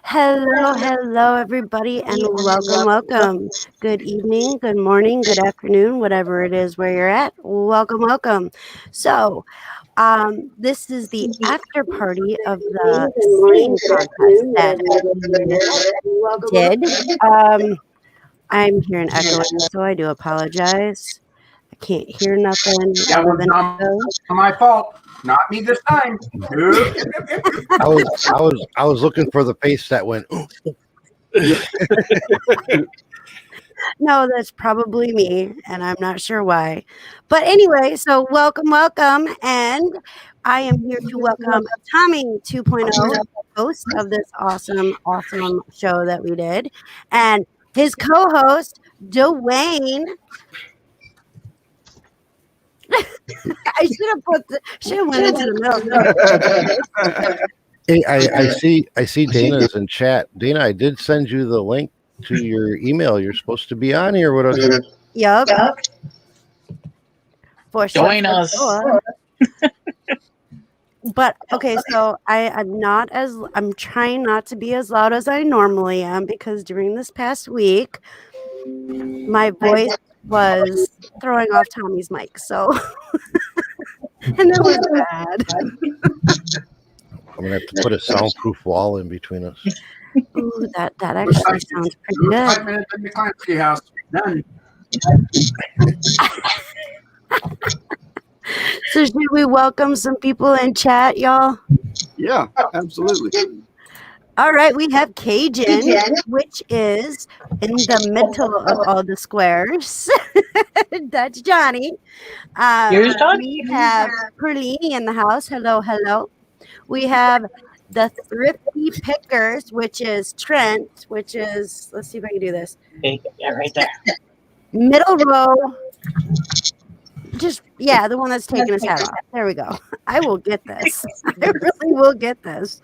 Hello, everybody, and welcome. Good evening, good morning, good afternoon, whatever it is where you're at. Welcome. So, this is the after party of the singing contest that we did. I'm hearing echoing, so I do apologize. I can't hear nothing. That was not my fault. Not me this time. I was looking for the face that went. No, that's probably me, and I'm not sure why. But anyway, so welcome, and I am here to welcome Tommy 2.0, host of this awesome show that we did, and his co-host Dwayne. I should have went into the middle. Hey, I see Dana's in chat. Dana, I did send you the link to your email. You're supposed to be on here with us. Yup. For sure. Join us. But okay, so I'm trying not to be as loud as I normally am because during this past week, my voice was throwing off Tommy's mic. So, and that was bad. I'm gonna have to put a soundproof wall in between us. Ooh, that actually sounds pretty good. 5 minutes in the Clancy house. Done. So should we welcome some people in chat, y'all? Yeah, absolutely. All right, we have Cajun, which is in the middle of all the squares. That's Johnny. Here's Johnny. We have Perlini in the house. Hello. We have the Thrifty Pickers, which is Trent, which is, let's see if I can do this. Yeah, right there. Middle row. The one that's taking his hat off. There we go. I will get this. I really will get this.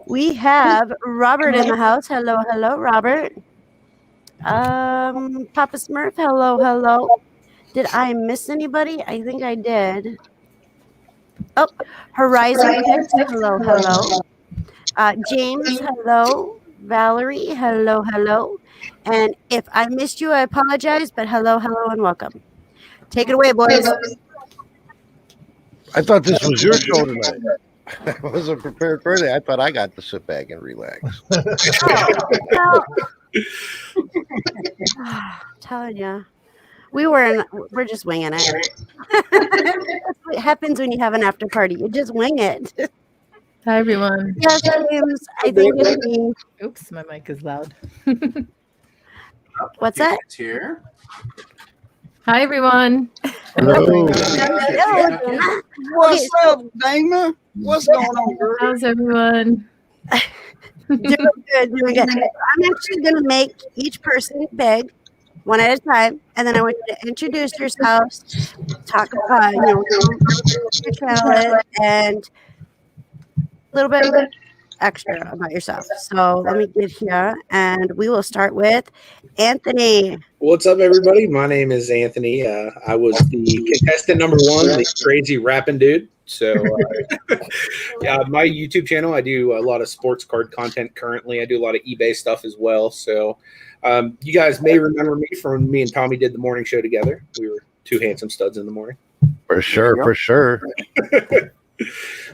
We have Robert in the house. Hello, Robert. Papa Smurf. Hello. Did I miss anybody? I think I did. Oh, Horizon Picks. Hello. James. Hello. Valerie. Hello. And if I missed you, I apologize. But hello, and welcome. Take it away, boys. I thought this was your show tonight. I wasn't prepared for it. I thought I got to sit back and relax. Telling you, we're just winging it. That's what happens when you have an after party. You just wing it. Hi, everyone. Yes, James. I think it's me. Oops, my mic is loud. What's that? It's here. Hi, everyone. Hello. What's up, Dana? What's going on, girl? How's everyone? Doing good. I'm actually going to make each person big one at a time, and then I want you to introduce yourselves, talk about, your channel, and a little bit extra about yourself. So let me get here, and we will start with Anthony. What's up, everybody? My name is Anthony. I was the contestant number one, the crazy rapping dude. So, my YouTube channel, I do a lot of sports card content currently. I do a lot of eBay stuff as well. So, you guys may remember me from me and Tommy did the morning show together. We were two handsome studs in the morning. For sure.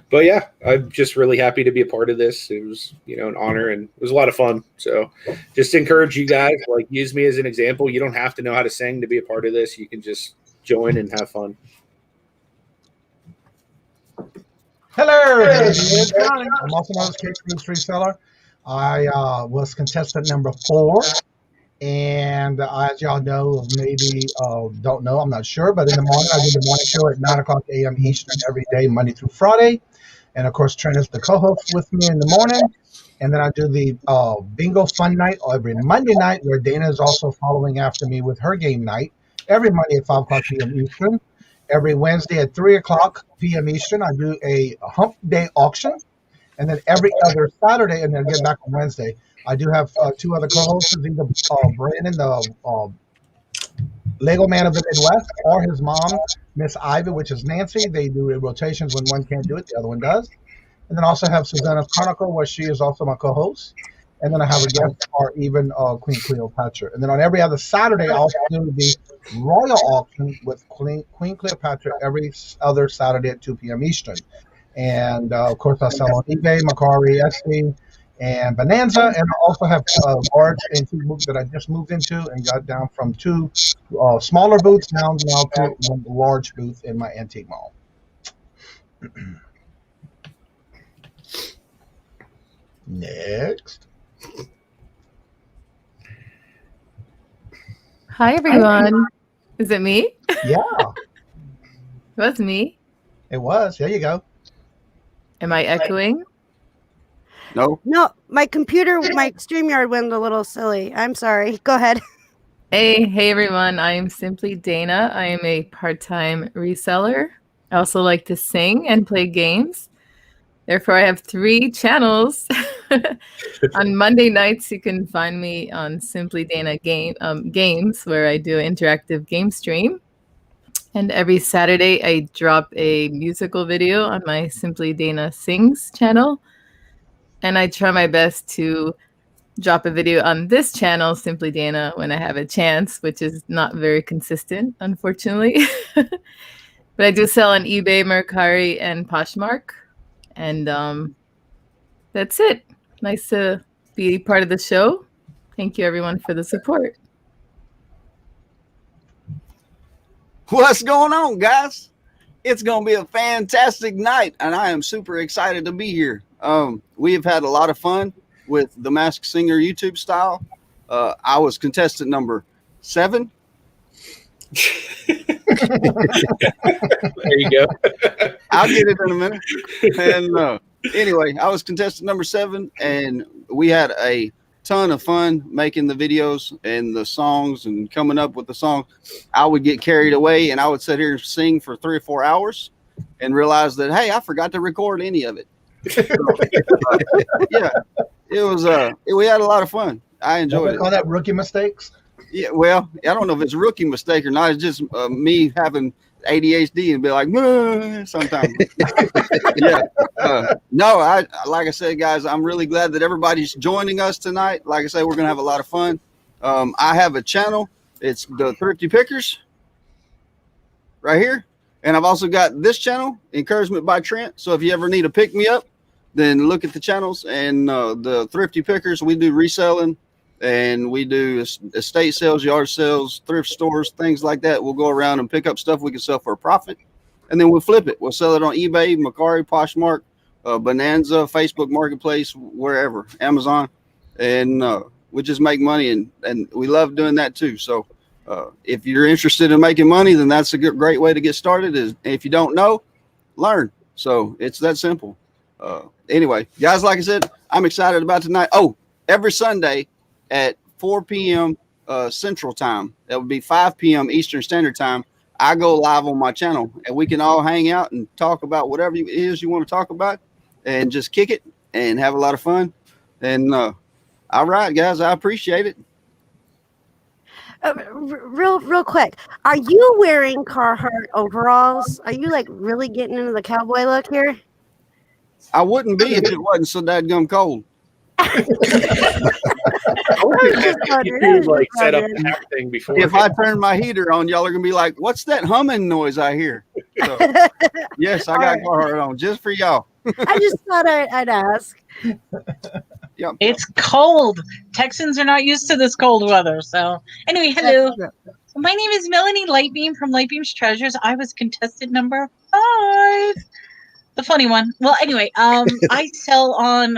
But yeah, I'm just really happy to be a part of this. It was, an honor, and it was a lot of fun. So just encourage you guys, use me as an example. You don't have to know how to sing to be a part of this. You can just join and have fun. Hello, I'm also known as Cake Street Seller. I was contestant number 4. And as y'all know, maybe don't know, I'm not sure, but in the morning, I do the morning show at 9 o'clock a.m. Eastern every day, Monday through Friday. And of course, Trent is the co-host with me in the morning. And then I do the bingo fun night every Monday night, where Dana is also following after me with her game night every Monday at 5 o'clock p.m. Eastern. Every Wednesday at 3 o'clock p.m. Eastern, I do a hump day auction. And then every other Saturday, and then get back on Wednesday, I do have 2 other co-hosts, either Brandon, the Lego Man of the Midwest, or his mom, Miss Ivy, which is Nancy. They do rotations when one can't do it, the other one does. And then I also have Susanna's Chronicle, where she is also my co-host. And then I have a guest star, even Queen Cleopatra. And then on every other Saturday, I also do the Royal Auction with Queen Cleopatra every other Saturday at 2 p.m. Eastern. And of course, I sell on eBay, Macari, Etsy, and Bonanza. And I also have a large antique booth that I just moved into and got down from 2 smaller booths now to one large booth in my antique mall. Next. Hi, everyone. Is it me? Yeah, That's me. it was. There you go. Am I echoing? No. No, my computer, my StreamYard went a little silly. I'm sorry. Go ahead. Hey, everyone. I am Simply Dana. I am a part-time reseller. I also like to sing and play games. Therefore, I have 3 channels. On Monday nights, you can find me on Simply Dana Games, where I do an interactive game stream. And every Saturday, I drop a musical video on my Simply Dana Sings channel. And I try my best to drop a video on this channel, Simply Dana, when I have a chance, which is not very consistent, unfortunately. But I do sell on eBay, Mercari, and Poshmark. And that's it. Nice to be part of the show. Thank you, everyone, for the support. What's going on, guys? It's going to be a fantastic night, and I am super excited to be here. We have had a lot of fun with the Masked Singer YouTube style. I was contestant number 7. There you go. I'll get it in a minute. And anyway, I was contestant number 7, and we had a ton of fun making the videos and the songs and coming up with the song. I would get carried away, and I would sit here and sing for 3 or 4 hours and realize that, hey, I forgot to record any of it. So, yeah, it was. We had a lot of fun. I enjoyed it. Call that rookie mistakes? Yeah, well, I don't know if it's a rookie mistake or not. It's just me having ADHD and be like, sometimes. Yeah. No, like I said, guys, I'm really glad that everybody's joining us tonight. Like I say, we're going to have a lot of fun. I have a channel. It's the Thrifty Pickers right here. And I've also got this channel, Encouragement by Trent. So if you ever need a pick me up, then look at the channels. And the Thrifty Pickers, we do reselling. And we do estate sales, yard sales, thrift stores, things like that. We'll go around and pick up stuff we can sell for a profit. And then we'll flip it. We'll sell it on eBay, Macari, Poshmark, Bonanza, Facebook Marketplace, wherever, Amazon. And we just make money. And we love doing that too. So if you're interested in making money, then that's a great way to get started. Is if you don't know, learn. So it's that simple. Anyway, guys, like I said, I'm excited about tonight. Oh, every Sunday at 4 p.m. Central Time. That would be 5 p.m. Eastern Standard Time. I go live on my channel, and we can all hang out and talk about whatever it is you want to talk about and just kick it and have a lot of fun. And all right, guys, I appreciate it. Real quick. Are you wearing Carhartt overalls? Are you like really getting into the cowboy look here? I wouldn't be if it wasn't so dadgum cold. Like set up everything before. If I turn my heater on, y'all are gonna be like, "What's that humming noise I hear?" So, yes, I got Carhartt on just for y'all. I just thought I'd ask. Yep. It's cold. Texans are not used to this cold weather. So anyway, hello. My name is Melanie Lightbeam from Lightbeam's Treasures. I was contestant number 5. The funny one. Well, anyway, I sell on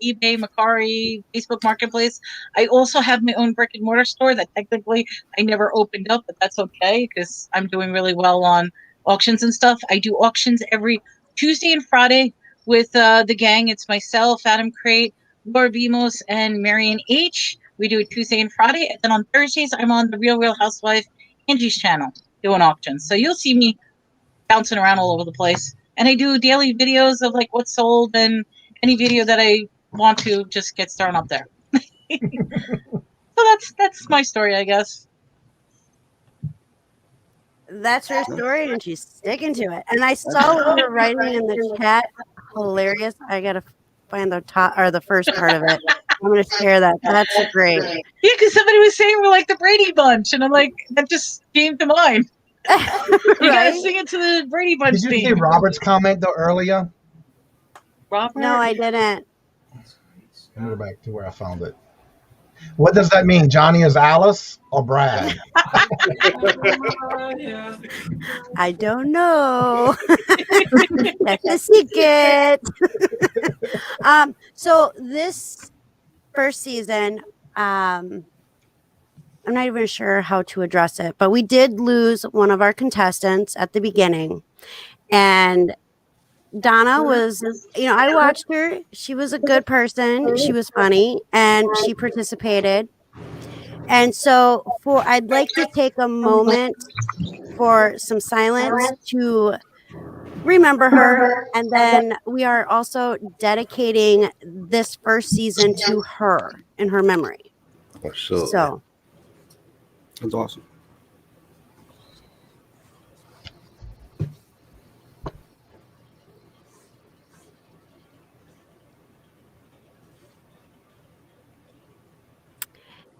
eBay, Macari, Facebook Marketplace. I also have my own brick and mortar store that technically I never opened up, but that's okay because I'm doing really well on auctions and stuff. I do auctions every Tuesday and Friday with the gang. It's myself, Adam Crate, Laura Vimos, and Marion H. We do it Tuesday and Friday. And then on Thursdays, I'm on the Real Housewife Angie's channel doing auctions. So you'll see me bouncing around all over the place. And I do daily videos of like what's sold, and any video that I want to just gets thrown up there. So that's my story, I guess. That's her story, and she's sticking to it. And I saw what you were writing in the chat. hilarious. I gotta find the top or the first part of it. I'm gonna share that. That's great. Yeah, because somebody was saying we're like the Brady Bunch, and I'm like, that just came to mind. You gotta Right? sing it to the Brady Bunch Did you see theme. Robert's comment though earlier? Robert? No, I didn't. Let me go back to where I found it. What does that mean? Johnny is Alice or Brad? I don't know. That's a secret. So this first season, I'm not even sure how to address it, but we did lose one of our contestants at the beginning. And Donna was, I watched her. She was a good person. She was funny and she participated. And so I'd like to take a moment for some silence to remember her. And then we are also dedicating this first season to her in her memory. So That's awesome.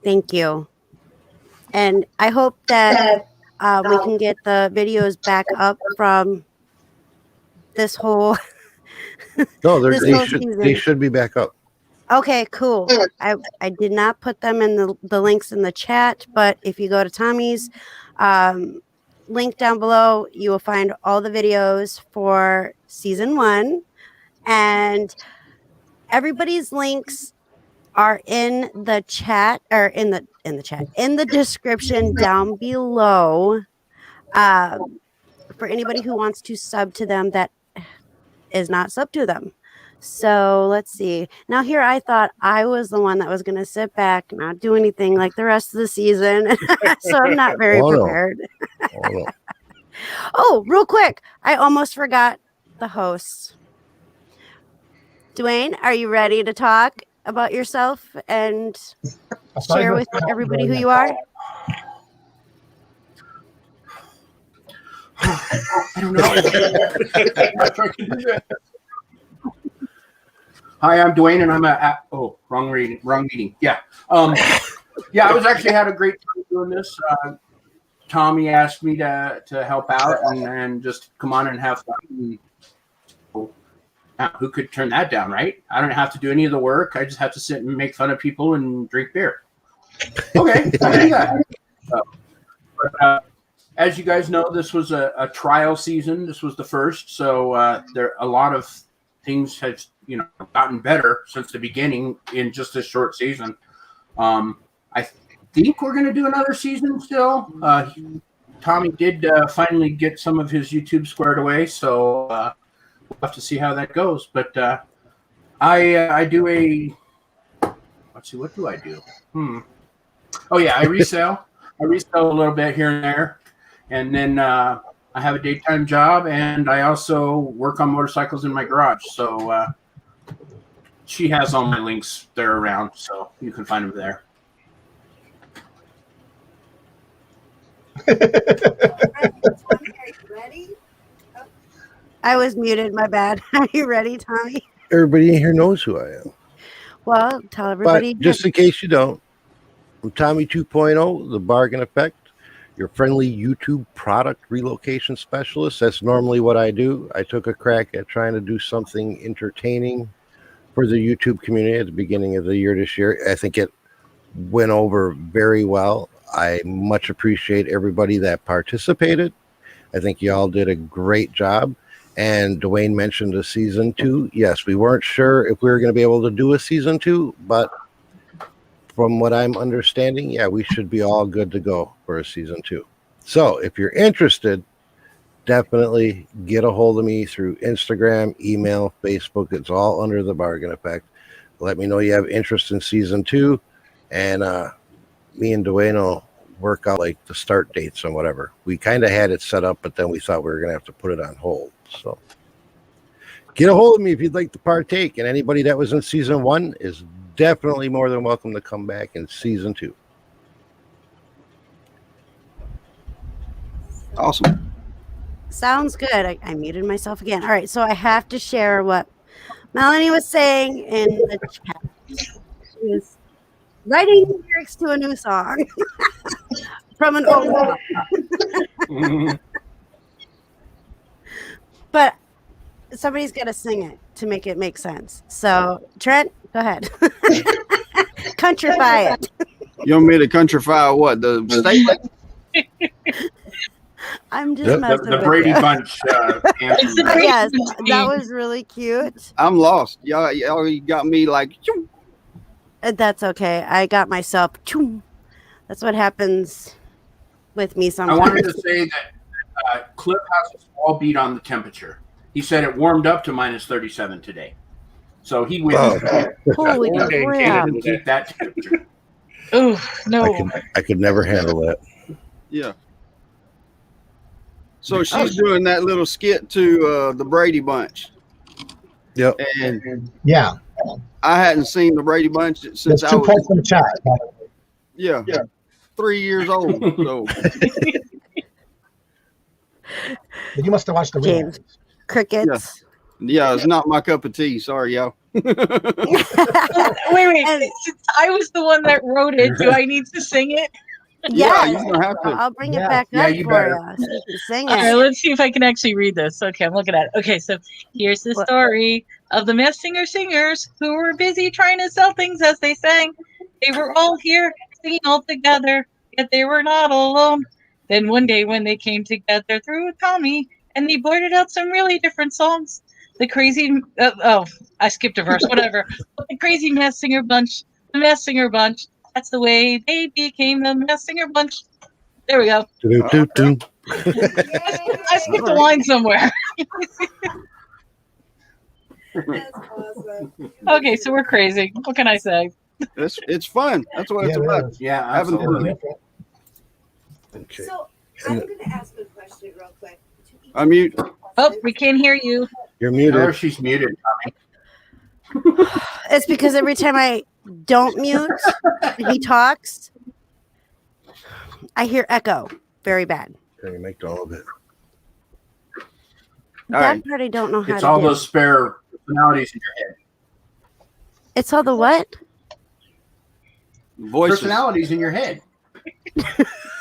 thank you. And I hope that we can get the videos back up from this whole No, this they whole should season. be back up. Okay, cool. I did not put them in the links in the chat, but if you go to Tommy's link down below, you will find all the videos for season 1, and everybody's links are in the chat or in the description down below. For anybody who wants to sub to them that is not sub to them. So let's see. Now here I thought I was the one that was going to sit back, not do anything like the rest of the season. So I'm not very prepared. No. Oh, real quick. I almost forgot the hosts. Dwayne, are you ready to talk about yourself and share with everybody who you are? I don't know. Hi, I'm Dwayne, and I'm wrong meeting. Yeah. Yeah, I was actually had a great time doing this. Tommy asked me to help out and just come on and have fun. Who could turn that down, right? I don't have to do any of the work. I just have to sit and make fun of people and drink beer. Okay, I can do that. But, as you guys know, this was a trial season. This was the first, so there a lot of things have gotten better since the beginning in just this short season. I think we're going to do another season still. Tommy did finally get some of his YouTube squared away, so we'll have to see how that goes. But I do a let's see, what do I do? Oh yeah, I resell. I resell a little bit here and there. And then I have a daytime job, and I also work on motorcycles in my garage. So she has all my links there around, so you can find them there. Ready? I was muted. My bad. Are you ready, Tommy? Everybody in here knows who I am. Well, tell everybody. But just in case you don't, I'm Tommy 2.0, the Bargain Effect, your friendly YouTube product relocation specialist. That's normally what I do. I took a crack at trying to do something entertaining for the YouTube community at the beginning of the year this year. I think it went over very well. I much appreciate everybody that participated. I think y'all did a great job. And Dwayne mentioned a season 2. Yes, we weren't sure if we were going to be able to do a season 2, but from what I'm understanding, yeah, we should be all good to go for a season 2. So if you're interested, definitely get a hold of me through Instagram, email, Facebook. It's all under the Bargain Effect. Let me know you have interest in season 2, and me and Dwayne will work out like the start dates and whatever. We kind of had it set up, but then we thought we were going to have to put it on hold. So get a hold of me if you'd like to partake. And anybody that was in season 1 is definitely more than welcome to come back in season 2. Awesome. Sounds good. I muted myself again. All right, so I have to share what Melanie was saying in the chat, she was writing lyrics to a new song from an old song. But somebody's got to sing it to make it make sense. So, Trent, go ahead. Countrify it. You want me to countrify what? The statement? I'm just messing the with Brady you. Bunch anthem. Yes, that was really cute. I'm lost. Y'all got me like. Choo. That's okay. I got myself. Choom. That's what happens with me I sometimes. wanted to say that Cliff has a small beat on the temperature. He said it warmed up to minus 37 today. So he wins. Holy Okay, crap. Canada. Keep that temperature. Oh no! I could never handle that. Yeah. So she's doing that little skit to the Brady Bunch. Yep. And Yeah. I hadn't seen the Brady Bunch There's since I 2 was points in the chat. yeah 3 years old. So But you must have watched the James. reruns. Crickets. yeah, it's not my cup of tea. Sorry, y'all. Wait. And- Since I was the one that wrote it, do I need to sing it? Yeah, Yes. you don't have to. I'll bring it Yeah. back Yeah, up you for better. you so you can sing All right, it. let's see if I can actually read this. Okay, I'm looking at it. Okay, so here's the What? story of the Masked singers who were busy trying to sell things as they sang. They were all here singing all together, yet they were not alone. Then one day when they came together through Tommy, and they blurted out some really different songs. The crazy, I skipped a verse, whatever. But the crazy Masked Singer Bunch, the Masked Singer Bunch, that's the way they became the Masked Singer Bunch. There we go. Do-do-do-do. I skipped a line somewhere. Okay, so we're crazy. What can I say? It's fun. That's what it's Yeah, it about. is. Yeah, Having absolutely. fun. Okay. So I'm going to ask a question real quick. Unmute. Oh, we can't hear you. You're Oh, muted. she's muted. It's because every time I don't mute and he talks, I hear echo very bad. Can you make all of it? That right. part I don't know how It's to all do. those spare personalities in your head. It's all the what? Voices. Personalities in your head.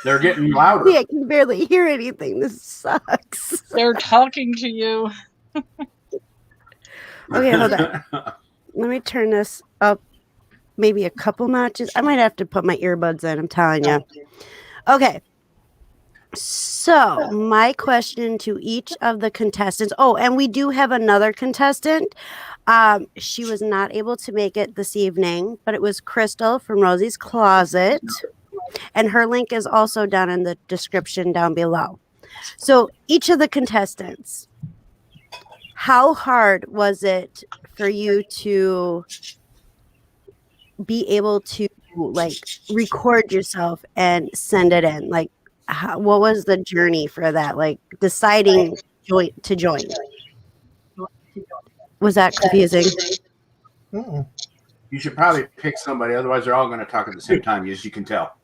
They're getting louder. I can barely hear anything. This sucks. They're talking to you. Okay, hold on. Let me turn this up maybe a couple notches. I might have to put my earbuds in, I'm telling you. Okay. So, my question to each of the contestants. Oh, and we do have another contestant. She was not able to make it this evening, but it was Crystal from Rosie's Closet. And her link is also down in the description down below. So, each of the contestants, how hard was it for you to be able to like record yourself and send it in? Like, what was the journey for that? Like deciding to join? Was that confusing? Mm-mm. You should probably pick somebody, otherwise they're all going to talk at the same time, as you can tell.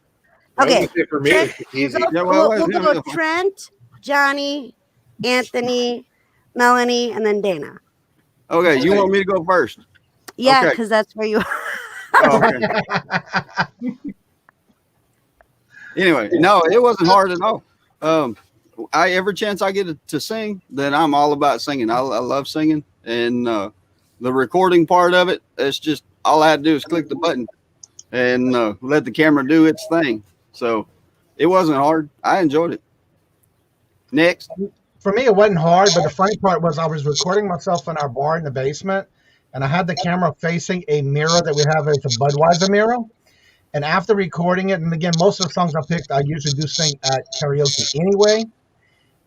Okay. For me, it's easy. Yeah, We'll go Trent, Johnny, Anthony, Melanie, and then Dana. Okay, you want me to go first? Yeah, Okay. because that's where you Oh, okay. Anyway, no, it wasn't hard at all. Every chance I get to sing, then I'm all about singing. I love singing, and the recording part of it, it's just all I had to do is click the button and let the camera do its thing. So it wasn't hard. I enjoyed it. Next. For me, it wasn't hard, but the funny part was I was recording myself in our bar in the basement, and I had the camera facing a mirror that we have. It's a Budweiser mirror. And after recording it, and again, most of the songs I picked, I usually do sing at karaoke anyway.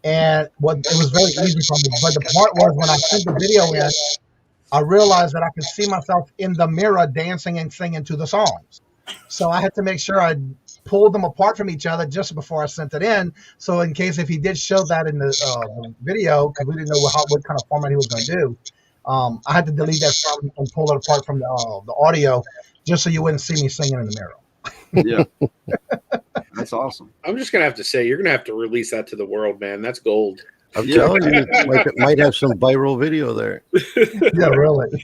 And it was very easy for me. But the part was when I sent the video in, I realized that I could see myself in the mirror dancing and singing to the songs. So I had to make sure I pulled them apart from each other just before I sent it in. So in case if he did show that in the video, because we didn't know what kind of format he was going to do, I had to delete that from and pull it apart from the audio just so you wouldn't see me singing in the mirror. Yeah. That's awesome. I'm just gonna have to say you're gonna have to release that to the world, man. That's gold. I'm telling you, might have some viral video there. Yeah, really.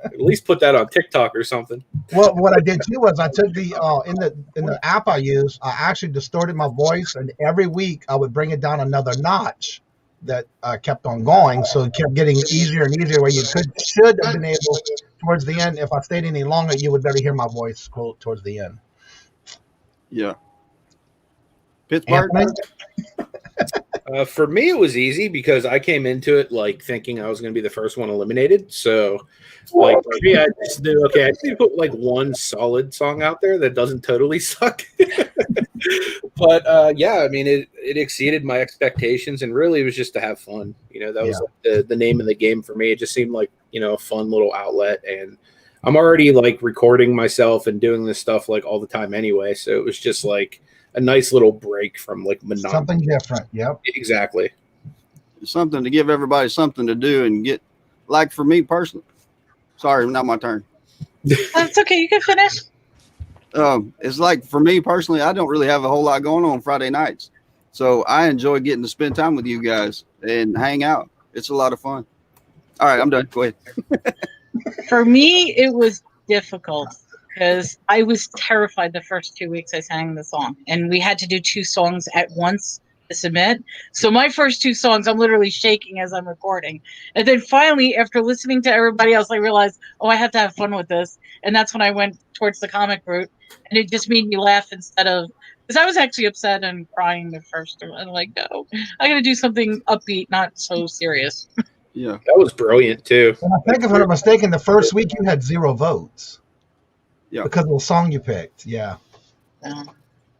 At least put that on TikTok or something. Well, what I did too was I took the in the app I use, I actually distorted my voice, and every week I would bring it down another notch. That kept on going, so it kept getting easier and easier. Where you should have been able towards the end. If I stayed any longer, you would better hear my voice towards the end. Yeah. Pittsburgh. For me, it was easy because I came into it like thinking I was going to be the first one eliminated. So, like, for me, I just knew, okay, I need to put like one solid song out there that doesn't totally suck. But yeah, I mean, it exceeded my expectations, and really, it was just to have fun. You know, that was like the name of the game for me. It just seemed like, you know, a fun little outlet, and I'm already like recording myself and doing this stuff like all the time anyway. So it was just like a nice little break from like monotony. Something different. Yep. Exactly. Something to give everybody something to do and get, like for me personally. Sorry, not my turn. That's okay. You can finish. It's like for me personally, I don't really have a whole lot going on Friday nights. So I enjoy getting to spend time with you guys and hang out. It's a lot of fun. All right, I'm done. Go ahead. For me, it was difficult because I was terrified the first 2 weeks I sang the song, and we had to do 2 songs at once to submit. So my first 2 songs, I'm literally shaking as I'm recording. And then finally, after listening to everybody else, I realized, oh, I have to have fun with this. And that's when I went towards the comic route, and it just made me laugh instead of, because I was actually upset and crying the first time. I'm like, no, I got to do something upbeat, not so serious. Yeah, that was brilliant too. And I think if I'm not mistaken, the first week you had 0 votes. Yeah, because of the song you picked. Yeah.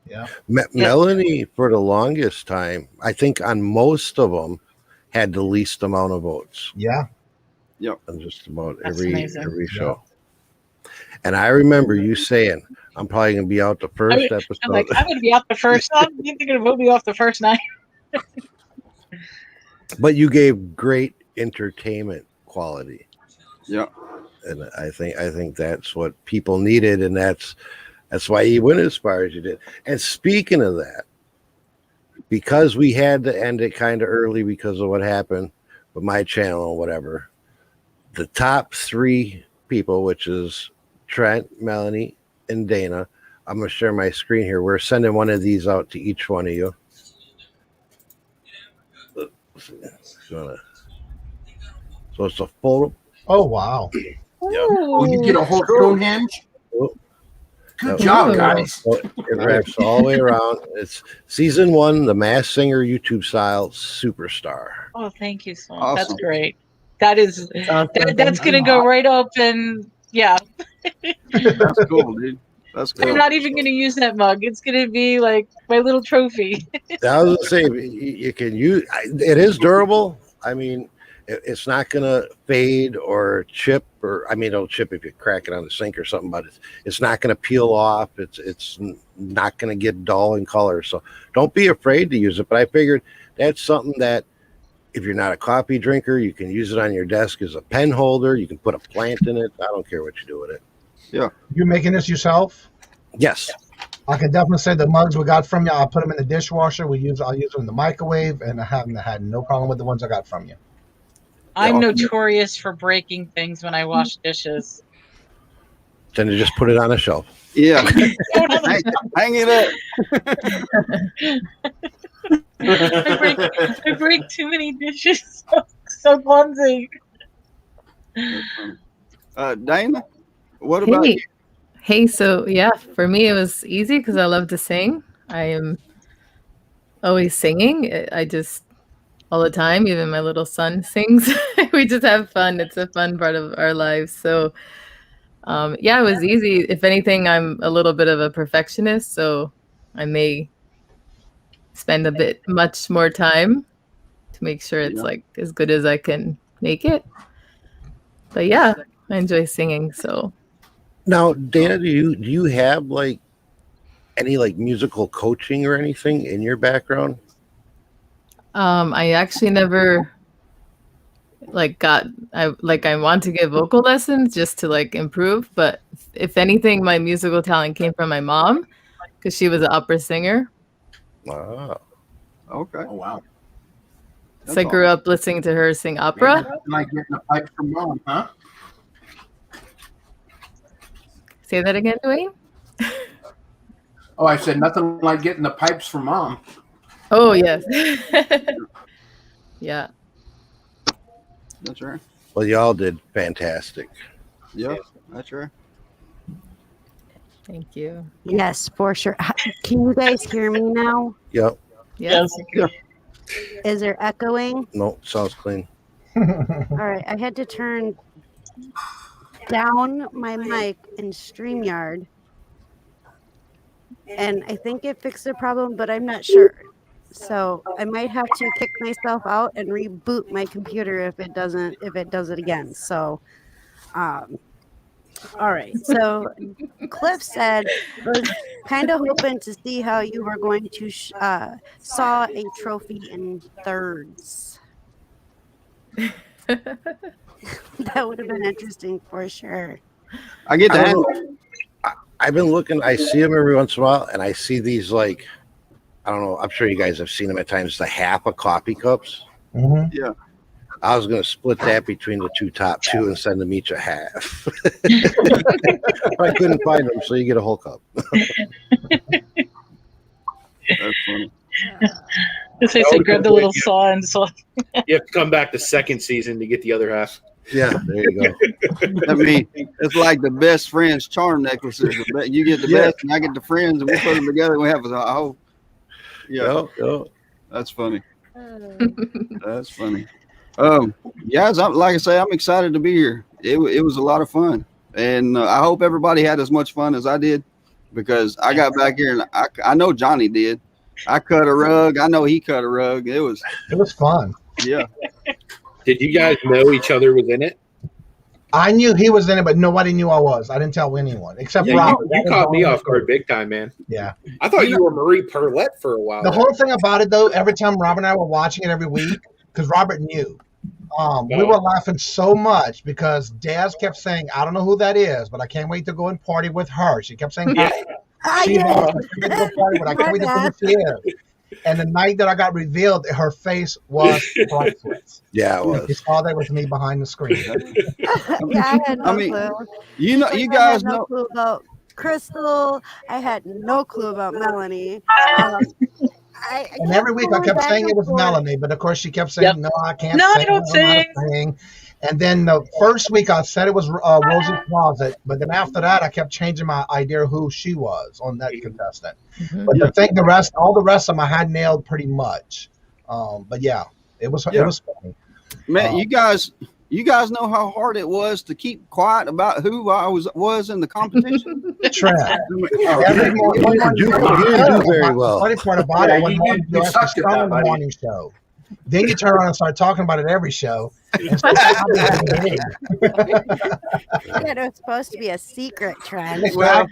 Yeah. Melanie, for the longest time, I think on most of them, had the least amount of votes. Yeah. Yep. On just about That's every amazing. show. And I remember you saying, "I'm probably gonna be out the first episode." I'm like, I'm going to be out the first time. You're going to vote me off the first night. But you gave great entertainment quality. Yeah. And I think that's what people needed, and that's why you went as far as you did. And speaking of that, because we had to end it kind of early because of what happened with my channel or whatever, the top 3 people, which is Trent, Melanie, and Dana, I'm going to share my screen here. We're sending one of these out to each one of you. So it's a photo. Oh, wow. Oh, you get a whole Stonehenge? Good job, guys. It wraps all the way around. It's season 1, the Masked Singer YouTube style superstar. Oh, thank you so much. Awesome. That's great. That is awesome. that's going to go right up, and yeah. That's cool, dude. That's cool. I'm not even going to use that mug. It's going to be like my little trophy. I was gonna say you can use it. Is durable. I mean, it's not gonna fade or chip, or I mean, it'll chip if you crack it on the sink or something, but it's not gonna peel off. It's not gonna get dull in color. So don't be afraid to use it. But I figured that's something that if you're not a coffee drinker, you can use it on your desk as a pen holder. You can put a plant in it. I don't care what you do with it. Yeah. You're making this yourself? Yes. I can definitely say the mugs we got from you, I'll put them in the dishwasher. I'll use them in the microwave, and I haven't had no problem with the ones I got from you. I'm notorious for breaking things when I wash dishes. Then you just put it on a shelf. Yeah. hang it up. I break too many dishes. So clumsy. Dana, what about you? Hey, so yeah, for me it was easy because I love to sing. I am always singing. I just all the time. Even my little son sings. We just have fun. It's a fun part of our lives. So yeah, it was easy. If anything, I'm a little bit of a perfectionist, so I may spend a bit much more time to make sure it's like as good as I can make it. But yeah, I enjoy singing. So now, Dana, do you have like any like musical coaching or anything in your background? I actually never I want to give vocal lessons just to like improve, but if anything, my musical talent came from my mom because she was an opera singer. Wow. Okay. Oh, wow. So I grew up listening to her sing opera. Nothing like getting a pipe from mom, huh? Say that again, Dwayne? Oh, I said nothing like getting the pipes from mom. Oh, yes. Yeah. That's right. Well, y'all did fantastic. Yeah, that's right. Thank you. Yes, for sure. Can you guys hear me now? Yep. Yes. Yeah. Is there echoing? No, sounds clean. All right, I had to turn down my mic in StreamYard, and I think it fixed the problem, but I'm not sure. So I might have to kick myself out and reboot my computer if it does it again. So, all right. So Cliff said, was kind of hoping to see how you were going to saw a trophy in thirds. That would have been interesting for sure. I get I that. don't know. I've been looking. I see them every once in a while, and I see these like, I don't know. I'm sure you guys have seen them at times. The half of coffee cups. Mhm. Yeah. I was going to split that between the top two and send them each a half. I couldn't find them, so you get a whole cup. That's funny. As I said, grab the little saw and saw. You have to come back the second season to get the other half. Yeah, there you go. I mean, it's like the best friends charm necklaces. You get the best, and I get the friends, and we put them together. And we have a whole. Yeah, that's funny. That's funny. Yeah, like I say, I'm excited to be here. It was a lot of fun, and I hope everybody had as much fun as I did, because I got back here and I know Johnny did. I cut a rug. I know he cut a rug. It was fun. Yeah. Did you guys know each other was in it? I knew he was in it, but nobody knew I was. I didn't tell anyone except Yeah, Robert. you caught me off guard big time, man. Yeah. I thought you were Marie Perlette for a while. The whole thing about it, though, every time Robert and I were watching it every week, because Robert knew, we were laughing so much because Daz kept saying, "I don't know who that is, but I can't wait to go and party with her." She kept saying, "Hey, she's awesome. I can't wait to see who she is." And the night that I got revealed, her face was priceless. Yeah, it was. You saw that with me behind the screen. Yeah, I had no clue. You I had guys no know. clue about Crystal. I had no clue about Melanie. And every week I kept saying it was Melanie, but of course she kept saying, "No, I can't No, sing. I don't know how to sing." And then the first week I said it was Rosie's Closet, but then after that I kept changing my idea of who she was on that contestant. But I think all the rest of them I had nailed pretty much. But yeah, it was funny. Man, you guys know how hard it was to keep quiet about who I was in the competition. Trent. Every morning, you didn't do very well. The funny part about it, one morning you actually start on the morning show. Then you turn around and start talking about it every show. And so Yeah, it was supposed to be a secret trend. Well,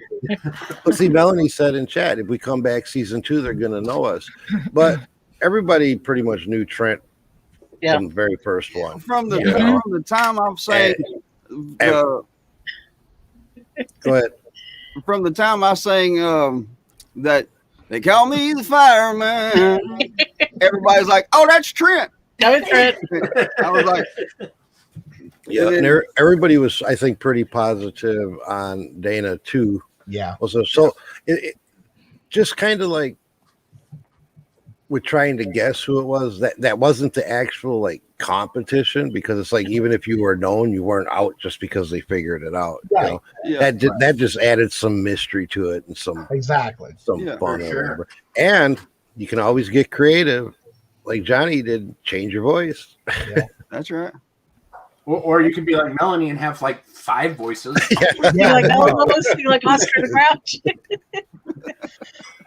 see, Melanie said in chat, if we come back season 2, they're going to know us. But everybody pretty much knew Trent from the very first one. From the time I'm saying, go ahead. From the time I sang that they call me the fireman, everybody's like, "Oh, that's Trent." That's Trent. I was like, yeah, and everybody was, I think, pretty positive on Dana too. Yeah. Also, so it just kind of like with trying to guess who it was. That wasn't the actual like competition, because it's like even if you were known, you weren't out just because they figured it out. Right. You know? That just added some mystery to it and some fun or whatever. And you can always get creative, like Johnny did. Change your voice. Yeah, that's right. Or you could be like Melanie and have like 5 voices. You're like Elvis, you're like Oscar the Grouch.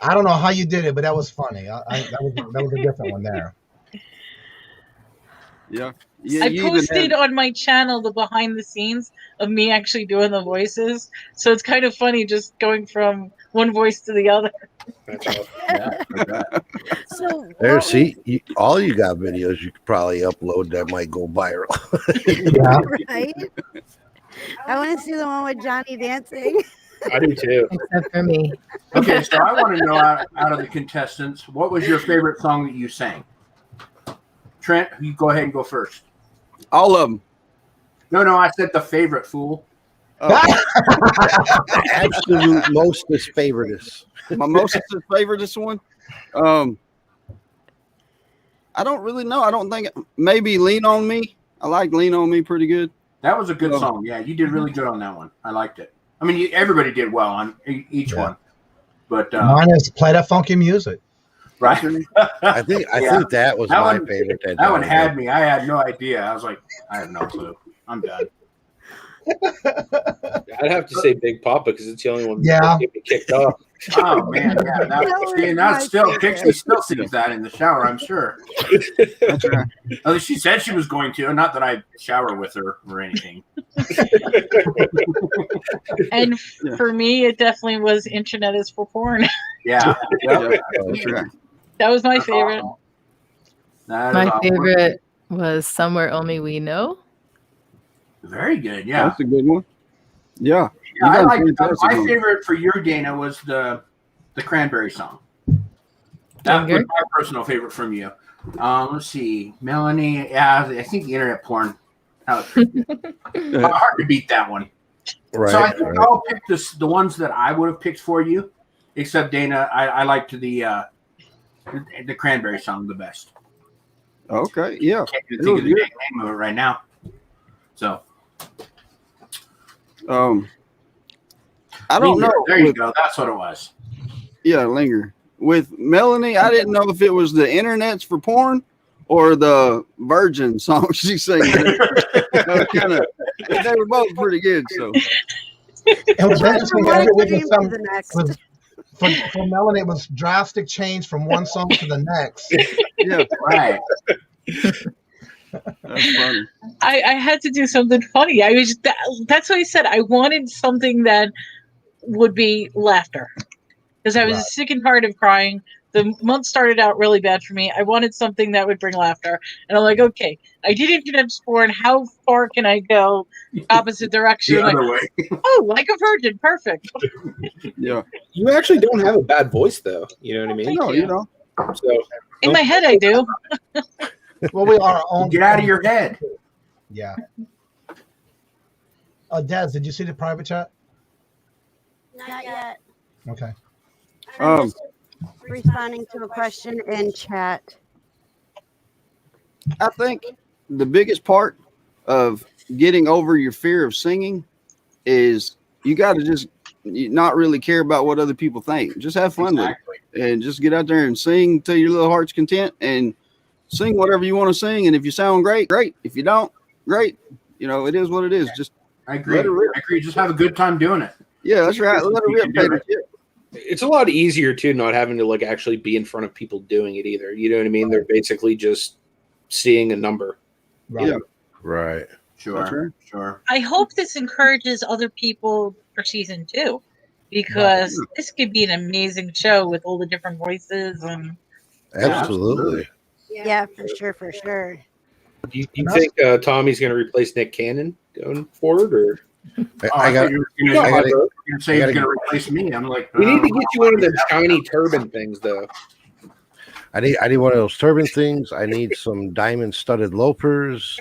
I don't know how you did it, but that was funny. That was a different one there. Yeah. I posted on my channel the behind the scenes of me actually doing the voices. So it's kind of funny just going from one voice to the other. So there, see, all you got videos you could probably upload that might go viral. Right? I want to see the one with Johnny dancing. I do too. Except for me. Okay, so I want to know out of the contestants, what was your favorite song that you sang? Trent, you go ahead and go first. All of them. No, I said the favorite, fool. Absolute mostest favoriteest. My most favoriteest one. I don't really know. I don't think maybe Lean on Me. I like Lean on Me pretty good. That was a good song. Yeah, you did really good on that one. I liked it. I mean, everybody did well on each one. But mine is Play That Funky Music. Right. I think that was my favorite. That one had me. I had no idea. I was like, I have no clue. I'm done. I'd have to say Big Papa because it's the only one that get me kicked off. Oh man, yeah, that's still Pixie still sings that in the shower, I'm sure. That's right. At least she said she was going to, not that I shower with her or anything. And for me, it definitely was Internet is for Porn. Yeah. That's right. That was my favorite. My favorite was Somewhere Only We Know. Very good, yeah. That's a good one. Yeah. I like my favorite for your Dana was the Cranberry song. That was my personal favorite from you. Let's see, Melanie. Yeah, I think the Internet Porn. Hard to beat that one. Right. So I think I'll pick the ones that I would have picked for you, except Dana. I liked the Cranberry song the best. Okay. Yeah. Can't even think of the name of it right now. So. I don't know. There you go. That's what it was. Yeah, Linger. With Melanie, I didn't know if it was the Internet's for Porn or the Virgin song she sang. They were both pretty good. So it was interesting. For Melanie, it was drastic change from one song to the next. Yeah, right. That's funny. I had to do something funny. That's what I said. I wanted something that would be laughter because I was sick and tired of crying. The month started out really bad for me. I wanted something that would bring laughter, and I'm like, okay, I did Internet Porn. How far can I go opposite direction? The other way. Oh, like a virgin, perfect. Yeah, you actually don't have a bad voice, though. You know what I mean? No, you know. So in my head, I do. Well, we are our own. Get out of your head. Yeah. Des, did you see the private chat? Not yet. Okay. I'm just responding to a question in chat. I think the biggest part of getting over your fear of singing is you got to just not really care about what other people think. Just have fun with it and just get out there and sing till your little heart's content and sing whatever you want to sing. And if you sound great, great. If you don't, great. You know, it is what it is. Just I agree. Just have a good time doing it. Yeah, that's right. Let it rip. It's a lot easier too, not having to like actually be in front of people doing it either. You know what I mean? They're basically just seeing a number. Right. Yeah. Right. Sure. I hope this encourages other people for season 2 because this could be an amazing show with all the different voices and. Absolutely. Yeah, for sure. Do you think Tommy's going to replace Nick Cannon going forward, or? I got you going to say he's going to replace me. I'm like, we need to get you one of the shiny turban things, though. I need one of those turban things. I need some diamond studded loafers.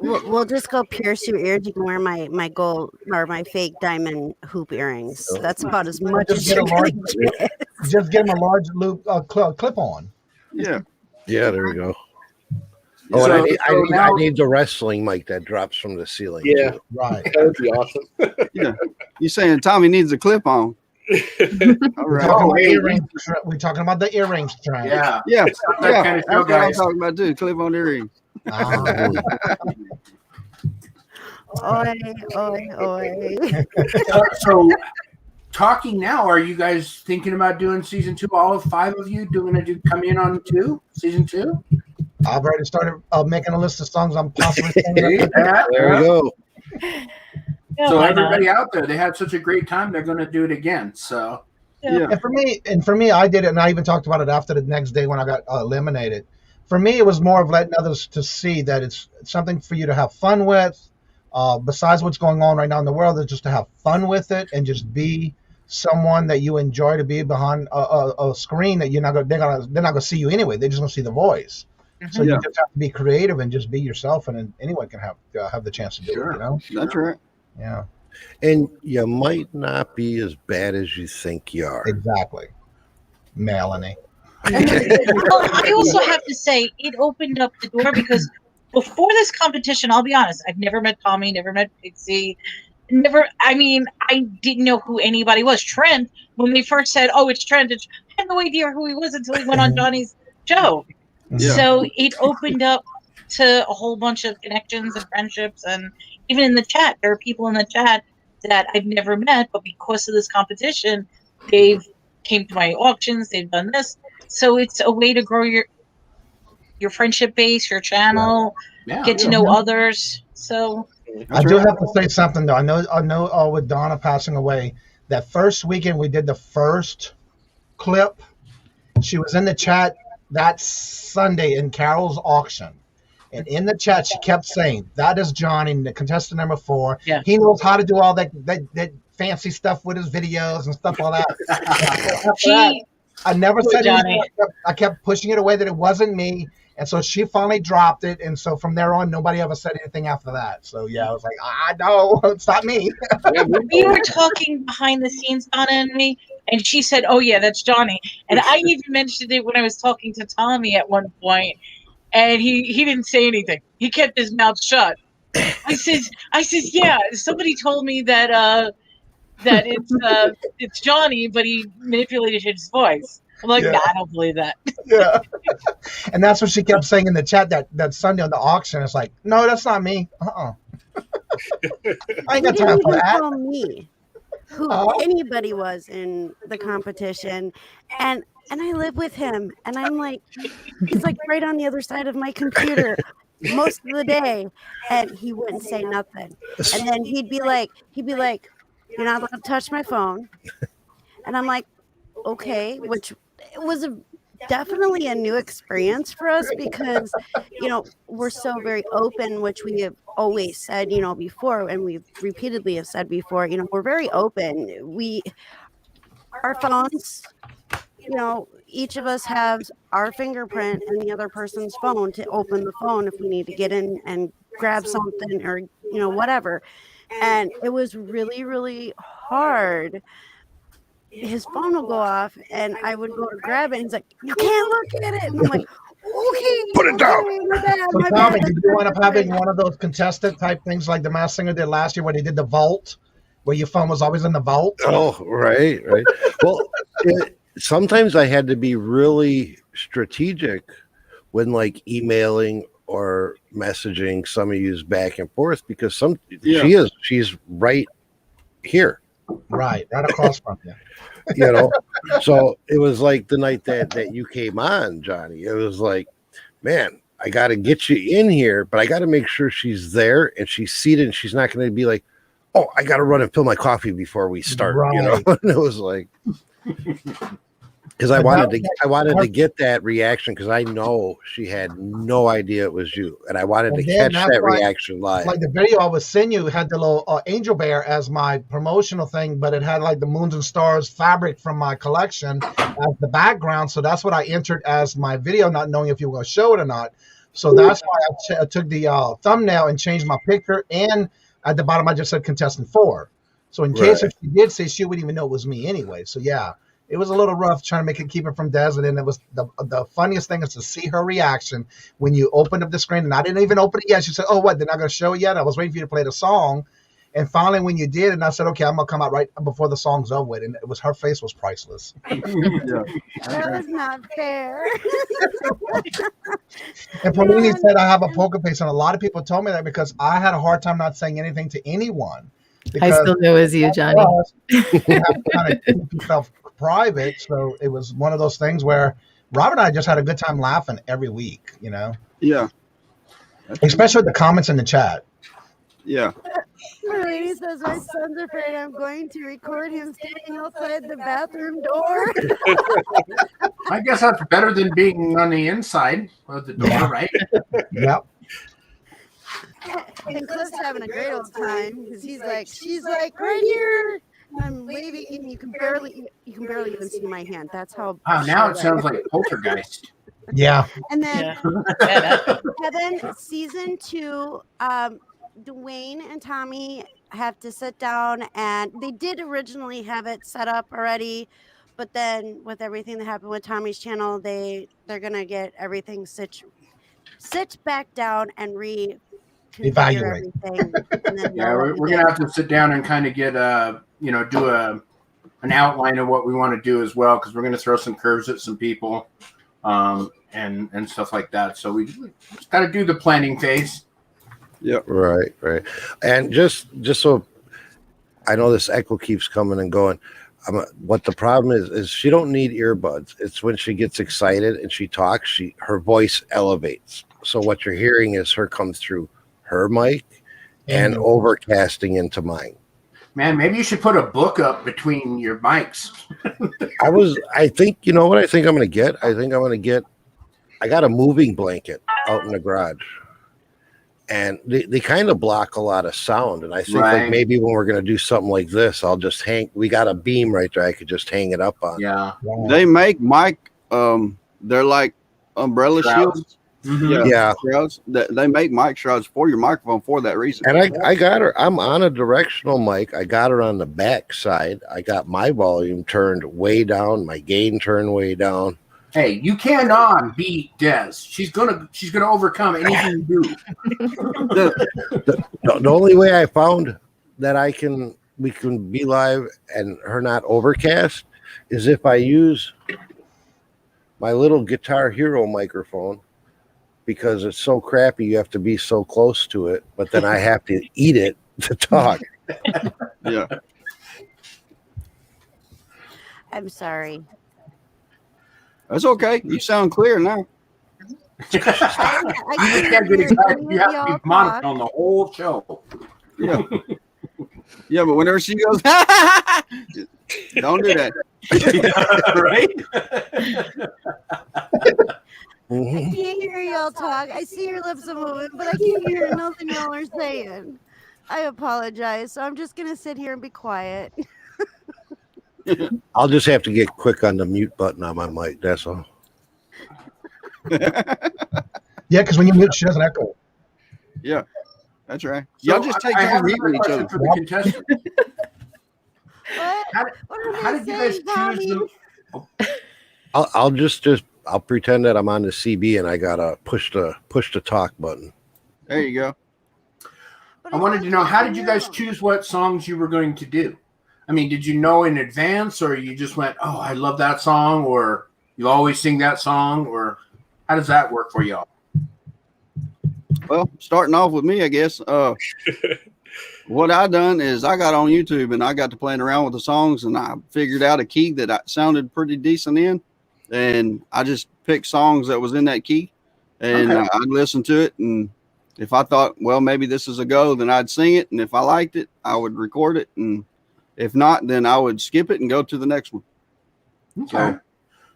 We'll just go pierce your ears. You can wear my gold or my fake diamond hoop earrings. That's about as much as you're going to get. Just get them a large loop clip on. Yeah. Yeah, there we go. Oh, and I need the wrestling mic that drops from the ceiling. Yeah, too. Right. That would be awesome. Yeah. You saying Tommy needs a clip on? All right. We're talking about the earrings trend. Yeah. That's kind of show, what I'm guys. talking about too. Clip on earrings. Oi. So, talking now, are you guys thinking about doing season 2? All 5 of you going to come in on season 2? I've already started making a list of songs I'm possibly singing. There we go. So everybody out there, they had such a great time. They're going to do it again. So And for me, I did it, and I even talked about it after the next day when I got eliminated. For me, it was more of letting others to see that it's something for you to have fun with. Besides what's going on right now in the world, is just to have fun with it and just be someone that you enjoy to be behind a screen that they're not gonna see you anyway. They're just gonna see the voice. So you just have to be creative and just be yourself, and then anyone can have the chance to do it. You know, That's right. Yeah. And you might not be as bad as you think you are. Exactly, Melanie. Well, I also have to say it opened up the door because before this competition, I'll be honest, I've never met Tommy, never met Pixie, I didn't know who anybody was. Trent, when they first said, "Oh, it's Trent," I had no idea who he was until he went on Johnny's show. Yeah. So it opened up to a whole bunch of connections and friendships, and even in the chat, there are people in the chat that I've never met, but because of this competition, they've came to my auctions, they've done this. So it's a way to grow your friendship base, your channel, get to know others. So I do have to say something though. I know. With Donna passing away, that first weekend we did the first clip. She was in the chat that Sunday in Carol's auction, and in the chat she kept saying, "That is Johnny, the contestant number 4. Yeah. He knows how to do all that fancy stuff with his videos and stuff like that." I never said anything. I kept pushing it away that it wasn't me. And so she finally dropped it. And so from there on, nobody ever said anything after that. So, yeah, I was like, I know, it's not me. We were talking behind the scenes, Donna and me, and she said, "Oh, yeah, that's Johnny." And I even mentioned it when I was talking to Tommy at one point, and he didn't say anything. He kept his mouth shut. I says, "Yeah, somebody told me that it's Johnny, but he manipulated his voice." I'm like, "Nah, I don't believe that." Yeah. And that's what she kept saying in the chat that Sunday on the auction. It's like, no, that's not me. I ain't got time for that. Tell me who anybody was in the competition, and I live with him, and I'm like, he's like right on the other side of my computer most of the day, and he wouldn't say nothing. And then he'd be like, "You're not allowed to touch my phone," and I'm like, "Okay," which was definitely a new experience for us because, we're so very open, which we have always said, before, and we've repeatedly have said before, we're very open. Our phones, each of us has our fingerprint in the other person's phone to open the phone if we need to get in and grab something or, whatever. And it was really, really hard. His phone will go off and I would go to grab it and he's like, "You can't look at it." And I'm like, "Okay, put it down." So Tommy, did you end up having one of those contestant type things like the Masked Singer did last year where they did the vault, where your phone was always in the vault? Oh, right. Well, sometimes I had to be really strategic when emailing or messaging some of you back and forth because she's right here. Right across from you. So it was like the night that you came on, Johnny. It was like, man, I got to get you in here, but I got to make sure she's there and she's seated and she's not going to be like, "Oh, I got to run and fill my coffee before we start." Right. And it was like, because I wanted to get that reaction because I know she had no idea it was you, and I wanted to catch that reaction live. Like the video I was sending you had the little angel bear as my promotional thing, but it had like the moons and stars fabric from my collection as the background. So that's what I entered as my video, not knowing if you were going to show it or not. So that's why I took the thumbnail and changed my picture, and at the bottom I just said contestant 4. So in case if she did say, she wouldn't even know it was me anyway. So yeah. It was a little rough trying to keep it from Desmond, and it was the funniest thing is to see her reaction when you opened up the screen, and I didn't even open it yet. She said, "Oh, what? They're not going to show it yet?" I was waiting for you to play the song, and finally, when you did, and I said, "Okay, I'm going to come out right before the song's over with," and her face was priceless. That was not fair. And Pauline said, "I have a poker face," and a lot of people told me that because I had a hard time not saying anything to anyone. I still know it was you, Johnny. You have to kind of keep yourself private, so it was one of those things where Robert and I just had a good time laughing every week, Yeah. Especially with the comments in the chat. Yeah. My lady says, "My son's afraid I'm going to record him standing outside the bathroom door." I guess that's better than being on the inside of the door, right? Yep. And Cliff's having a great old time because she's like right here. I'm waving, and you can barely even see my hand. That's how. Wow, now it short I sounds am. like Poltergeist. Yeah. And then Yeah. Kevin, season 2, Dwayne and Tommy have to sit down, and they did originally have it set up already, but then with everything that happened with Tommy's channel, they're gonna get everything sit back down and reconfigure Evaluate. everything, and then Yeah, they'll let we're me gonna get. have to sit down and kind of get do an outline of what we want to do as well, because we're gonna throw some curves at some people, and stuff like that. So we just got to do the planning phase. Yep. Right. And just so I know this echo keeps coming and going. What the problem is she don't need earbuds. It's when she gets excited and she talks, her voice elevates. So what you're hearing is her come through her mic and overcasting into mine. Man, maybe you should put a book up between your mics. I think, you know what I think I'm going to get? I got a moving blanket out in the garage. And they kind of block a lot of sound. And I think like maybe when we're going to do something like this, I'll just we got a beam right there. I could just hang it up on. Yeah. They make mic, they're like umbrella shields. Mm-hmm. Yeah. Shrouds. They make mic shrouds for your microphone for that reason. And I got her. I'm on a directional mic. I got her on the back side. I got my volume turned way down, my gain turned way down. Hey, you cannot beat Des. She's gonna overcome anything you do. The only way I found that we can be live and her not overcast is if I use my little Guitar Hero microphone, because it's so crappy you have to be so close to it, but then I have to eat it to talk. Yeah. I'm sorry. That's okay. You sound clear now. You just can't get excited. You have to be monotone the whole show. Yeah. Yeah, but whenever she goes, don't do that. Right? I can't hear y'all talk. I see your lips are moving, but I can't hear nothing y'all are saying. I apologize. So I'm just gonna sit here and be quiet. I'll just have to get quick on the mute button on my mic. That's all. Yeah, because when you mute, she doesn't echo. Yeah, that's right. So Y'all just take I have turns another muting each question other. for the contestant. What How did you guys choose the? I'll pretend that I'm on the CB and I gotta push the talk button. There you go. I wanted to know, how did you guys choose what songs you were going to do? I mean, did you know in advance, or you just went, "Oh, I love that song," or you always sing that song, or how does that work for y'all? Well, starting off with me, I guess. What I done is I got on YouTube and I got to playing around with the songs, and I figured out a key that sounded pretty decent in, and I just picked songs that was in that key, and I'd listen to it, and if I thought, well, maybe this is a go, then I'd sing it, and if I liked it, I would record it, and if not, then I would skip it and go to the next one. Okay. So,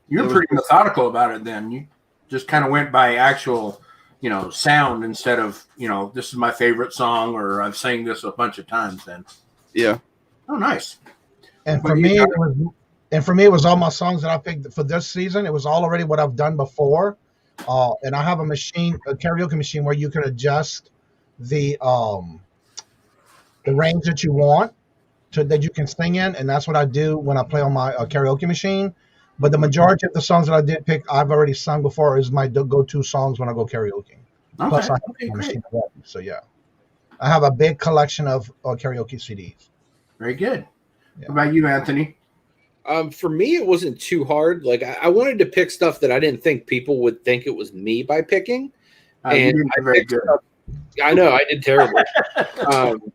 You're pretty methodical about it then. You just kind of went by actual, sound instead of, this is my favorite song, or I've sang this a bunch of times then. Yeah. Oh, nice. And for me, it was all my songs that I picked for this season. It was all already what I've done before. And I have a karaoke machine where you can adjust the range that you want that you can sing in, and that's what I do when I play on my karaoke machine. But the majority of the songs that I did pick, I've already sung before, is my go-to songs when I go karaoke. Okay. Plus, I have my machine ready. So yeah, I have a big collection of karaoke CDs. Very good. Yeah. What about you, Anthony? For me, it wasn't too hard. Like I wanted to pick stuff that I didn't think people would think it was me by picking. And you did very good. I know I did terrible.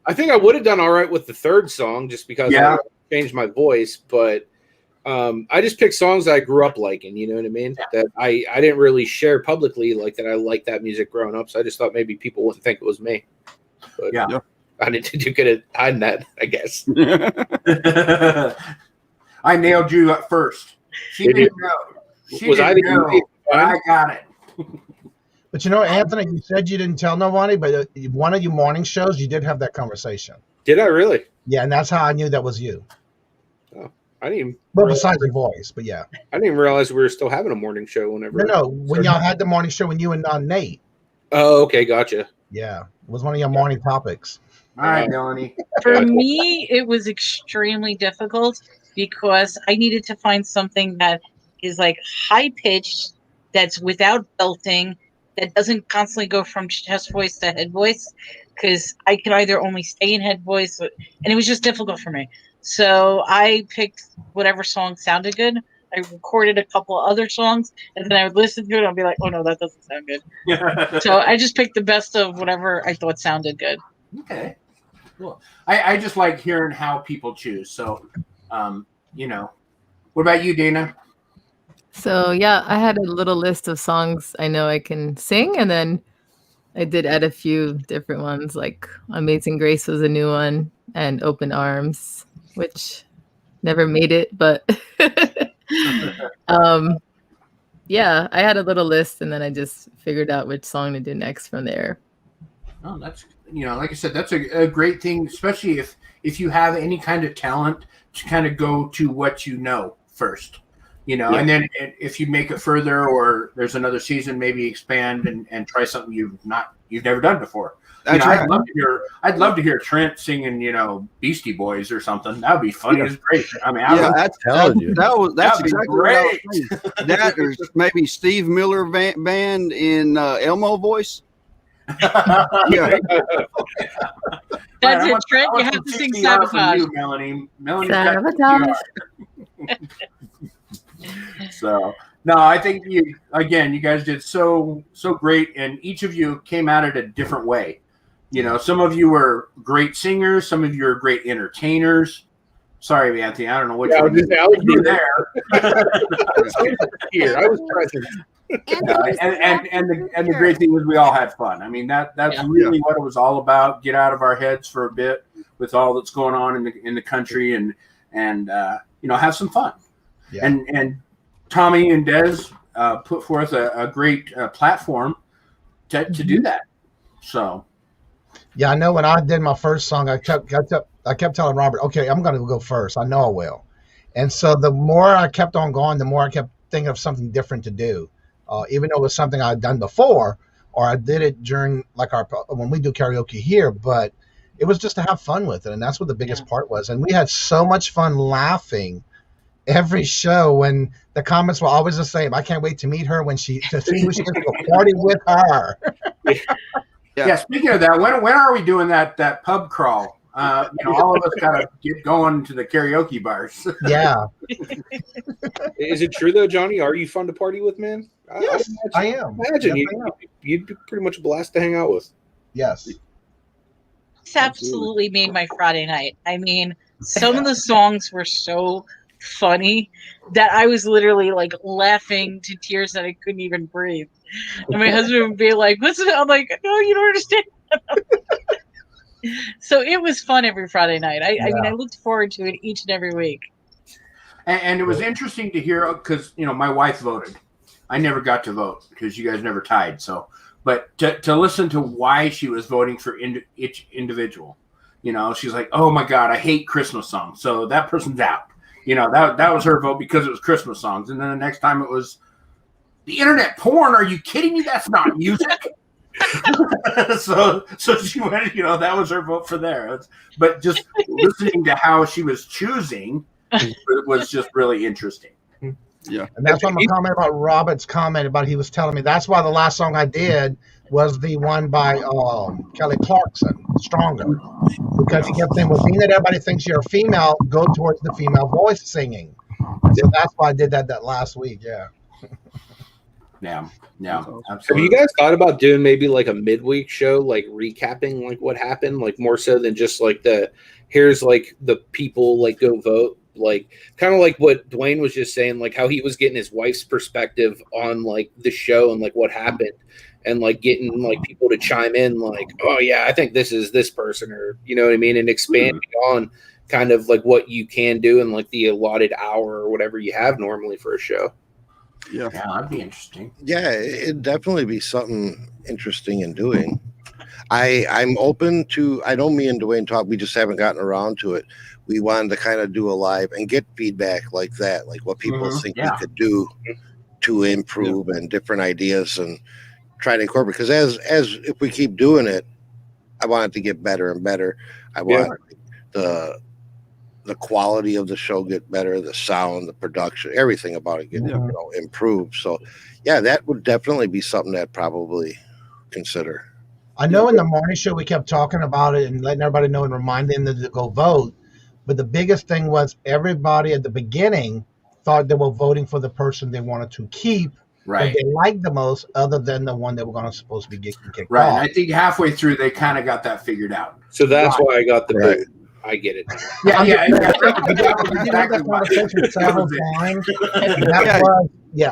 I think I would have done all right with the third song just because I changed my voice, but I just picked songs that I grew up liking. You know what I mean? Yeah. That I didn't really share publicly, like that I liked that music growing up. So I just thought maybe people wouldn't think it was me. But I didn't do good at hiding that, I guess. I nailed you at first. She didn't know. I got it. But Anthony, you said you didn't tell nobody, but one of your morning shows, you did have that conversation. Did I really? Yeah, and that's how I knew that was you. I didn't even. Well, besides your voice, but yeah. I didn't even realize we were still having a morning show whenever. No, when y'all had the morning show, when you and Nate. Oh, okay, gotcha. Yeah, it was one of your morning topics. All right, Melanie. For me, it was extremely difficult because I needed to find something that is like high pitched, that's without belting, that doesn't constantly go from chest voice to head voice, because I could either only stay in head voice, and it was just difficult for me. So I picked whatever song sounded good. I recorded a couple other songs, and then I would listen to it and I'd be like, oh no, that doesn't sound good. So I just picked the best of whatever I thought sounded good. Okay. Cool. I just like hearing how people choose. So, what about you, Dana? So yeah, I had a little list of songs I know I can sing, and then I did add a few different ones, like Amazing Grace was a new one, and Open Arms, which never made it, but yeah, I had a little list, and then I just figured out which song to do next from there. Oh, that's, like I said, that's a great thing, especially if you have any kind of talent, to kind of go to what you know first, and then if you make it further, or there's another season, maybe expand and try something you've never done before. That's right. I'd love to hear Trent singing, Beastie Boys or something. That would be funny as great. I mean, that's exactly great. what I was thinking. That or maybe Steve Miller band in Elmo voice. Yeah. That's it, Trent. You have to sing Sabotage. Melanie. Sabotage. So no, I think you guys did so great, and each of you came at it a different way. Some of you were great singers, some of you are great entertainers. Sorry, Anthony, I don't know what you were there. Here, I was present. And the great thing was we all had fun. I mean, that's really what it was all about. Get out of our heads for a bit with all that's going on in the country, and have some fun. Yeah. And Tommy and Des put forth a great platform to do that. So yeah, I know when I did my first song, I kept telling Robert, okay, I'm going to go first. I know I will. And so the more I kept on going, the more I kept thinking of something different to do. Even though it was something I'd done before, or I did it during when we do karaoke here, but it was just to have fun with it. And that's what the biggest part was. And we had so much fun laughing every show, when the comments were always the same. I can't wait to meet her to see who she is, to party with her. Yeah. Speaking of that, when are we doing that pub crawl? All of us gotta get going to the karaoke bars. Yeah. Is it true though, Johnny? Are you fun to party with, man? Yes, I am. Imagine you'd be pretty much a blast to hang out with. Yes. This absolutely made my Friday night. I mean, some of the songs were so funny that I was literally like laughing to tears that I couldn't even breathe. And my husband would be like, "What's it?" I'm like, "No, you don't understand." So it was fun every Friday night. I mean, I looked forward to it each and every week. And it was interesting to hear, because my wife voted. I never got to vote because you guys never tied. So, but to listen to why she was voting for each individual, she's like, "Oh my God, I hate Christmas songs." So that person's out. That was her vote because it was Christmas songs. And then the next time it was the internet porn. Are you kidding me? That's not music. so she went, that was her vote for there. But just listening to how she was choosing was just really interesting. Yeah. And that's why I'm comment about Robert's comment about, he was telling me that's why the last song I did was the one by Kelly Clarkson, Stronger. Because he kept saying, well, being that everybody thinks you're a female, go towards the female voice singing. So that's why I did that last week. Yeah. Yeah, absolutely. Have you guys thought about doing maybe like a midweek show, like recapping like what happened, like more so than just like here's like the people like go vote, like kind of like what Dwayne was just saying, like how he was getting his wife's perspective on like the show and like what happened, and like getting like people to chime in like, oh yeah, I think this is this person, or you know what I mean, and expanding on kind of like what you can do in like the allotted hour or whatever you have normally for a show. Yeah, that'd be interesting. Yeah, it'd definitely be something interesting in doing. I'm open to. I know me and Dwayne talk. We just haven't gotten around to it. We wanted to kind of do a live and get feedback like that, like what people think we could do to improve and different ideas and try to incorporate. Because as if we keep doing it, I want it to get better and better. I want the quality of the show get better, the sound, the production, everything about it get improved. So, yeah, that would definitely be something that probably consider. I know in the morning show we kept talking about it and letting everybody know and reminding them to go vote. But the biggest thing was everybody at the beginning thought they were voting for the person they wanted to keep, that they liked the most, other than the one they were supposed to be getting kicked off. And I think halfway through they kind of got that figured out. So that's why I got the vote. I get it.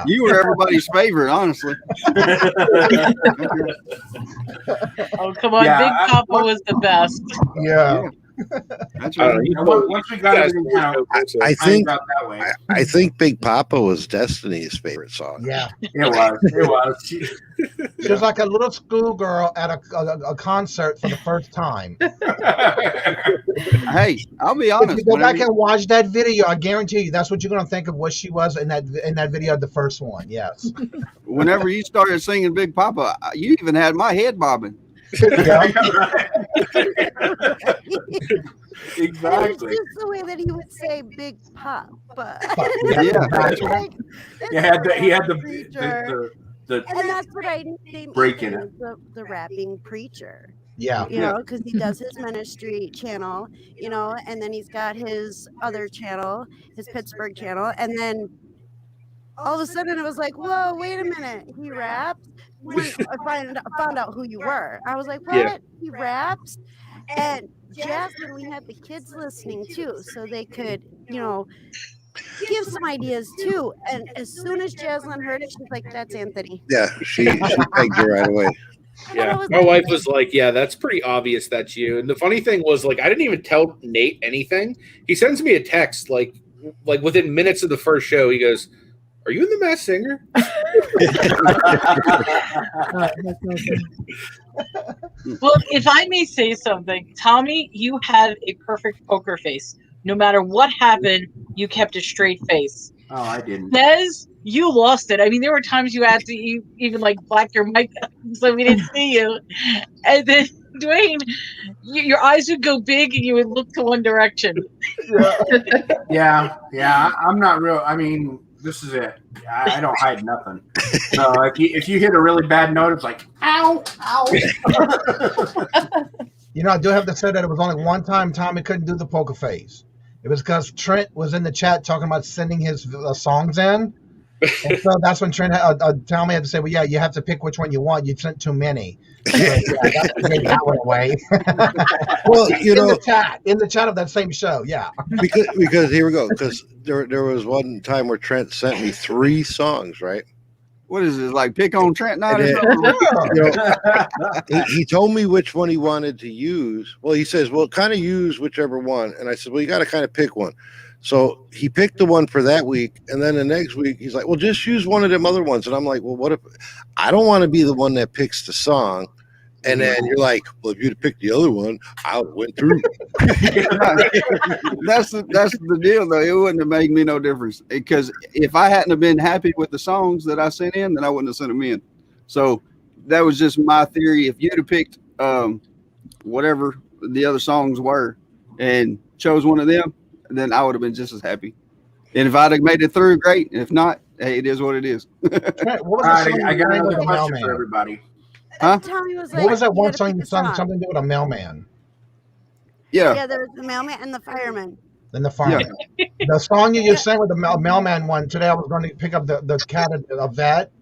You were everybody's favorite, honestly. Oh, come on. Big Papa was the best. Yeah. That's right. Once we got everything out, I think Big Papa was Destiny's favorite song. Yeah, it was. She was like a little schoolgirl at a concert for the first time. Hey, I'll be honest. If you go back and watch that video, I guarantee you that's what you're going to think of what she was in that video, the first one. Yes. Whenever you started singing Big Papa, you even had my head bobbing. Exactly. It's just the way that he would say "Big Papa." He had the and that's what I named break in it. The rapping preacher. Yeah. You know, because he does his ministry channel, you know, and then he's got his other channel, his Pittsburgh channel, and then all of a sudden it was like, whoa, wait a minute, he raps. When I found out who you were, I was like, what? Yeah. He raps? And Jasmine, we had the kids listening too, so they could, you know, give some ideas too. And as soon as Jasmine heard it, she's like, that's Anthony. Yeah, she pegged her right away. Yeah, my wife was like, yeah, that's pretty obvious that's you. And the funny thing was, like, I didn't even tell Nate anything. He sends me a text, like within minutes of the first show, he goes, are you in the Masked Singer? Well, if I may say something, Tommy, you had a perfect poker face. No matter what happened, you kept a straight face. Oh, I didn't. Nez, you lost it. I mean, there were times you had to even like black your mic so we didn't see you. And then Dwayne, your eyes would go big and you would look to one direction. Yeah. I'm not real. I mean, this is it. I don't hide nothing. So if you hit a really bad note, it's like, ow. You know, I do have to say that it was only one time Tommy couldn't do the poker face. It was because Trent was in the chat talking about sending his songs in. And so that's when Trent Tommy had to say, well, yeah, you have to pick which one you want. You sent too many. So, yeah, that went away. Well, you know, in the chat of that same show, yeah. Because here we go. Because there was one time where Trent sent me 3 songs, right? What is it, like pick on Trent now? You know, he told me which one he wanted to use. Well, he says, well, kind of use whichever one. And I said, well, you got to kind of pick one. So he picked the one for that week. And then the next week, he's like, well, just use one of them other ones. And I'm like, well, what if I don't want to be the one that picks the song? And then you're like, well, if you'd have picked the other one, I would have went through. That's the deal, though. It wouldn't have made me no difference. Because if I hadn't have been happy with the songs that I sent in, then I wouldn't have sent them in. So that was just my theory. If you'd have picked whatever the other songs were and chose one of them, then I would have been just as happy. And if I'd have made it through, great. If not, hey, it is what it is. What was the song I got another with question Mailman? for everybody. Huh? Tommy was like, What was that one you gotta song pick you a sung? Something to do with a mailman. Yeah, there was the mailman and the fireman. Then the fireman. Yeah. The song you just sang with the mailman one, today I was going to pick up the cat of that.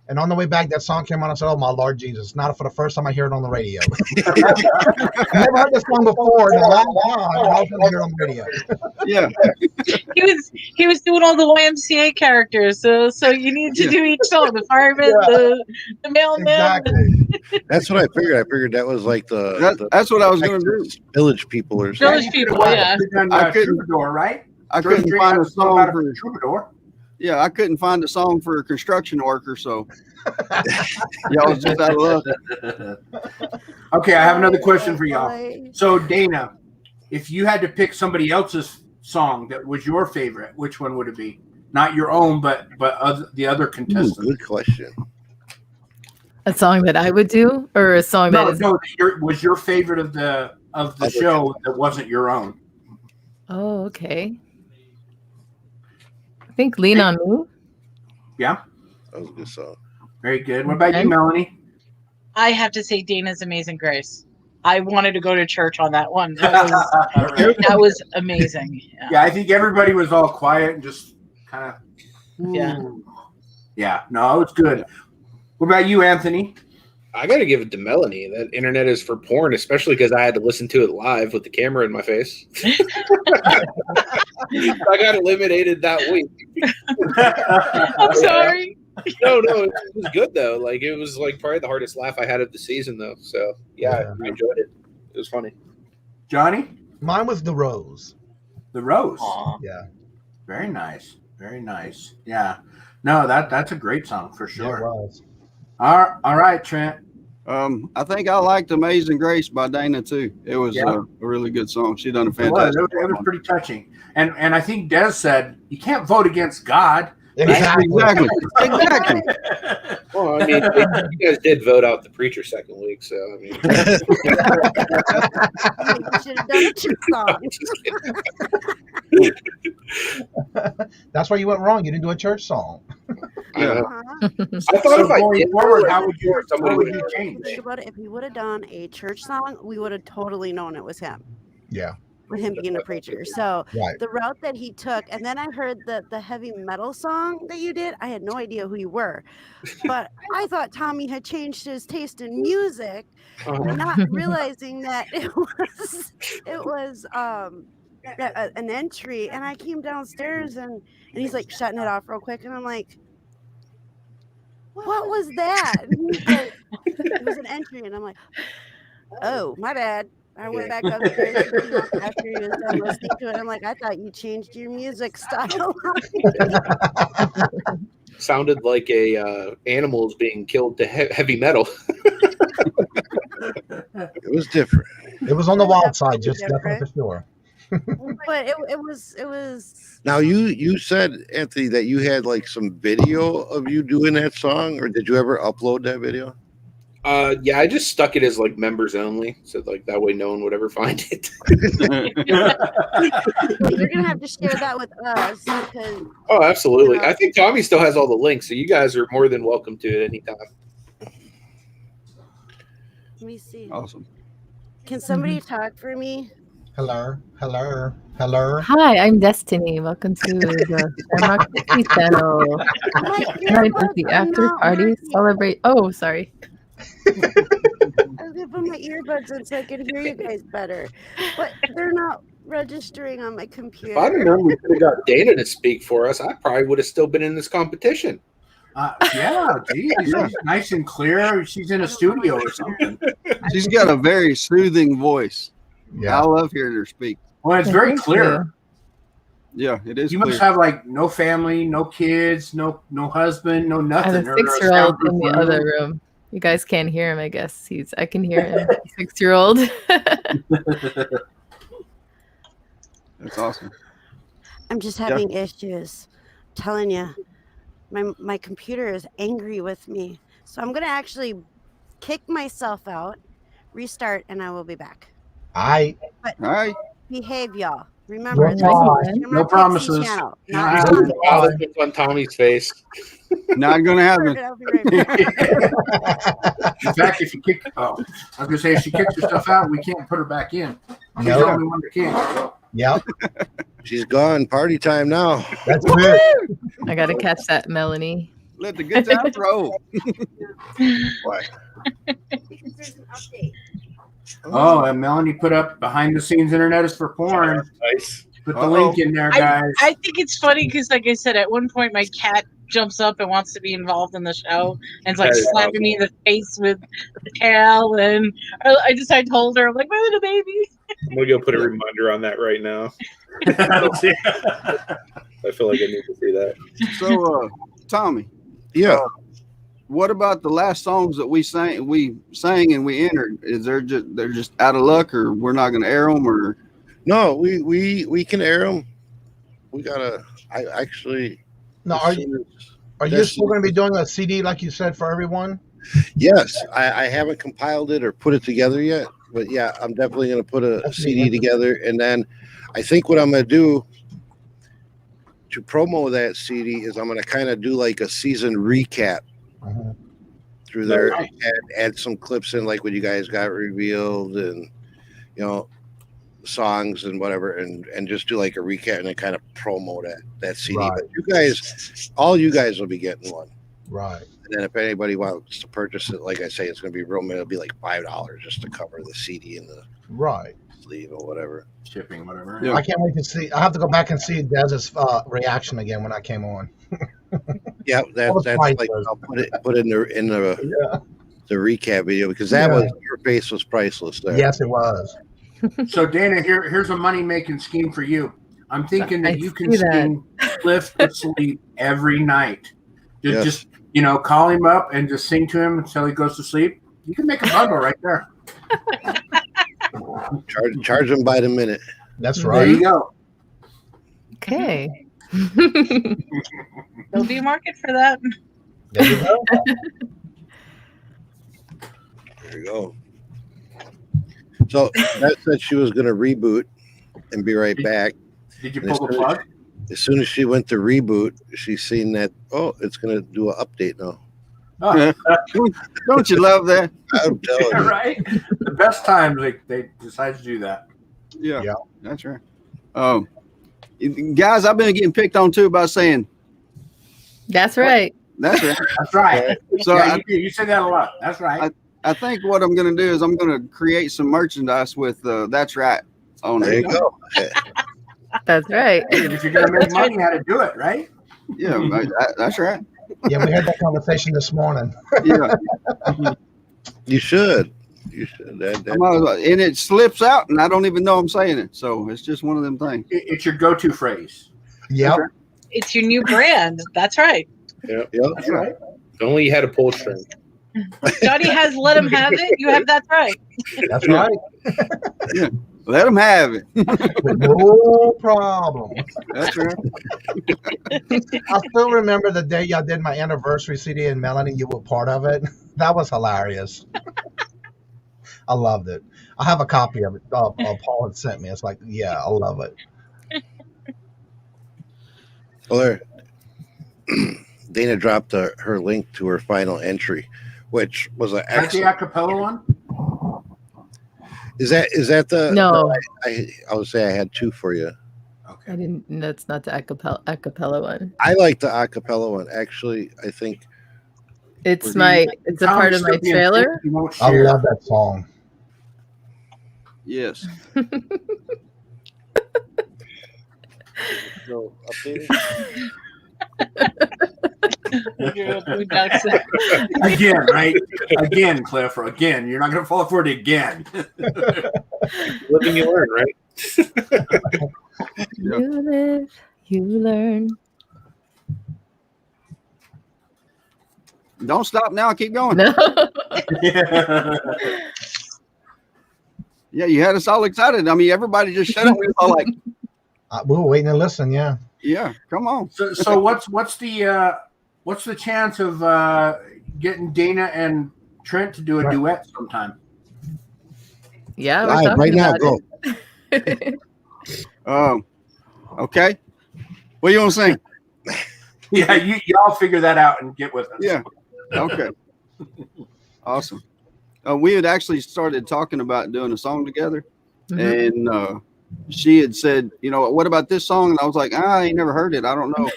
And on the way back, that song came on. I said, oh, my Lord Jesus. Not for the first time I hear it on the radio. I never heard this song before in a long time. And I was going to hear it on the radio. Yeah. He was doing all the YMCA characters. So you need to do each song. The fireman, the mailman. Exactly. That's what I figured. I figured that was like that's what I was going to do. Village people or something. Village people, yeah. I couldn't, Troubadour, right? I couldn't find a song for Troubadour. Yeah, I couldn't find a song for a construction worker, so y'all was just out of luck. Okay, I have another question for Oh, y'all. boy. So, Dana, if you had to pick somebody else's song that was your favorite, which one would it be? Not your own, but the other Ooh, contestants. good question. A song that I would do, or a song that is. No, was your favorite of the show that wasn't your own? Oh, okay. I think "Lean on Me." Yeah, That was a good song. very good. What about you, Okay. Melanie? I have to say Dana's Amazing Grace. I wanted to go to church on that one. That was amazing. Yeah, I think everybody was all quiet and just kind of. Yeah. Yeah, no, it's good. What about you, Anthony? I got to give it to Melanie. That internet is for porn, especially because I had to listen to it live with the camera in my face. I got eliminated that week. I'm sorry. No, it was good though. Like it was like probably the hardest laugh I had of the season though. So yeah, I enjoyed it. It was funny. Johnny? Mine was The Rose. The Rose. Aw. Yeah. Very nice. Very nice. Yeah. No, that's a great song for Yeah, it sure. was. All right, Trent. I think I liked Amazing Grace by Dana too. It was Yeah. a really good song. She done a It was, fantastic it was pretty touching. And I think Des said you can't vote against God. Exactly. Exactly. Well, I mean, you guys did vote out the preacher second week, so I mean, You should have done a church song. I'm just kidding. That's where you went wrong. You didn't do a church song. I know. Uh-huh. I thought So if I going did forward, vote, how would you somebody what would would you have change? Think about it. If he would have done a church song, we would have totally known it was him. Yeah. With him being a preacher. So Right. the route that he took, and then I heard the heavy metal song that you did. I had no idea who you were, but I thought Tommy had changed his taste in music, not realizing that it was an entry. And I came downstairs and he's like shutting it off real quick, and I'm like, what was that? And he's like, it was an entry, and I'm like, oh, my bad. I went back upstairs and came up after he was done listening to it. I'm like, I thought you changed your music style. sounded like a animals being killed to heavy metal. It was different. It was on the wild side, just Different. definitely for sure. But it was Now you said, Anthony, that you had like some video of you doing that song, or did you ever upload that video? Yeah, I just stuck it as like members only, so like that way no one would ever find it. you're gonna have to share that with us because Oh, absolutely. I think Tommy still has all the links, so you guys are more than welcome to it anytime. let me see. Awesome. Can somebody talk for me? Hello, hello, hello. Hi, I'm Destiny. Welcome to the Shamrock Pixie channel. My Tonight is the earbuds are after not party working. celebrate. Oh, sorry. I was gonna put my earbuds in so I could hear you guys better, but they're not registering on my computer. If I'd have known we could have got Dana to speak for us, I probably would have still been in this competition. Yeah, geez, she's nice and clear. She's in a studio or something. She's got a very soothing voice. I Yeah. love hearing her speak. Well, it's very Thank clear. Yeah, it is You clear. must have like no family, no kids, no husband, no I nothing. have a or 6-year-old in soundproof the other room. You guys can't hear him, I guess. I can hear him. 6-year-old. That's awesome. I'm just having issues. I'm telling you, my computer is angry with me, so I'm gonna actually kick myself out, restart, and I will be back. All right. Behave, y'all. Remember, Well, it's no Shamrock No Pixie promises. channel, No, not I- Tommy. All the on Tommy's face. Not gonna happen. I'll be right back. In fact, if you kick, I was gonna say if she kicks herself out, we can't put her back in. She's the No. only one that can't. Yep. She's gone. Party time now. That's good. I gotta catch that, Melanie. Let the good times roll. Why? Because there's an update. Oh, and Melanie put up behind the scenes internet is for porn. Nice. Put the link in there, guys. I think it's funny because, like I said, at one point my cat jumps up and wants to be involved in the show and it's like That is slapping me in the face with the tail. And I told her, I'm like, my little baby. I'm gonna go put a reminder on that right now. I feel like I need to see that. So, Tommy, Yeah. what about the last songs that we sang and we entered? Is they're just out of luck, or we're not going to air them, or No, we can air them. We gotta. I actually. Now, as soon as- are you still going to be doing a CD like you said for everyone? Yes, I haven't compiled it or put it together yet, but yeah, I'm definitely going to put a CD together, and then I think what I'm going to do to promo that CD is I'm going to kind of do like a season recap through there, and add some clips in, like what you guys got revealed, and songs and whatever, and just do like a recap and then kind of promo that CD. Right. But all you guys will be getting one. Right. And then if anybody wants to purchase it, like I say, it's going to be real. It'll be like $5 just to cover the CD and the sleeve or whatever, shipping, whatever. I can't wait to see. I have to go back and see Dez's reaction again when I came on. Yeah, that's like I'll put it in the recap video, because that was your face was priceless there. Yes, it was. So Dana, here's a money making scheme for you. I'm thinking that you can see that. sing Cliff to sleep every night. Yes. Just call him up and just sing to him until he goes to sleep. You can make a bundle right there. Charge them by the minute. That's There right. you go. Okay. There'll be a market for that. There you go. There you go. So that said she was going to reboot and be right back. Did you pull the plug? As soon as she went to reboot, she's seen that, it's going to do an update now. Oh. Don't you love that? I'm telling you. Right? The best time they decide to do that. Yeah, that's right. Guys, I've been getting picked on too about saying. That's right. That's right. That's right. So you say that a lot. That's right. I think what I'm going to do is I'm going to create some merchandise with "That's right" on There it. you go. That's right. If you're gonna make money, how to do it, right? Yeah, that's right. Yeah, we had that conversation this morning. Yeah, You should. You should. and it slips out, and I don't even know I'm saying it. So it's just one of them things. It's your go-to phrase. Yep. It's your new brand. That's right. Yep. That's right. If only you had a pull string. Johnny has let him have it. You have that's right. That's right. Yeah, let them have it. No problem. That's right. I still remember the day y'all did my anniversary CD, and Melanie, you were part of it. That was hilarious. I loved it. I have a copy of it. Paul had sent me. It's like, yeah, I love it. Well, there. Dana dropped her link to her final entry, which was an That's the excellent. acapella one. Is that the? No. I would say I had two for you. I didn't. That's not the acapella one. I like the acapella one. Actually, I think It's a part of my trailer. I love that song. Yes. so updated. Again, right? Again, Cliff. Again, you're not going to fall for it again. Living you learn, right? You live, you learn. Don't stop now. Keep going. No. Yeah, you had us all excited. I mean, everybody just shut up. We were all like, We were waiting to listen. Yeah. "Yeah, come on." So what's the chance of getting Dana and Trent to do a duet sometime? Yeah, we're talking Right now, about go. it. Okay. What you want to sing? Yeah, y'all figure that out and get with us. Yeah. Okay. Awesome. We had actually started talking about doing a song together, and she had said, what about this song? And I was like, I ain't never heard it. I don't know.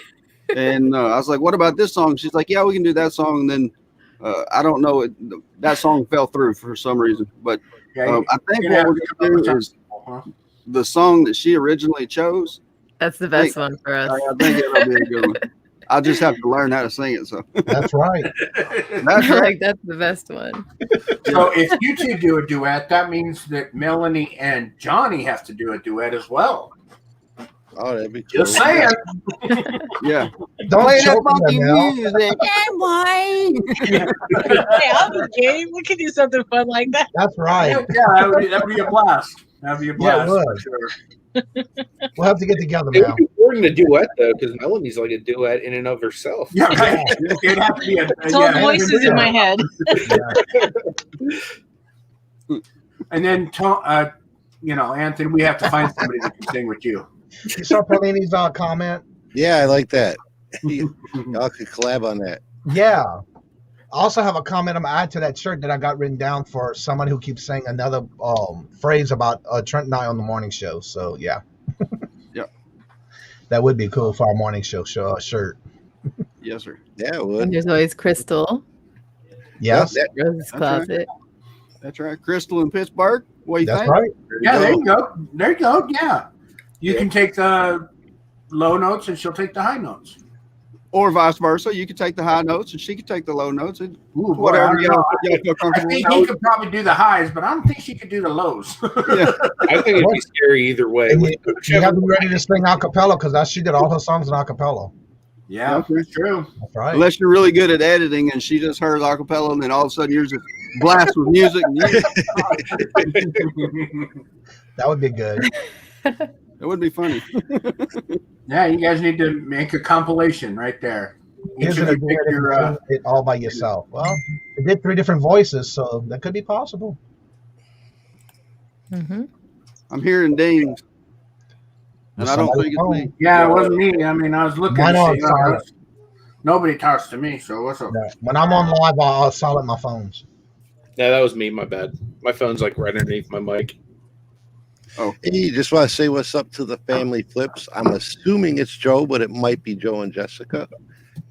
And I was like, what about this song? She's like, yeah, we can do that song. And then I don't know. That song fell through for some reason. But I think what we're going to do is the song that she originally chose. That's the best one for us. I think it'll be a good one. I just have to learn how to sing it. So That's right. that's right. Like that's the best one. So if you two do a duet, that means that Melanie and Johnny have to do a duet as well. Oh, that'd be cool. Just saying. Yeah. Don't Play that choke them funky now. music. Hey, I'll be game. We could do something fun like that. That's right. Yeah, that would be a blast. That would be a Yeah, it blast for would. sure. We'll have to get together It now. would be important to duet though, because Melanie's like a duet in and of herself. Yeah, right. It'd have to be It's all voices in my head. And then, Anthony, we have to find somebody that can sing with you. You saw Paulini's comment? Yeah, I like that. Y'all could collab on that. Yeah. I also have a comment I'm add to that shirt that I got written down for someone who keeps saying another phrase about Trent and I on the morning show. So yeah. Yep. That would be cool for our morning show shirt. Yes, sir. Yeah, it And would. there's always Crystal. Yes. Rose's Closet. That's right. Crystal in Pittsburgh. What do you That's think? right. There you go. There you go. Yeah. You can take the low notes and she'll take the high notes. Or vice versa. You could take the high notes and she could take the low notes. And Ooh, boy, whatever I y'all don't know. feel I comfortable think with. he could probably do the highs, but I don't think she could do the lows. Yeah. I think it'd be scary either way. And you have to be ready to sing a cappella because she did all her songs in a cappella. Yeah, that's true. That's right. Unless you're really good at editing and she just heard a cappella and then all of a sudden you're just blast with music. And That would be good. it would be funny. Yeah, you guys need to make a compilation right there. Each Isn't of it you pick good if your, you sing it all by yourself? Well, it did 3 different voices, so that could be possible. Mm-hmm. I'm hearing dings. And I don't think it's me. yeah, it wasn't me. I mean, I was looking Mine to on see. silent. Nobody talks to me, so what's up? No. When I'm on live, I'll silent my phones. No, that was me. My bad. My phone's like right underneath my mic. Oh, Hey, just want to say what's up to the family flips. I'm assuming it's Joe, but it might be Joe and Jessica.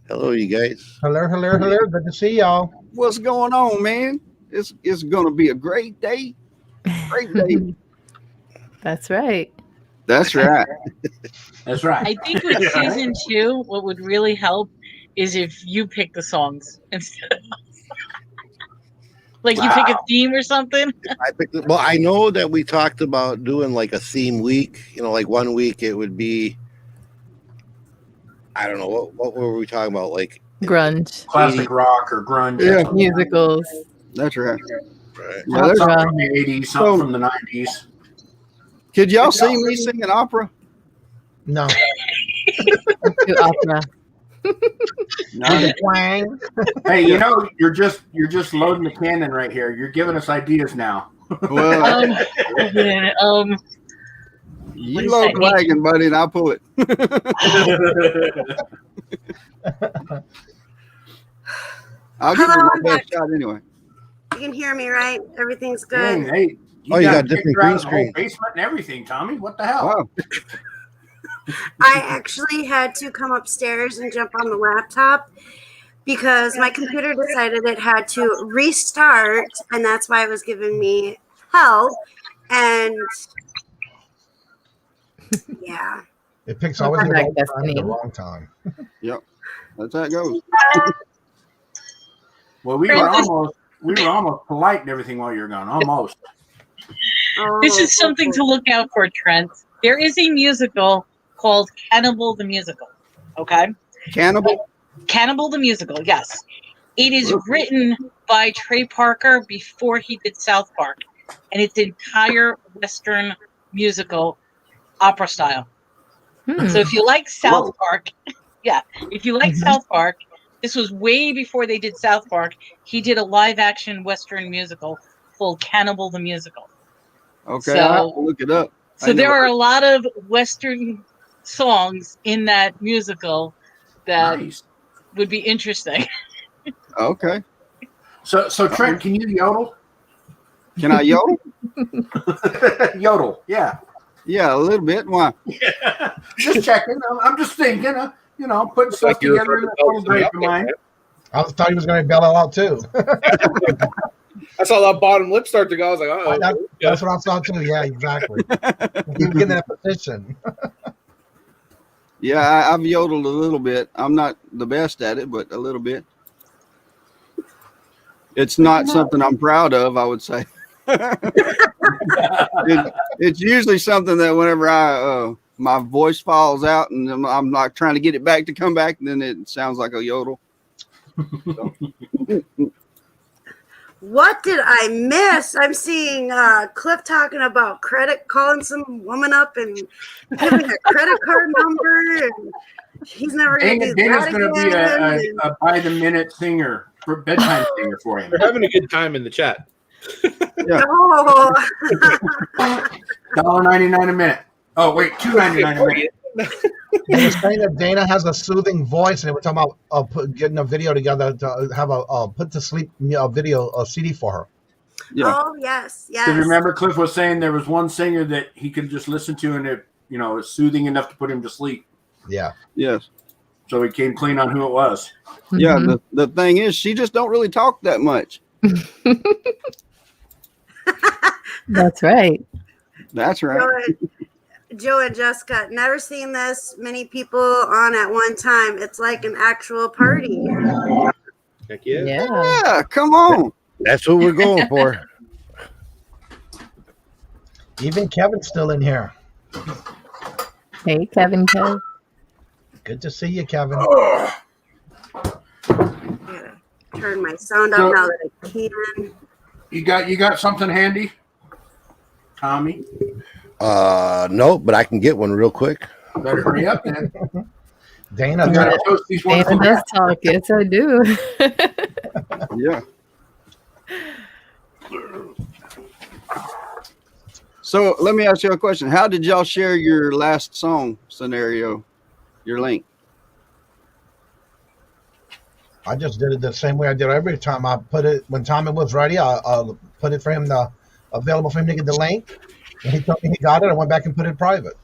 Hello, you guys. Hello. Good to see y'all. what's going on, man? It's going to be a great day. Great day. That's right. That's right. That's right. I think with season 2, what would really help is if you pick the songs instead of like you pick a theme or something. Well, I know that we talked about doing like a theme week. Like 1 week it would be, I don't know, what were we talking about? Like Grunge. Classic rock or grunge. Yeah. Musicals. That's right. Right. Yeah, there's- Something from the 80s, something from the 90s. could y'all see me singing opera? No. To opera. No. Twang. Hey, you're just loading the cannon right here. You're giving us ideas now. Well, What you is load that? wagon, buddy, and I'll pull it. I'll give you Hello, my best shot anyway. You can hear me, right? Everything's Dang, good. hey, You got kicked different her out of green the whole screen. basement and everything, Tommy. What the hell? Wow. I actually had to come upstairs and jump on the laptop because my computer decided it had to restart, and that's why it was giving me hell. And yeah. It picks always the Like right time at the Destiny. wrong time. That's how it goes. Well, we were almost polite and everything while you were gone. Almost. This is something to look out for, Trent. There is a musical called Cannibal the Musical. Okay? Cannibal? Cannibal the Musical, yes. It is written by Trey Parker before he did South Park. And it's entire Western musical opera style. So if you like South Park, if you like South Park, this was way before they did South Park. He did a live action Western musical called Cannibal the Musical. Okay, So- I'll have to look it up. So there are a lot of Western songs in that musical that Nice. would be interesting. Okay. So Trent, can you yodel? Can I yodel? Yodel, yeah. Yeah, a little bit. Why? Just checking. I'm just thinking, putting stuff Like you were together in trying that to little belt break of something mine. I thought he was going to bail it out too. I saw that bottom lip start to go. I was like, oh, That's what I thought too. Yeah, exactly. He was getting that position. Yeah, I've yodeled a little bit. I'm not the best at it, but a little bit. It's not something I'm proud of, I would say. It's usually something that whenever I my voice falls out and I'm like trying to get it back to come back, and then it sounds like a yodel. So. What did I miss? I'm seeing Cliff talking about calling some woman up and giving a credit card number. And he's never going to do Dana's that going to be a by the minute singer, for bedtime singer for him. We're having a good time in the chat. Yeah. Oh. $1.99 a minute. Oh wait, $2.99 a minute. They were saying that Dana has a soothing voice, and they were talking about getting a video together to have a put to sleep video, a CD for her. Yeah. Oh yes, yes. Because remember, Cliff was saying there was one singer that he could just listen to, and it, is soothing enough to put him to sleep. Yeah. Yes. So he came clean on who it was. Yeah. The thing is, she just don't really talk that much. That's right. That's right. Joe and Jessica, never seen this many people on at one time. It's like an actual party. Heck yeah. Yeah, come on. That's what we're going for. Even Kevin's still in here. Hey, Kevin. Good to see you, Kevin. I gotta turn my sound up now that I can. You got something handy, Tommy? No, but I can get one real quick. Better hurry up then. Dana, You gotta toast these Dana wonderful does guys. talk. Yes, I do. Yeah. So let me ask you a question. How did y'all share your last song scenario, your link? I just did it the same way I did every time. I put it when Tommy was ready. I put it for him available for him to get the link. And he told me he got it. I went back and put it private.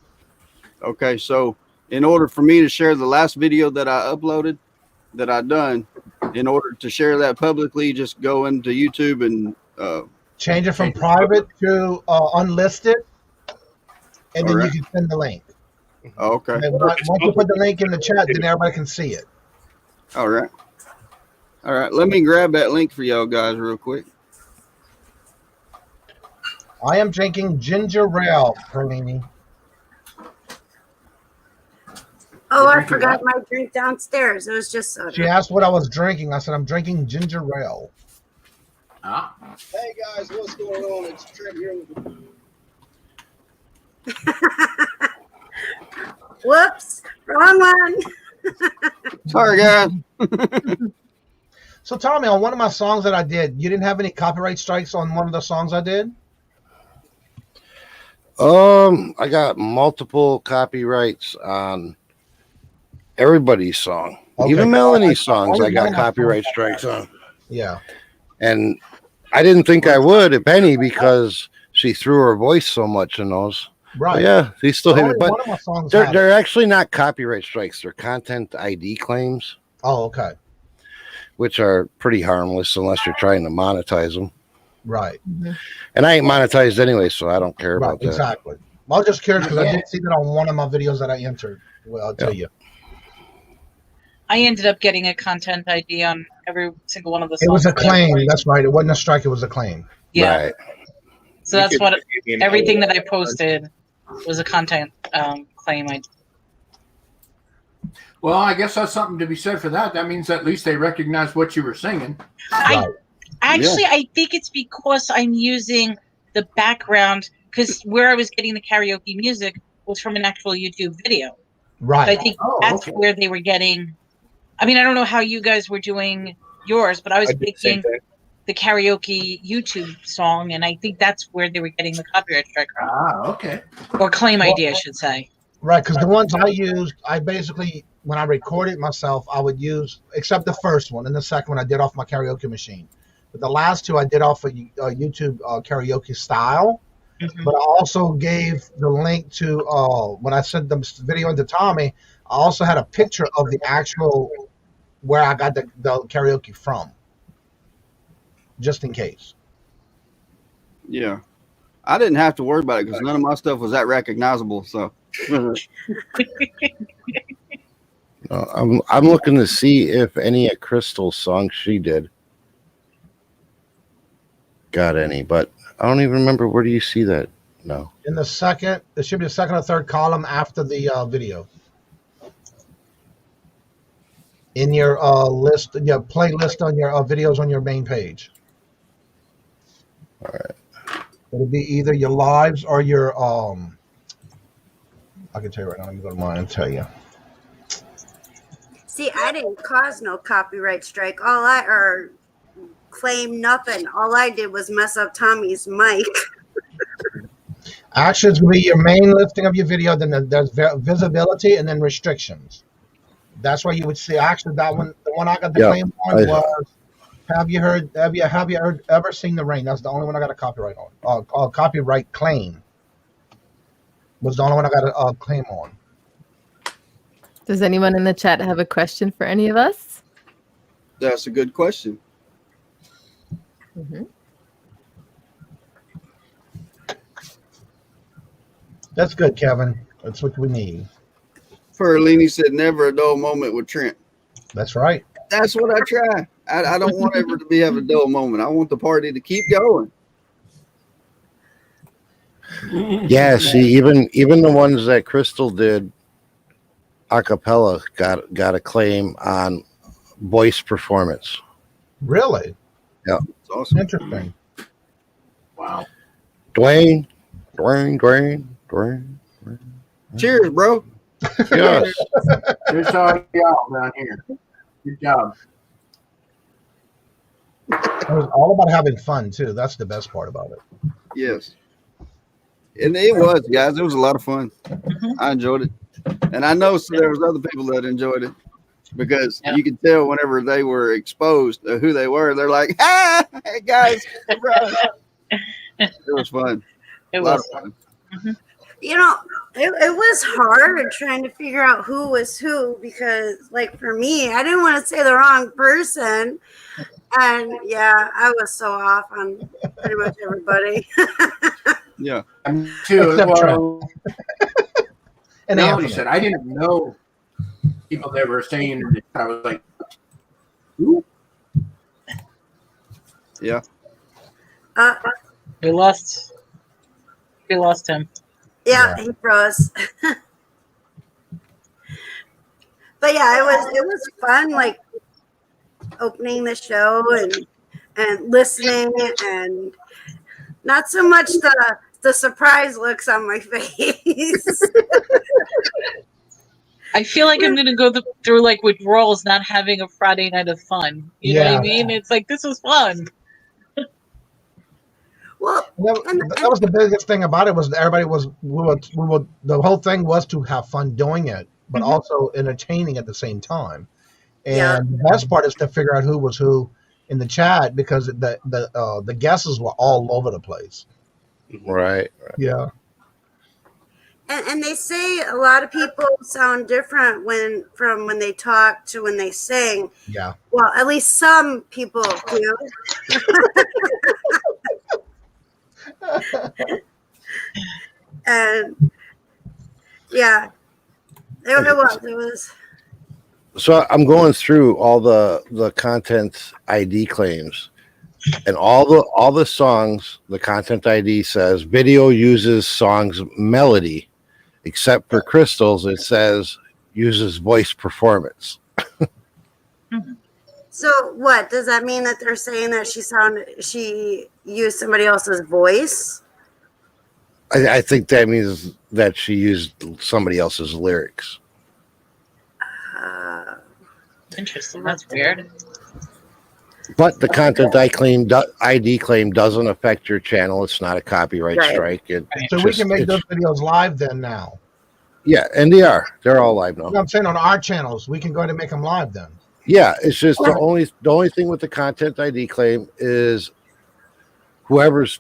Okay, so in order for me to share the last video that I uploaded, that I done, in order to share that publicly, just go into YouTube and change it from private to unlisted, and then All right. you can send the link. Okay. And then once you put the link in the chat, then everybody can see it. All right. All right. Let me grab that link for y'all guys real quick. I am drinking ginger ale, Perlini. Oh, I forgot my drink downstairs. It was just soda. She asked what I was drinking. I said I'm drinking ginger ale. Ah. Hey guys, what's going on? It's Trent here with Whoops, wrong one. Sorry, guys. So Tommy, on one of my songs that I did, you didn't have any copyright strikes on one of the songs I did? I got multiple copyrights on everybody's song. Okay. Even Melanie's songs I got Yeah. copyright strikes on. Yeah. And I didn't think I would, if any, because she threw her voice so much in those. Right. But yeah, they still hit it. But one of my songs they're, had it. they're actually not copyright strikes. They're content ID claims, Oh, okay. which are pretty harmless unless you're trying to monetize them. Right. And I ain't monetized anyway, so I don't care Right. about that. Exactly. Well, I was just curious because I did see that on one of my videos that I entered. Well, I'll tell you. I ended up getting a content ID on every single one of the songs. It was a that I claim. played. That's right. It wasn't a strike. It was a claim. Yeah. Right. So that's what everything that I posted was a content claim ID. Well, I guess that's something to be said for that. That means at least they recognize what you were singing. Right. I think it's because I'm using the background, because where I was getting the karaoke music was from an actual YouTube video. So Right. I think that's where they were getting. I mean, I don't know how you guys were doing yours, but I was I did the same picking thing. the karaoke YouTube song, and I think that's where they were getting the copyright strike from, Ah, okay. or claim ID, I should say. Right. Because the ones I used, I basically, when I recorded myself, I would use, except the first one and the second one, I did off my karaoke machine. But the last two, I did off of YouTube karaoke style. Mhm. But I also gave the link to, when I sent the video into Tommy, I also had a picture of the actual, where I got the karaoke from. Just in case. Yeah. I didn't have to worry about it because none of my stuff was that recognizable. So I'm looking to see if any of Crystal's songs she did got any, but I don't even remember. Where do you see that? No. In the second, there should be a second or third column after the video. In your list, your playlist on your videos on your main page. All right. It'll be either your lives or your I can tell you right now. Let me go to mine and tell you. See, I didn't cause no copyright strike. Or claim nothing. All I did was mess up Tommy's mic. Actions will be your main listing of your video. Then there's visibility and then restrictions. That's where you would see. Actually, that one, the one I got the claim on was. Have you ever seen the rain? That's the only one I got a copyright on. Copyright claim was the only one I got a claim on. Does anyone in the chat have a question for any of us? That's a good question. Mm-hmm. That's good, Kevin. That's what we need. Ferlini said, "Never a dull moment with Trent." That's right. That's what I try. I don't want ever to have a dull moment. I want the party to keep going. Yeah, see, even the ones that Crystal did a cappella got a claim on voice performance. Really? Yeah. It's awesome. Interesting. Wow. Dwayne. Cheers, bro. Yes. Here's all y'all down here. Good job. It was all about having fun too. That's the best part about it. Yes. And it was, guys. It was a lot of fun. I enjoyed it. And I know there was other people that enjoyed it because you could tell whenever they were exposed to who they were, they're like, hey, guys. It was fun. It A lot was of fun. You know, it was hard trying to figure out who was who because, like, for me, I didn't want to say the wrong person. And, yeah, I was so off on pretty much everybody. Yeah. Me too. Except Well, And Melanie Anthony. said, I didn't know people that were saying it. I was like, who? Yeah. We lost him. Yeah, he froze. But yeah, it was fun, like opening the show and listening, and not so much the surprise looks on my face. I feel like I'm going to go through like withdrawals not having a Friday night of fun. You know what I mean? It's like, this was fun. Well, that was the biggest thing about it was everybody was the whole thing was to have fun doing it, but also entertaining at the same time. And the best part is to figure out who was who in the chat because the guesses were all over the place. Right. Yeah. And they say a lot of people sound different from when they talk to when they sing. Yeah. Well, at least some people do. And yeah, it was. So I'm going through all the content ID claims, and all the songs. The content ID says video uses songs melody, except for Crystal's. It says uses voice performance. So what does that mean? That they're saying that she used somebody else's voice? I think that means that she used somebody else's lyrics. Interesting. That's weird. But the content ID claim doesn't affect your channel. It's not a copyright strike. So we can make those videos live then now. Yeah, and they are. They're all live now. You know what I'm saying? On our channels, we can go ahead and make them live then. Yeah, it's just the only thing with the content ID claim is whoever's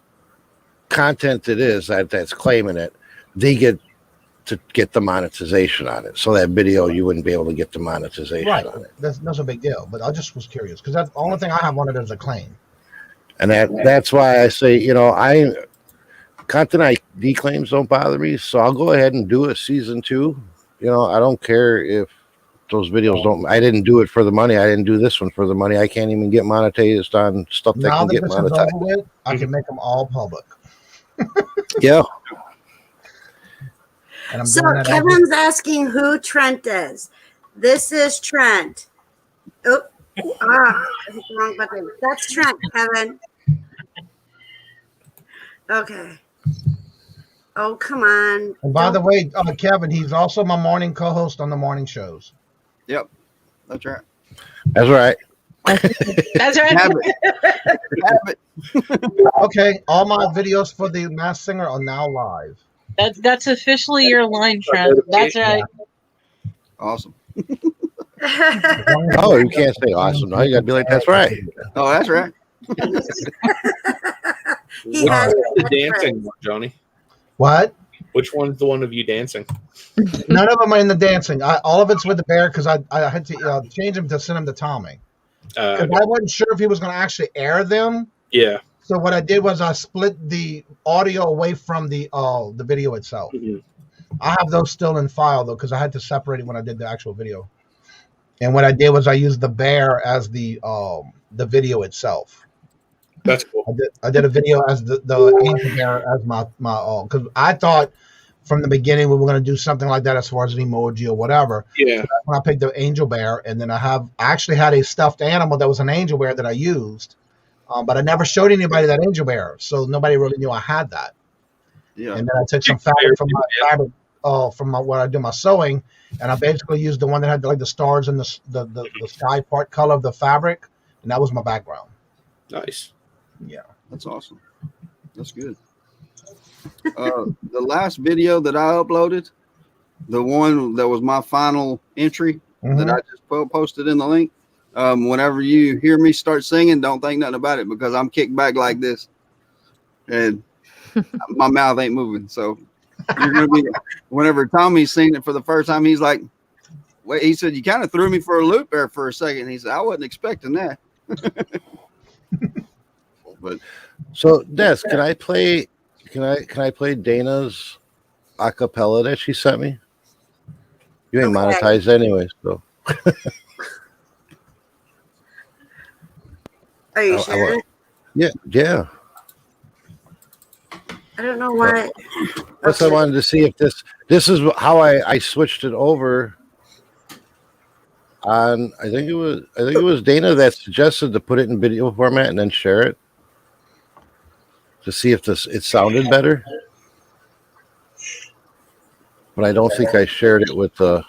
content it is that's claiming it, they get to get the monetization on it. So that video, you wouldn't be able to get the monetization on it. That's a big deal. But I just was curious because that's the only thing I have on it is a claim. And that's why I say, content ID claims don't bother me. So I'll go ahead and do a season 2. I don't care if those videos don't. I didn't do it for the money. I didn't do this one for the money. I can't even get monetized on stuff that Now can that get this is monetized. over with, I can make them all public. Yeah. And I'm So doing that Kevin's asking who Trent is. This is Trent. Oh, I hit the wrong button. That's Trent, Kevin. Okay. Oh, come on. And by the Don't- way, Kevin, he's also my morning co-host on the morning shows. Yep, that's right. That's right. That's right. Have it. Have it. Okay, all my videos for the Masked Singer are now live. That's officially your line, Trent. That's right. Awesome. Oh, you can't say awesome. No, you got to be like, that's right. Oh, that's right. He Which has one's the dancing one, Johnny? What? Which one's the one of you dancing? None of them are in the dancing. All of it's with the bear because I had to change him to send him to Tommy. Because I wasn't sure if he was going to actually air them. Yeah. So what I did was I split the audio away from the video itself. Mhm. I have those still in file though because I had to separate it when I did the actual video. And what I did was I used the bear as the video itself. That's cool. I did a video as the angel bear as my because I thought from the beginning we were going to do something like that as far as an emoji or whatever. Yeah. So that's when I picked the angel bear, and then I actually had a stuffed animal that was an angel bear that I used, but I never showed anybody that angel bear, so nobody really knew I had that. Yeah. And then I took some fabric from where I do my sewing, and I basically used the one that had like the stars and the sky part color of the fabric, and that was my background. Nice. Yeah. That's awesome. That's good. The last video that I uploaded, the one that was my final entry that I just posted in the link. Whenever you hear me start singing, don't think nothing about it because I'm kicked back like this, and my mouth ain't moving. So you're gonna be. Whenever Tommy's singing it for the first time, he's like, "Wait," he said, "You kind of threw me for a loop there for a second." He said, "I wasn't expecting that." But So, Des, can I play Dana's acapella that she sent me? You ain't Okay. monetized anyway, so Are you sure? yeah. I don't know why. Plus, I wanted to see if this is how I switched it over. On I think it was Dana that suggested to put it in video format and then share it to see if it sounded better. But I don't think I shared it with the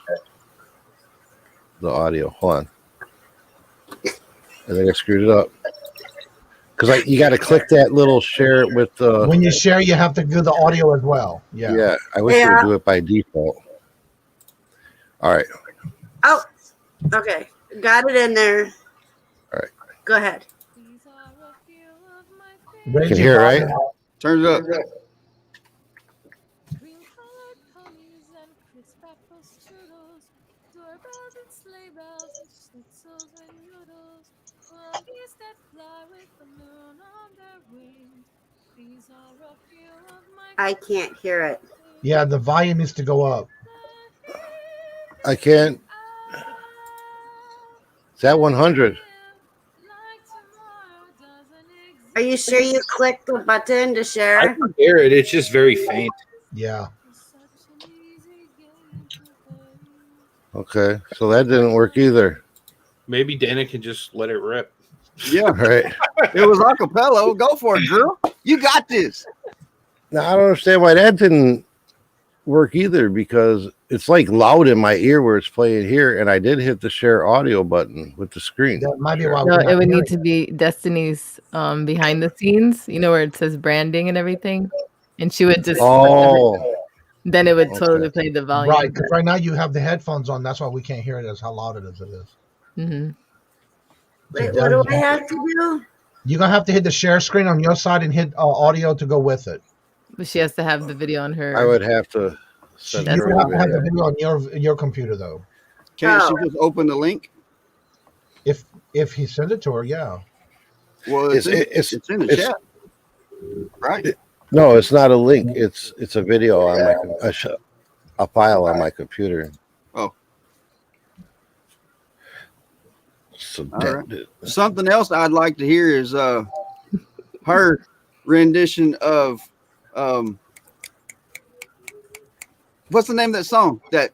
audio. Hold on. I think I screwed it up. Because you got to click that little share it with the. When you share, you have to do the audio as well. Yeah. Yeah, I wish you would do it by default. All right. Oh, okay. Got it in there. All right. Go ahead. You can hear, right? turn it up. I can't hear it. Yeah, the volume needs to go up. I can't. It's at 100. Are you sure you clicked the button to I share? can hear it. It's just very faint. Yeah. Okay, so that didn't work either. Maybe Dana can just let it rip. Yeah, All right. it was acapella. Go for it, girl. You got this. Now I don't understand why that didn't work either because it's like loud in my ear where it's playing here, and I did hit the share audio button with the screen. That might be why No, we're it not would hearing need to be Destiny's behind the scenes, where it says branding and everything. And she would just then it would totally play the volume. Right, because right now you have the headphones on. That's why we can't hear it as how loud it is. Mm-hmm. Wait, what do I have to do? You're going to have to hit the share screen on your side and hit audio to go with it. But she has to have the video on her. I would have to You send have her to have a the video on your computer, though. Can't she just open the link? If he sent it to her, yeah. Well, it's in the chat, right? No, it's not a link. It's a video on a file on my computer. Oh. So All right. Something else I'd like to hear is her rendition of What's the name of that song? That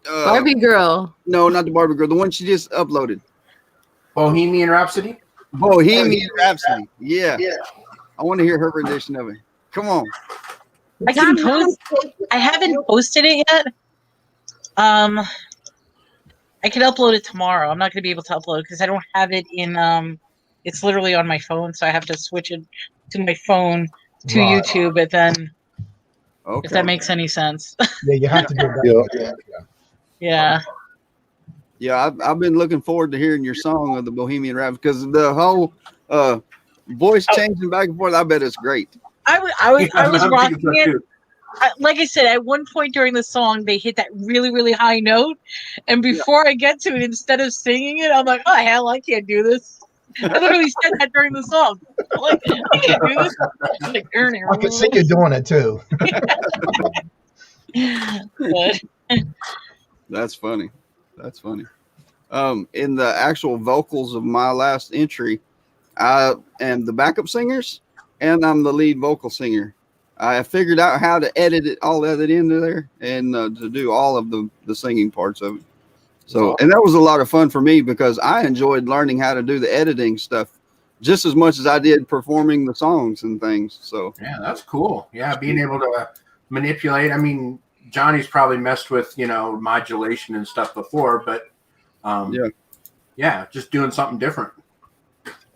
Barbie girl. No, not the Barbie girl. The one she just uploaded. Bohemian Rhapsody. Bohemian Rhapsody. Yeah. I want to hear her rendition of it. Come on. I can post. I haven't posted it yet. I could upload it tomorrow. I'm not going to be able to upload because I don't have it in. It's literally on my phone, so I have to switch it to my phone to Right. YouTube. But then, Okay. if that makes any sense. Yeah, you have to do that. Yeah. Yeah. Yeah, I've been looking forward to hearing your song of the Bohemian Rhapsody because the whole voice changing back and forth. I bet it's great. I was I'm thinking rocking so it. too. Like I said, at one point during the song, they hit that really, really high note, and before I get to it, instead of singing it, I'm like, "Oh hell, I can't do this." I literally said that during the song. I'm like, I can't do this. I'm like, I can see you doing it too. But That's funny. That's funny. In the actual vocals of my last entry, I am the backup singers and I'm the lead vocal singer. I figured out how to edit it, all of it into there, and to do all of the singing parts of it. So, and that was a lot of fun for me because I enjoyed learning how to do the editing stuff just as much as I did performing the songs and things. So, Yeah, that's cool. Yeah, being able to manipulate. I mean, Johnny's probably messed with, modulation and stuff before, but yeah, just doing something different.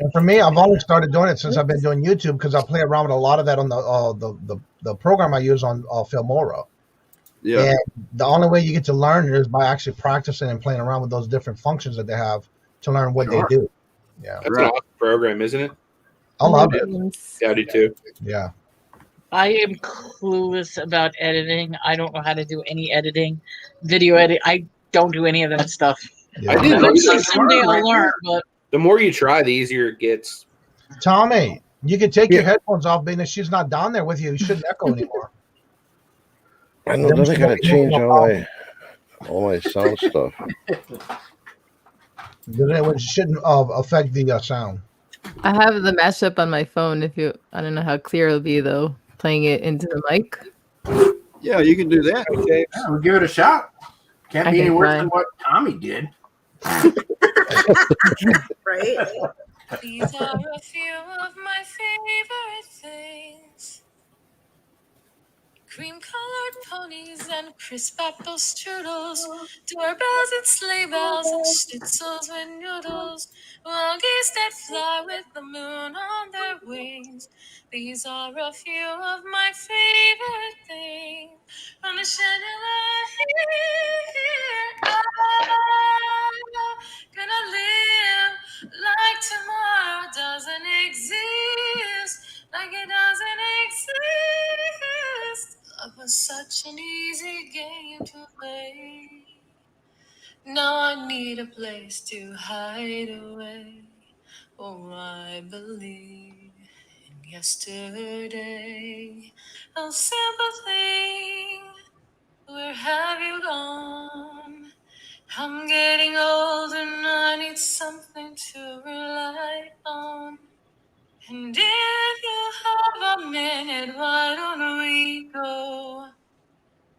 And for me, I've only started doing it since I've been doing YouTube because I play around with a lot of that on the program I use on Filmora. yeah. And the only way you get to learn it is by actually practicing and playing around with those different functions that they have to learn what Sure. they do. Yeah, That's an awesome program, isn't it? I love it. Yeah, I do too. Yeah. I am clueless about editing. I don't know how to do any editing, video edit. I don't do any of that stuff. Yeah. I didn't Eventually, know someday I'll learn. But the more you try, the easier it gets. Tommy, you can take your headphones off, being that she's not down there with you. You shouldn't echo anymore. I know. Then I gotta change all my sound stuff. Then it shouldn't affect the sound. I have the mashup on my phone. I don't know how clear it'll be though, playing it into the mic. Yeah, you can do that. Yeah, we'll give it a shot. Can't be any can worse try. than what Tommy did. Right? These are a few of my favorite things. Cream-colored ponies and crisp apple strudels, doorbells and sleigh bells and schnitzels with noodles, monkeys that fly with the moon on their wings. These are a few of my favorite things. From the chandelier here, I'm gonna live like tomorrow doesn't exist, like it doesn't exist. Love was such an easy game to play. Now I need a place to hide away. Oh, I believe in yesterday. Oh, simple thing, where have you gone? I'm getting old and I need something to rely on. And if you have a minute, why don't we go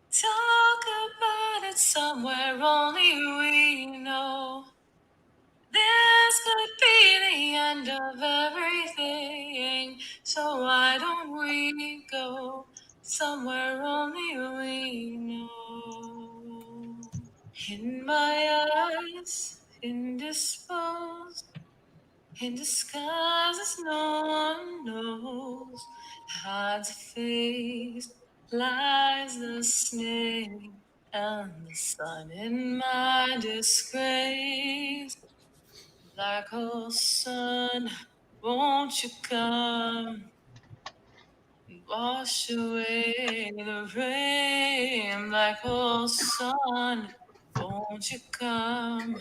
talk about it somewhere only we know? This could be the end of everything, so why don't we go somewhere only we know? In my eyes, indisposed, in disguises no one knows, hides a face, lies the snake, and the sun in my disgrace. Black hole sun, won't you come and wash away the rain? Black hole sun, won't you come?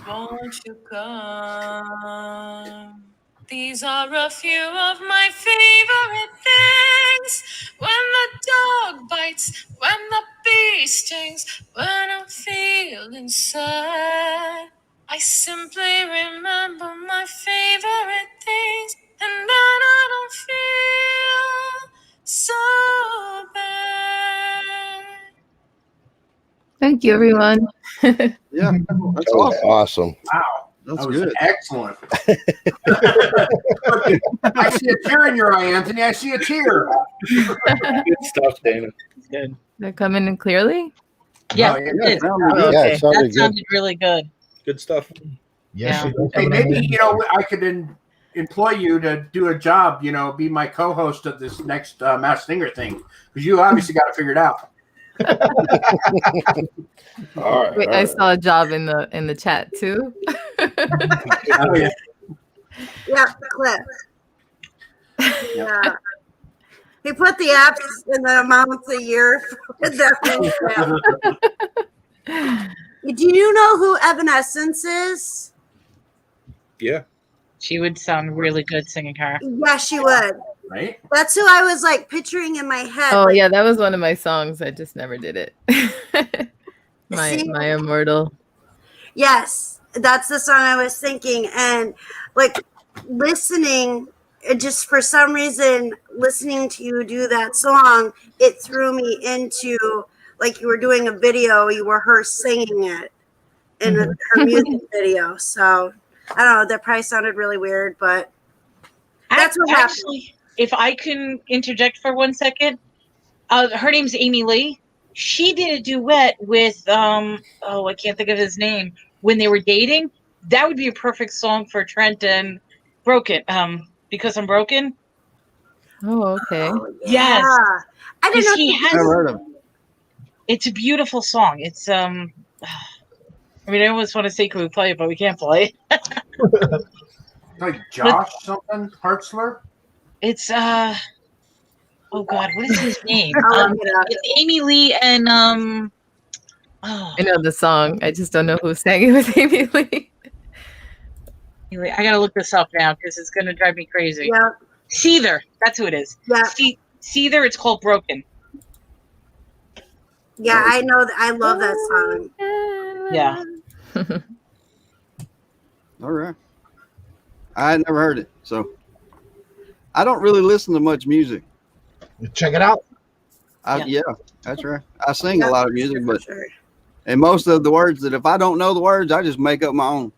Won't you come? These are a few of my favorite things. When the dog bites, when the bee stings, when I'm feeling sad, I simply remember my favorite things, and then I don't feel so bad. Thank you, everyone. Yeah, that's That was awesome. Wow, That's that was good. excellent. I see a tear in your eye, Anthony. I see a tear. Good stuff, Dana. Good. They're coming in clearly. Yeah, Oh, yeah. it did. Sounded good. Yeah, Okay. it sounded That good. sounded really good. Good stuff. Yes, Yeah. she does. Hey, maybe I could employ you to do a job. Be my co-host of this next Mass Singer thing, because you obviously got it figured out. All right. Wait, all I right. saw a job in the chat too. Oh, yeah. Yeah, Cliff. Yeah. He put the apps in the amounts a year. Do you know who Evanescence is? Yeah. She would sound really good singing her. Yeah, she would. Right? That's who I was like picturing in my head. Oh like, yeah, that was one of my songs. I just never did it. See? my immortal. Yes, that's the song I was thinking. And like listening, it just for some reason, listening to you do that song, it threw me into like you were doing a video, you were her singing it in her music video. So I don't know, that probably sounded really weird, but that's what happened. Actually, if I can interject for 1 second, her name's Amy Lee. She did a duet with I can't think of his name, when they were dating. That would be a perfect song for Trent and Broken. Because I'm Broken. Oh, okay. Yes. I didn't know He she has. Never heard of it. It's a beautiful song. It's I mean, I almost want to say can we play it, but we can't play it. Like Josh something, Hartzler? It's oh god, what is his name? I'll look it up. It's Amy Lee and I know the song. I just don't know who sang it with Amy Lee. I gotta look this up now because it's gonna drive me crazy. Yeah. Seether, that's who it is. Yeah. Seether, it's called Broken. Yeah, I know that. I love that song. Yeah. All right. I had never heard it, so I don't really listen to much music. Check it out. Yeah, that's right. I sing a lot of music, but Sure. and most of the words that if I don't know the words, I just make up my own.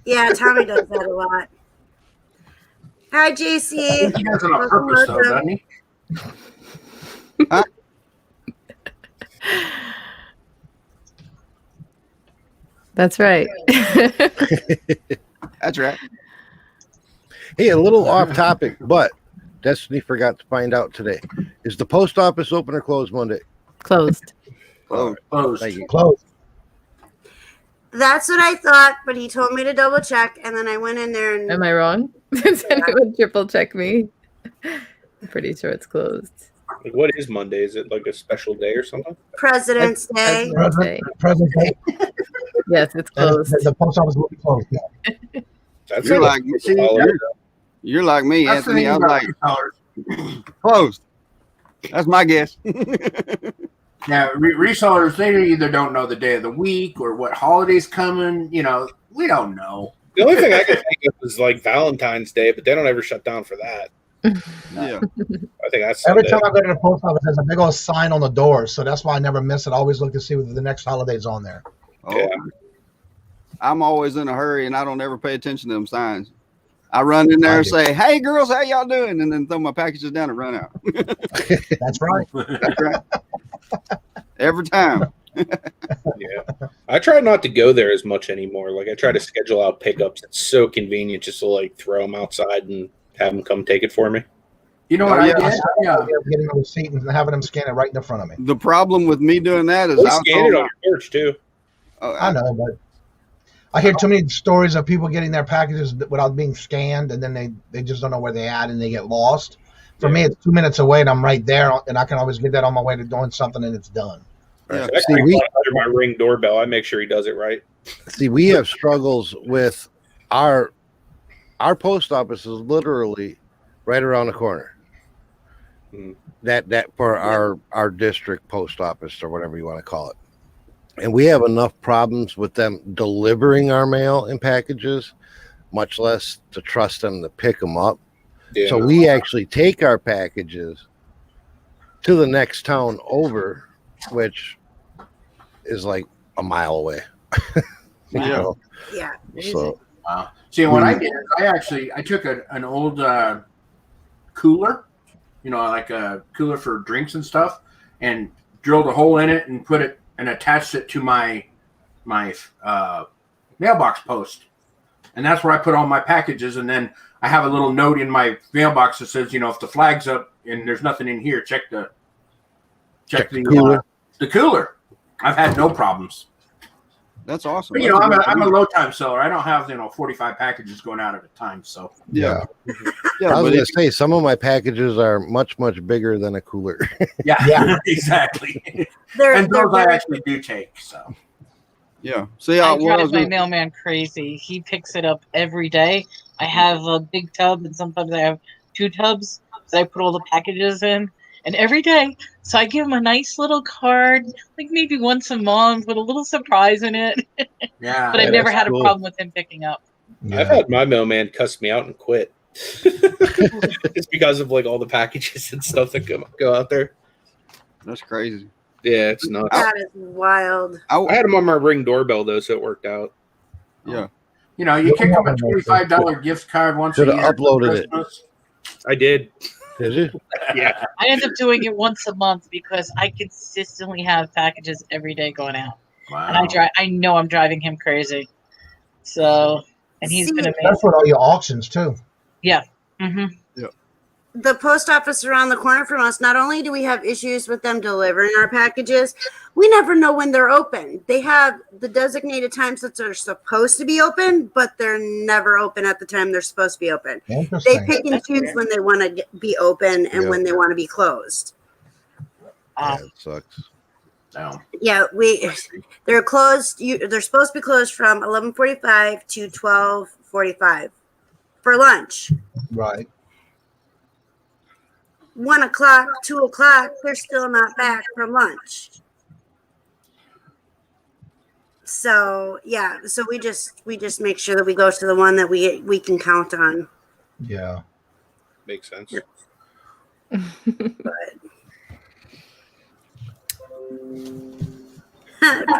Yeah, Tommy does that a lot. Hi, JC. He does it on purpose, though, doesn't he? Huh? That's right. That's right. Hey, a little off topic, but Destiny forgot to find out today. Is the post office open or closed Monday? Closed. Oh, Closed. Thank you. Close. That's what I thought, but he told me to double check, and then I went in there and Am I wrong? Does anyone triple check me? I'm pretty sure it's closed. Like, what is Monday? Is it like a special day or something? President's Day. President Day. Yes, it's closed. The post office will be closed. Yeah. That's You're like like you're like me, That's the Anthony. thing I was about like resellers. closed. That's my guess. Yeah, resellers, they either don't know the day of the week or what holiday's coming. We don't know. the only thing I can think of is like Valentine's Day, but they don't ever shut down for that. Yeah. I think that's Every Sunday. time I go to the post office, there's a big old sign on the door, so that's why I never miss it. I always look to see what the next holiday's on there. Oh, Yeah. I'm always in a hurry and I don't ever pay attention to them signs. I run in there and say, "Hey girls, how y'all doing?" and then throw my packages down and run out. That's right. That's right. Every time. Yeah, I try not to go there as much anymore. Like I try to schedule out pickups. It's so convenient just to like throw them outside and have them come take it for me. You know Oh, what yeah. I did? Yeah. Getting a receipt and having them scan it right in front of me. The problem with me doing that is They I'll scan it call on your porch too. I know, but I hear too many stories of people getting their packages without being scanned, and then they just don't know where they at and they get lost. For me, it's 2 minutes away, and I'm right there, and I can always get that on my way to doing something, and it's done. Yeah. So I See, creep we- under my Ring doorbell. I make sure he does it right. See, we have struggles with our post office is literally right around the corner. Mhm. That for our district post office or whatever you want to call it. And we have enough problems with them delivering our mail and packages, much less to trust them to pick them up. Yeah. So we actually take our packages to the next town over which is like a mile away. You Yeah. know? Yeah. So Wow. See, what I did is I took an old cooler, like a cooler for drinks and stuff, and drilled a hole in it and put it and attached it to my mailbox post, and that's where I put all my packages. And then I have a little note in my mailbox that says, if the flag's up and there's nothing in here, check the cooler. The cooler. I've had no problems. That's awesome. But, I'm a low time seller. I don't have 45 packages going out at a time. So Yeah. I was gonna say some of my packages are much bigger than a cooler. Yeah. Exactly. And those I actually do take. So yeah. See, I drive my mailman crazy. He picks it up every day. I have a big tub, and sometimes I have 2 tubs that I put all the packages in. And every day, so I give him a nice little card, like maybe once a month, with a little surprise in it. Yeah. But I've never had a problem with him picking up. I've had my mailman cuss me out and quit. It's because of like all the packages and stuff that go out there. That's crazy. Yeah, it's nuts. That is wild. I had him on my Ring doorbell though, so it worked out. Yeah. You kick them a $25 gift card once a Should year. have uploaded it. I did. Did you? Yeah. I end up doing it once a month because I consistently have packages every day going out. Wow. And I know I'm driving him crazy. So, and he's been amazing. That's what all your auctions too. Yeah. Mm-hmm. The post office around the corner from us, not only do we have issues with them delivering our packages, we never know when they're open. They have the designated times that they're supposed to be open, but they're never open at the time they're supposed to be open. They pick and choose when they want to be open and when they want to be closed. Yeah, it sucks. No. Yeah, they're closed. They're supposed to be closed from 11:45 to 12:45 for lunch. Right. 1 o'clock, 2 o'clock, they're still not back from lunch. So yeah, so we just make sure that we go to the one that we can count on. Yeah. Makes sense.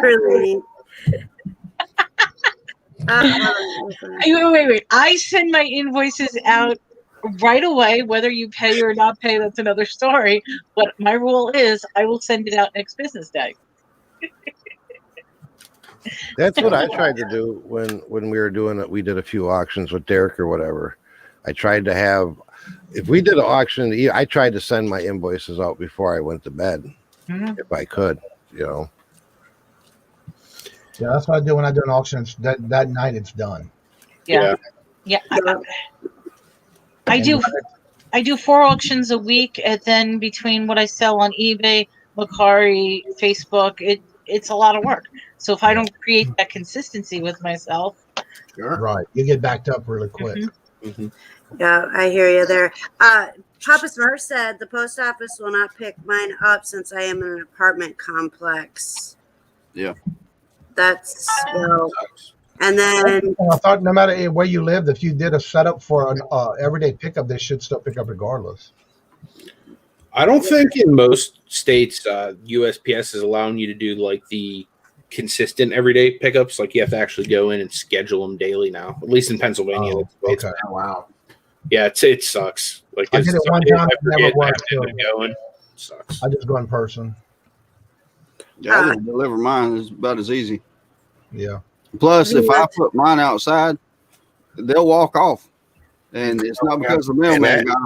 Really. Wait. I send my invoices out right away, whether you pay or not pay, that's another story. But my rule is I will send it out next business day. That's what I tried to do when we were doing it. We did a few auctions with Derek or whatever. I tried to have, if we did an auction, I tried to send my invoices out before I went to bed, if I could, Yeah, that's what I do when I do an auction. That night it's done. Yeah. I do 4 auctions a week, and then between what I sell on eBay, Mercari, Facebook, it's a lot of work. So if I don't create that consistency with myself, Right, you get backed up really quick. Mm-hmm. Yeah, I hear you there. Papa Smurf said the post office will not pick mine up since I am in an apartment complex. Yeah. That's and then I thought no matter where you lived, if you did a setup for an everyday pickup, they should still pick up regardless. I don't think in most states USPS is allowing you to do like the consistent everyday pickups. Like you have to actually go in and schedule them daily now. At least in Pennsylvania. Okay. Oh, wow. Yeah, it sucks. Like I did it one time. It never worked. Going. Sucks. I just go in person. Yeah, I just deliver mine. It's about as easy. Yeah. Plus, if I put mine outside, they'll walk off, and it's not because the mailman got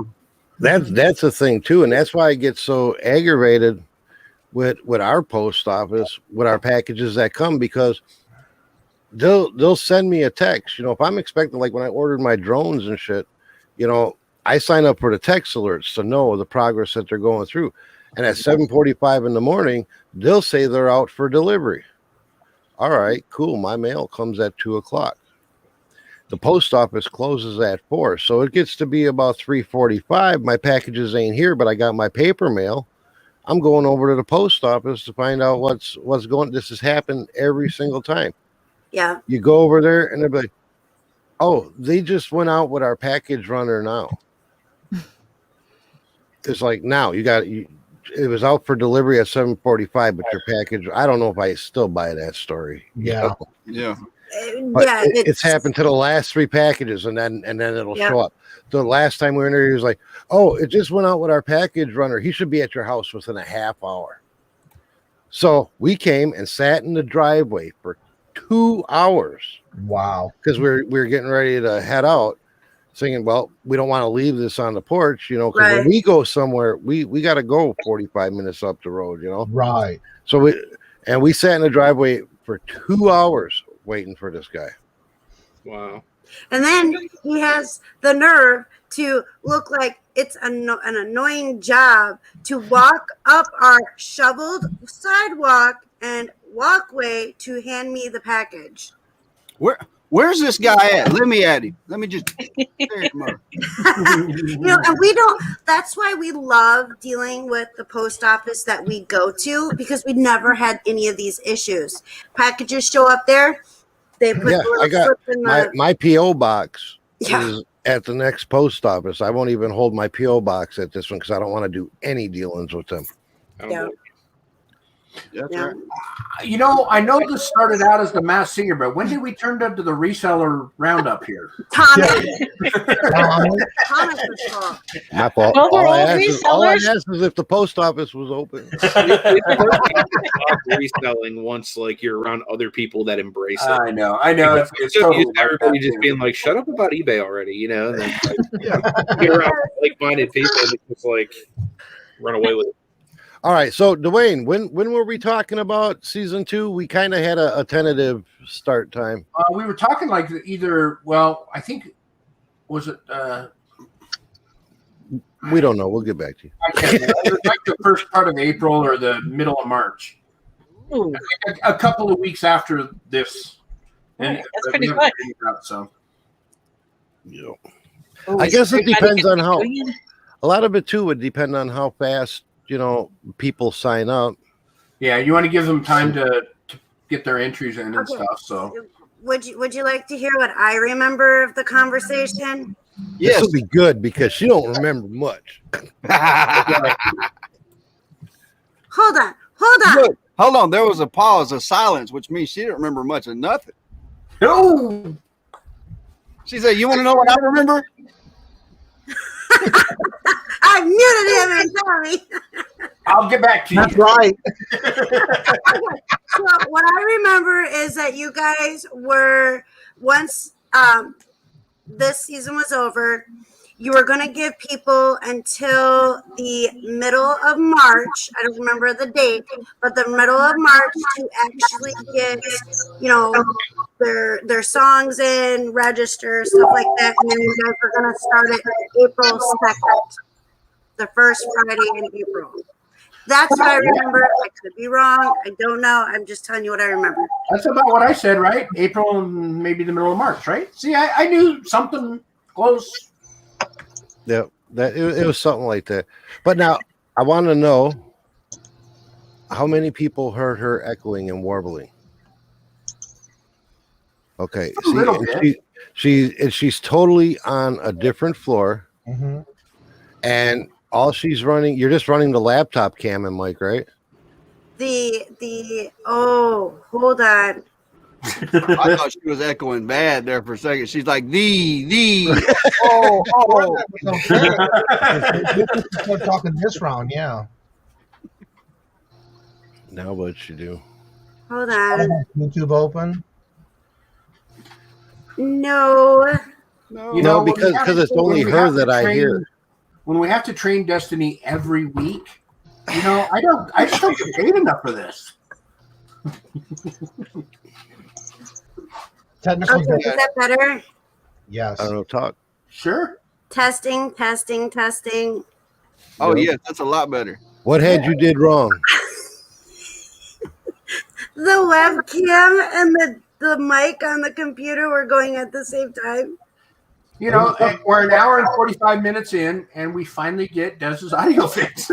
them. That's the thing too, and that's why I get so aggravated with our post office with our packages that come, because they'll send me a text. If I'm expecting, like when I ordered my drones and shit, I sign up for the text alerts to know the progress that they're going through. And at 7:45 in the morning, they'll say they're out for delivery. All right, cool. My mail comes at 2 o'clock. The post office closes at 4. So it gets to be about 3:45. My packages ain't here, but I got my paper mail. I'm going over to the post office to find out what's going. This has happened every single time. Yeah. You go over there and they're like, oh, they just went out with our package runner now. It's like, now you it was out for delivery at 7:45, but your package, I don't know if I still buy that story. Yeah. Yeah. But Yeah, it's happened to the last 3 packages, and then it'll Yep. show up. The last time we were in there, he was like, "Oh, it just went out with our package runner. He should be at your house within a half hour." So we came and sat in the driveway for 2 hours Wow. because we were getting ready to head out, thinking, well, we don't want to leave this on the porch, you know, because Right. when we go somewhere, we got to go 45 minutes up the road, you know. Right. So we sat in the driveway for 2 hours waiting for this guy. Wow. And then he has the nerve to look like it's an annoying job to walk up our shoveled sidewalk and walkway to hand me the package. Where's this guy at? Let me at him. Let me just tear him up. You know, and we don't, that's why we love dealing with the post office that we go to, because we never had any of these issues. Packages show up there, they put Yeah, the little I got slip in the my PO box Yeah. is at the next post office. I won't even hold my PO box at this one because I don't want to do any dealings with them. Yeah. That's Yeah. right. You know, I know this started out as the Masked Singer, but when did we turn up to the reseller roundup here? Thomas. Tommy, Thomas's fault. My fault. Well, we're all, I all ask is if the post office was open. Stop reselling once like you're around other people that embrace it. I know. It's So totally used to everybody like that, just too. being like, "Shut up about eBay already," you know. And then get around like-minded people and just like run away with it. All right, so Dwayne, when were we talking about season 2? We kind of had a tentative start time. We were talking like either, well, I think, was it, We don't know. We'll get back to you. I can't remember. It was like the first part of April or the middle of March. Ooh, A couple of weeks after this. that's but pretty we haven't quick. figured out, so. Yeah. Ooh, I guess it everybody depends gets on how. excited. A lot of it too would depend on how fast people sign up. Yeah, you want to give them time to get their entries in and Okay. stuff, so. Would you like to hear what I remember of the conversation? This Yes. will be good because she don't remember much. Hold on. Look, hold on. There was a pause, a silence, which means she didn't remember much of nothing. No! She said, "You want to know what I remember?" I muted him and Tommy. I'll get back to you. that's right. So what I remember is that you guys were, once this season was over, you were going to give people until the middle of March. I don't remember the date, but the middle of March to actually get, their songs in, register, stuff like that. And then you guys were going to start it April 2nd, the first Friday in April. That's what I remember. I could be wrong. I don't know. I'm just telling you what I remember. That's about what I said, right? April and maybe the middle of March, right? See, I knew something close. Yeah, it was something like that. But now I want to know how many people heard her echoing and warbling. Okay, A little bit. she's totally on a different floor, Mm-hmm. and all she's running. You're just running the laptop cam and mic, right? Hold on. I thought she was echoing bad there for a second. She's like, the. We're talking this round, yeah. Now what she do? Hold on. YouTube open. No. You No, know, when because we have to- it's only when we her have to that I train- hear. When we have to train Destiny every week, I just don't get paid enough for this. Technical Okay, is that better? Yes. I don't know. Talk. Sure. Testing. Oh, Yep. yes, that's a lot better. What had you did wrong? The webcam and the mic on the computer were going at the same time. You know, we're an hour and 45 minutes in, and we finally get Dez's audio fixed.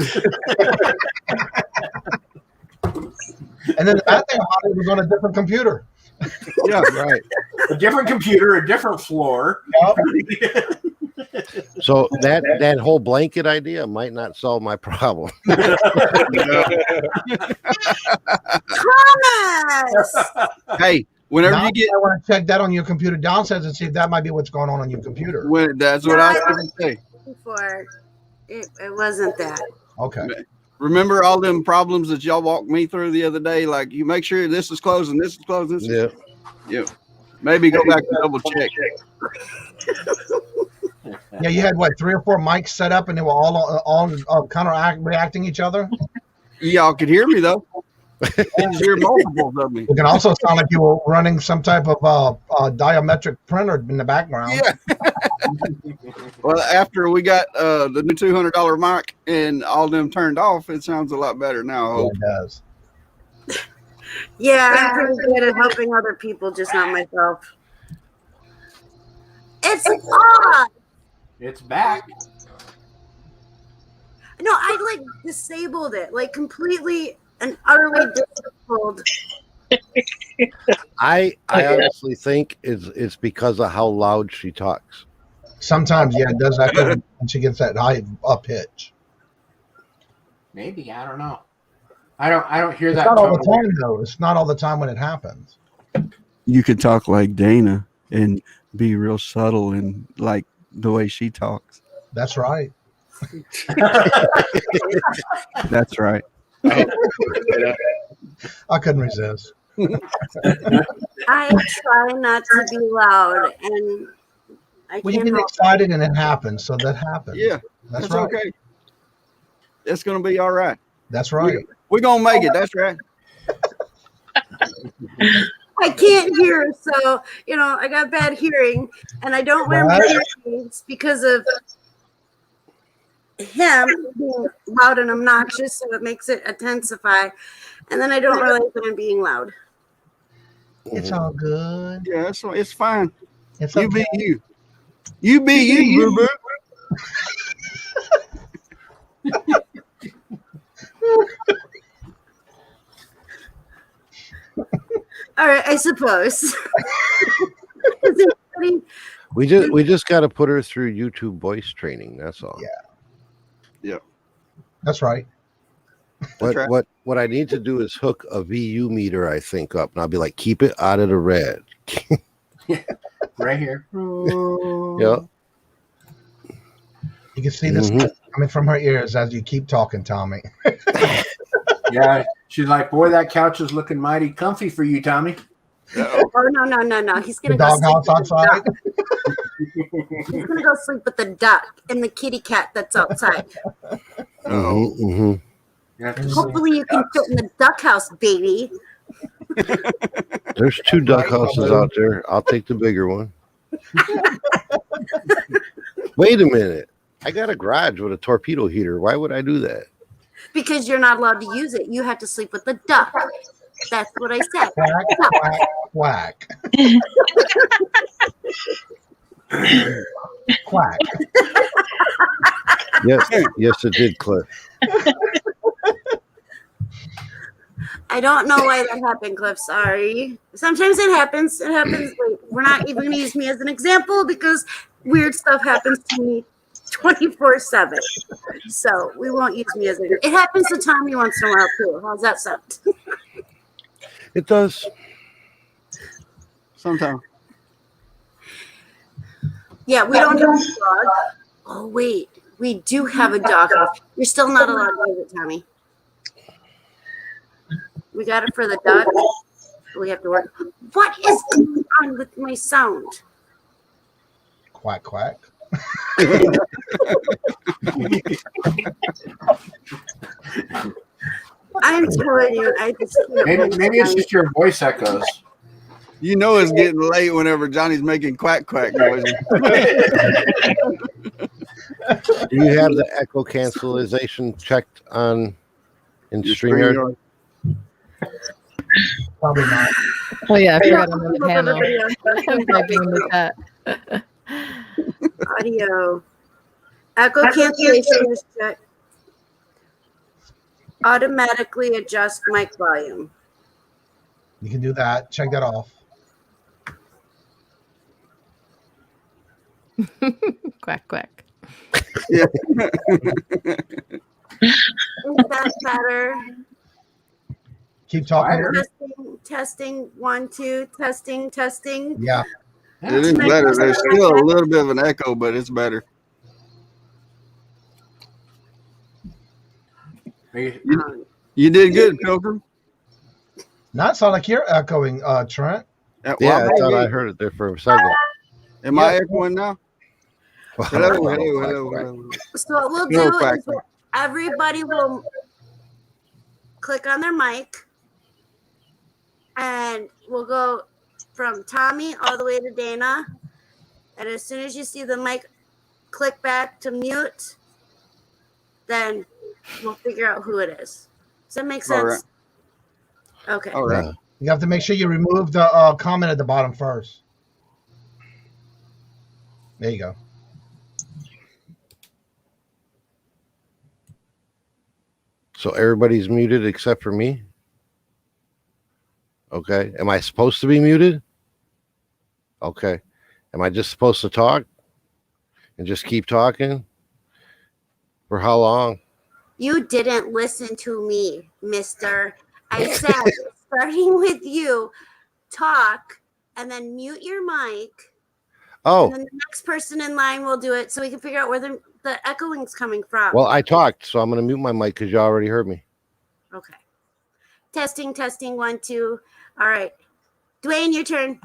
And then the bad thing about it was on a different computer. Yeah. Right. A different computer, a different floor. Yep. So that whole blanket idea might not solve my problem. Thomas! Hey, whenever Now you get I want to check that on your computer downstairs and see if that might be what's going on your computer. that's what I was going to say. Before it wasn't that. Okay. Remember all them problems that y'all walked me through the other day? Like, you make sure this is closed and this is closed. This Yeah. yeah. Maybe go back and double check. Yeah, you had what, 3 or 4 mics set up, and they were all reacting each other. Y'all could hear me though. You could hear multiples of me. It can also sound like you were running some type of diametric printer in the background. Yeah. Well, after we got the new $200 mic and all them turned off, it sounds a lot better now. I Yeah, hope. it does. Yeah, I'm pretty good at helping other people, just not myself. It's off. It's back. No, I like disabled it, like completely and utterly disabled. I honestly think it's because of how loud she talks. Sometimes, yeah, it does that when she gets that high up pitch. Maybe, I don't know. I don't hear It's that. not all the tone. time, though. It's not all the time when it happens. You could talk like Dana and be real subtle and like the way she talks. That's right. That's right. I couldn't resist. I try not to be loud, and I Well, you can't get help excited and it happens, so that happens. Yeah, that's that's right. okay. It's gonna be all right. That's right. We're gonna make it. That's right. I can't hear, so I got bad hearing, and I don't wear my hearing aids because of him being loud and obnoxious, so it makes it intensify, and then I don't realize that I'm being loud. It's all good. Yeah, it's fine. It's You okay. be you. You be you, boo boo. All right, I suppose. We just got to put her through YouTube voice training. That's all. Yeah. That's right. right. What I need to do is hook a VU meter, I think, up, and I'll be like, keep it out of the red. Right here. Yeah. You can see this coming from her ears as you keep talking, Tommy. Yeah, she's like, boy, that couch is looking mighty comfy for you, Tommy. Oh no! He's The gonna go sleep doghouse with the outside. duck. He's gonna go sleep with the duck and the kitty cat that's outside. You have to Hopefully, you can fit in the duck house, baby. There's 2 duck houses out there. I'll take the bigger one. Wait a minute. I got a garage with a torpedo heater. Why would I do that? Because you're not allowed to use it. You have to sleep with the duck. That's what I said. Quack, quack. Quack. Yes, it did, Cliff. I don't know why that happened, Cliff. Sorry. Sometimes it happens. It happens. We're not even going to use me as an example because weird stuff happens to me 24/7. So we won't use me as an example. It happens to Tommy once in a while, too. How's that sound? It does. Sometimes. Yeah, we don't have a dog. Oh, wait. We do have a dog. You're still not allowed to use it, Tommy. We got it for the dog. We have to work. What is going on with my sound? Quack, quack. I'm telling you, I just maybe it's just your voice echoes. You know it's getting late whenever Johnny's making quack quack noises. Do you have the echo cancellation checked on in StreamYard? Probably not. Oh yeah, I forgot I'm on the panel. I'm typing in the chat. Audio. Echo cancellation is checked. Automatically adjust mic volume. You can do that. Check that off. Quack, quack. Yeah. Is that better? Keep talking. Testing. 1, 2. Testing. Yeah. It is better. There's still a little bit of an echo, but it's better. You did good, Pilgrim. Not sound like you're echoing, Trent. Yeah, I thought I heard it there for a second. Am I echoing now? Hello. So what we'll do is everybody will click on their mic, and we'll go from Tommy all the way to Dana. And as soon as you see the mic click back to mute, then we'll figure out who it is. Does that make sense? Right. Okay. All right. You have to make sure you remove the comment at the bottom first. There you go. So everybody's muted except for me? Okay. Am I supposed to be muted? Okay. Am I just supposed to talk and just keep talking? For how long? You didn't listen to me, mister. I said, starting with you, talk and then mute your mic. Oh. And then the next person in line will do it so we can figure out where the echoing's coming from. Well, I talked, so I'm going to mute my mic because you already heard me. Okay. Testing. 1, 2. All right. Dwayne, your turn.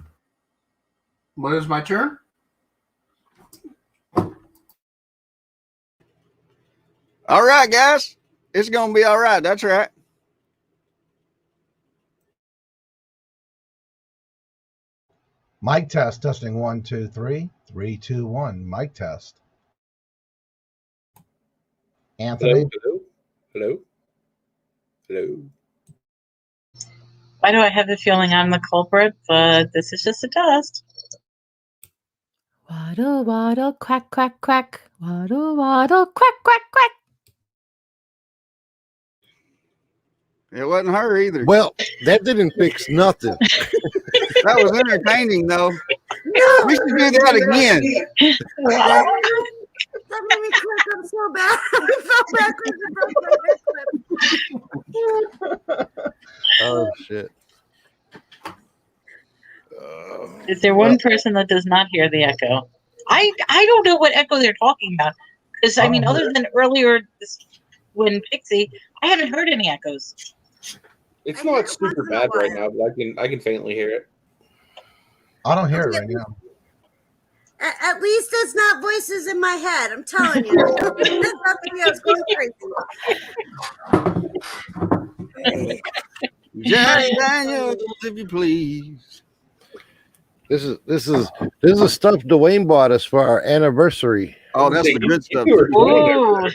What is my turn? All right, guys. It's going to be all right. That's right. Mic test. Testing 1, 2, 3. 3, 2, 1. Mic test. Anthony. Hello. Why do I have the feeling I'm the culprit? But this is just a test. Waddle, waddle, quack, quack, quack. Waddle, waddle, quack, quack, quack. It wasn't her either. Well, that didn't fix nothing. That was entertaining, though. We should do that again. That made me click up so bad. I felt backwards. Oh, shit. Is there one person that does not hear the echo? I don't know what echo they're talking about. Because, I mean, other than earlier when Pixie, I haven't heard any echoes. It's not super bad right now, but I can faintly hear it. I don't hear it right now. At least it's not voices in my head. I'm telling you. That's nothing else going crazy. Jack Daniels, if you please. This is the stuff Dwayne bought us for our anniversary. Oh, that's the good stuff. Ooh.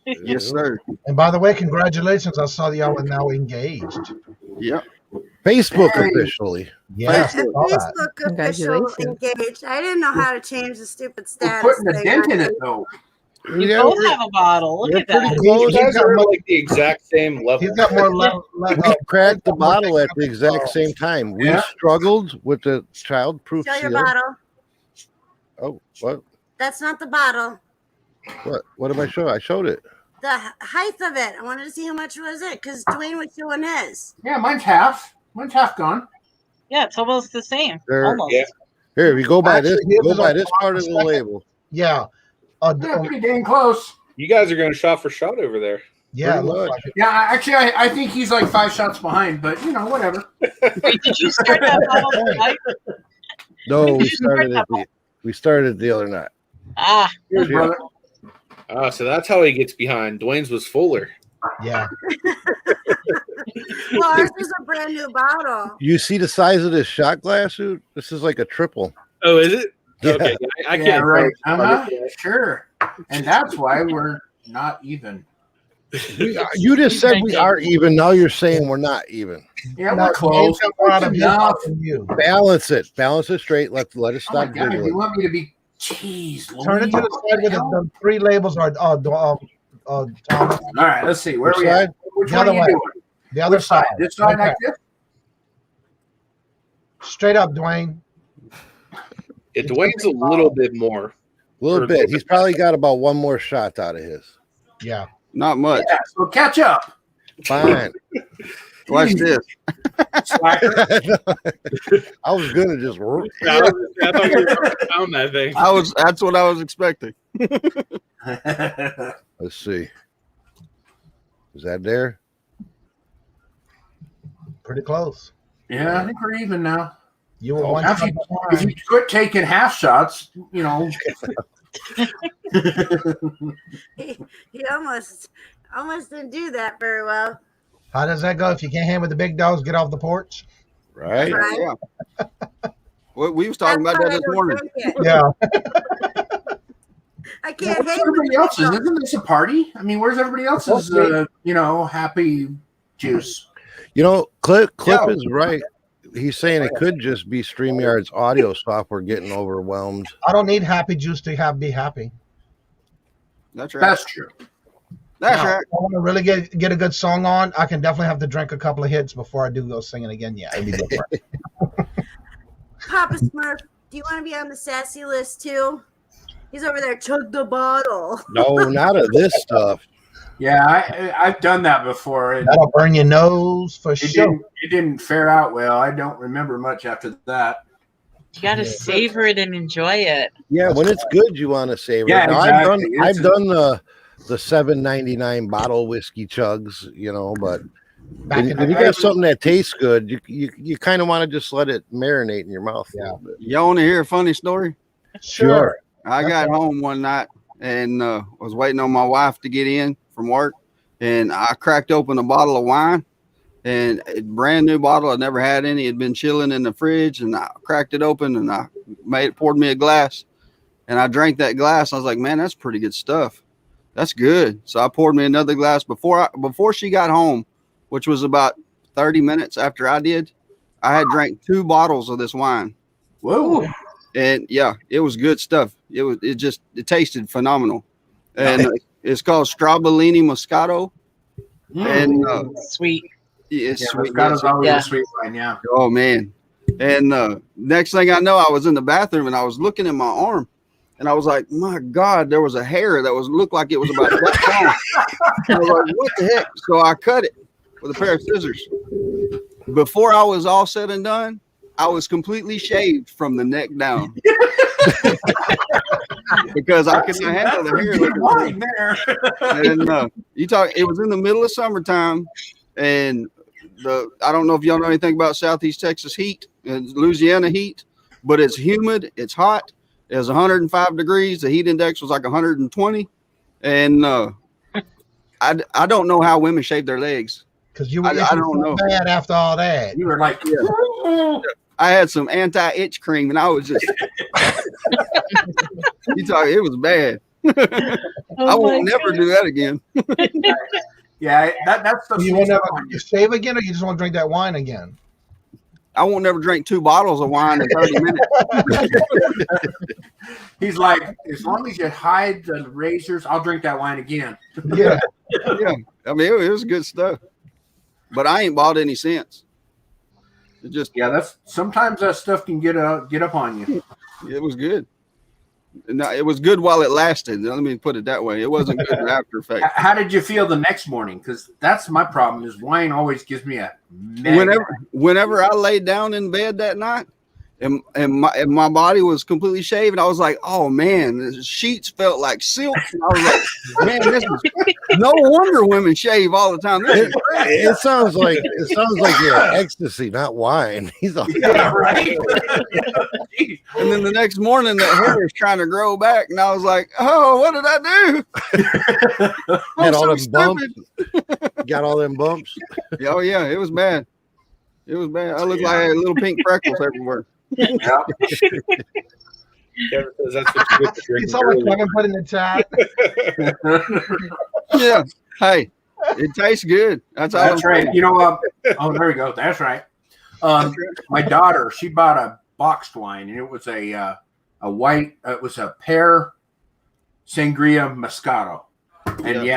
Yes, sir. And by the way, congratulations. I saw y'all are now engaged. Yep. Facebook officially. Yes. Facebook official engaged. I didn't know how to change the stupid status. Putting a dent in it, though. You both have a bottle. Look at that. You guys are like the exact same level. He's got more level. We cracked the bottle at the exact same time. We struggled with the child-proof Show seal. your bottle. Oh, what? That's not the bottle. What did I show? I showed it. The height of it. I wanted to see how much was it because Dwayne was showing his. Yeah, mine's half. Mine's half gone. Yeah, it's almost the same. There. Almost. Here, if you go by this, Actually, go by this part of the label. Yeah. Yeah, pretty dang close. You guys are going shot for shot over there. Yeah, Pretty looks much. like it. Yeah, actually, I think he's like 5 shots behind, but whatever. Wait, did you start that bottle tonight? No, we started the other night. Ah. Here's brother. So that's how he gets behind. Dwayne's was fuller. Yeah. Well, ours is a brand new bottle. You see the size of this shot glass, dude? This is like a triple. Oh, is it? Yeah. Okay, I Yeah, can't. right. Sure. And that's why we're not even. You just said we are even. Now you're saying we're not even. Yeah, we're close. Balance it. Balance it straight. Let it Oh my stop God, jiggling. you want me to be? Jeez, Turn it to the side with the 3 labels are Thomas. All right, let's see. Where Which are we at? side? Which The one other are you way. doing? The other Which side? side. This side Okay. like this? Straight up, Dwayne. Dwayne's a little bit more. A little bit. He's probably got about one more shot out of his. Yeah. Not much. Yeah, so catch up. Fine. Watch this. Slacker. I was gonna just. I thought you were down that thing. That's what I was expecting. Let's see. Is that there? Pretty close. Yeah, I think we're even now. You were one If shot you, behind. if you quit taking half shots, you know. He almost didn't do that very well. How does that go? If you can't hang with the big dogs, get off the porch. Right. Right. Yeah. We was talking about that this morning. Yeah. I Yeah, can't where's hang with everybody the else's? big Isn't this a party? I mean, where's everybody else's, happy juice? Clip Yeah. is right. He's saying it could just be StreamYard's audio software getting overwhelmed. I don't need happy juice to be happy. That's right. That's true. That's Now, right. if I want to really get a good song on, I can definitely have to drink a couple of hits before I do go singing again. Yeah, it'd be different. Papa Smurf, do you want to be on the sassy list too? He's over there, chug the bottle. No, not of this stuff. Yeah, I've done that before. That'll burn your nose for sure. It didn't fare out well. I don't remember much after that. You got to savor it and enjoy it. Yeah, when it's good, you want to savor Yeah, it. Now, exactly. I've done the $7.99 bottle whiskey chugs, but when you got something that tastes good, you kind of want to just let it marinate in your mouth a little bit. You want to hear a funny story? Sure. I got home one night and was waiting on my wife to get in from work, and I cracked open a bottle of wine, and a brand new bottle. I never had any. It had been chilling in the fridge, and I cracked it open, and I poured me a glass, and I drank that glass. I was like, man, that's pretty good stuff. That's good. So I poured me another glass before she got home, which was about 30 minutes after I did. I had drank 2 bottles of this wine. Whoa. And yeah, it was good stuff. It tasted phenomenal. And it's called Strawbellini Moscato. And Sweet. it's sweet. Moscato's always Yeah. a sweet wine, yeah. Oh man. And next thing I know, I was in the bathroom and I was looking at my arm and I was like, my God, there was a hair that looked like it was about that long. I was like, what the heck? So I cut it with a pair of scissors. Before I was all said and done, I was completely shaved from the neck down. Because I couldn't handle the hair. Good wine there. And it was in the middle of summertime, and I don't know if y'all know anything about Southeast Texas heat and Louisiana heat, but it's humid, it's hot, it was 105 degrees, the heat index was like 120, and I don't know how women shave their legs. Because you were I don't know. bad after all that. You were like, I had some anti-itch cream, and I was just it was bad. I won't never do that again. yeah, that's the. Do you want to shave again, or you just want to drink that wine again? I won't never drink 2 bottles of wine in 30 minutes. He's like, as long as you hide the razors, I'll drink that wine again. Yeah. Yeah. I mean, it was good stuff, but I ain't bought any since. It just, that's sometimes that stuff can get up on you. it was good. No, it was good while it lasted. Let me put it that way. It wasn't good after effect. How did you feel the next morning? Because that's my problem. Is wine always gives me a Whenever I laid down in bed that night, and my body was completely shaved, I was like, oh man, the sheets felt like silk. And I was like, man, this is no wonder women shave all the time. This is great. It sounds like you're ecstasy, not wine. He's all, yeah, right. And then the next morning, the hair is trying to grow back, and I was like, oh, what did I do? had all so them bumps. Got all them bumps. Oh yeah, it was bad. It was bad. I looked like I had little pink freckles everywhere. Kevin says that's what you get to drink. You saw what Kevin put in the chat. Yeah. Hey, it tastes good. That's all. That's right. You know, oh, there we go. That's right. My daughter, she bought a boxed wine, and it was a white. It was a pear sangria moscato, and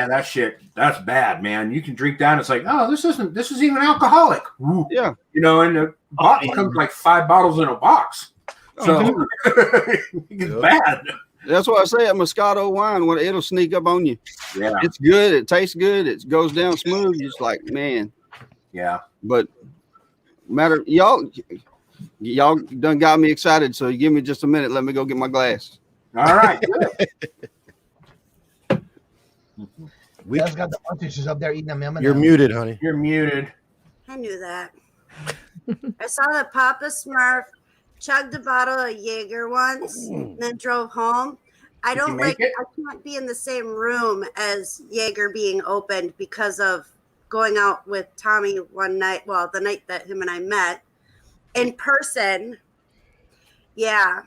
that's bad, man. You can drink that. And it's like, oh, this is even alcoholic. Ooh. Yeah. You know, and the box comes like 5 bottles in a box, so it's bad. That's why I say a Moscato wine, when it'll sneak up on you. Yeah. It's good. It tastes good. It goes down smooth. You're just like, man. Yeah. But y'all done got me excited. So you give me just a minute. Let me go get my glass. All right. We, Dad's got the auntie. She's up there eating them M&Ms. you're muted, honey. You're muted. I knew that. I saw that Papa Smurf chugged a bottle of Jaeger once and then drove home. I Did you don't make like, it? I can't be in the same room as Jaeger being opened because of going out with Tommy one night. Well, the night that him and I met in person. Yeah.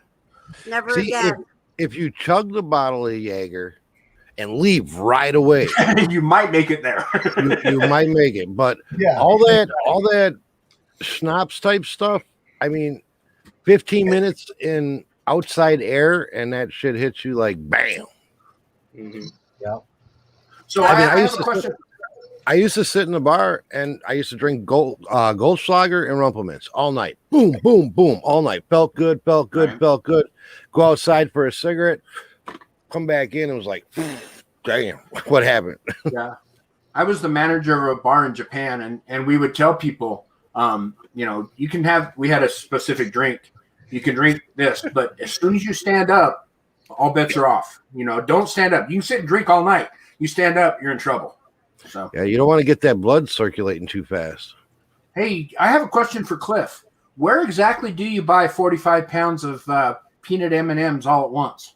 Never See, again. if you chug the bottle of Jaeger and leave right away, You might make it there. you might make it. But Yeah. all that schnapps type stuff, I mean, 15 minutes in outside air and that shit hits you like bam. Mhm. Yeah. So I mean, I I have used a to question. I used to sit in the bar and I used to drink Goldschlager and Rumpelmans all night. Boom, boom, boom, all night. Felt good, Right. felt good. Go outside for a cigarette, come back in and was like, damn, what happened? Yeah. I was the manager of a bar in Japan, and we would tell people, we had a specific drink. You can drink this, but as soon as you stand up, all bets are off. Don't stand up. You can sit and drink all night. You stand up, you're in trouble. So, Yeah, you don't want to get that blood circulating too fast. hey, I have a question for Cliff. Where exactly do you buy 45 pounds of peanut M&Ms all at once?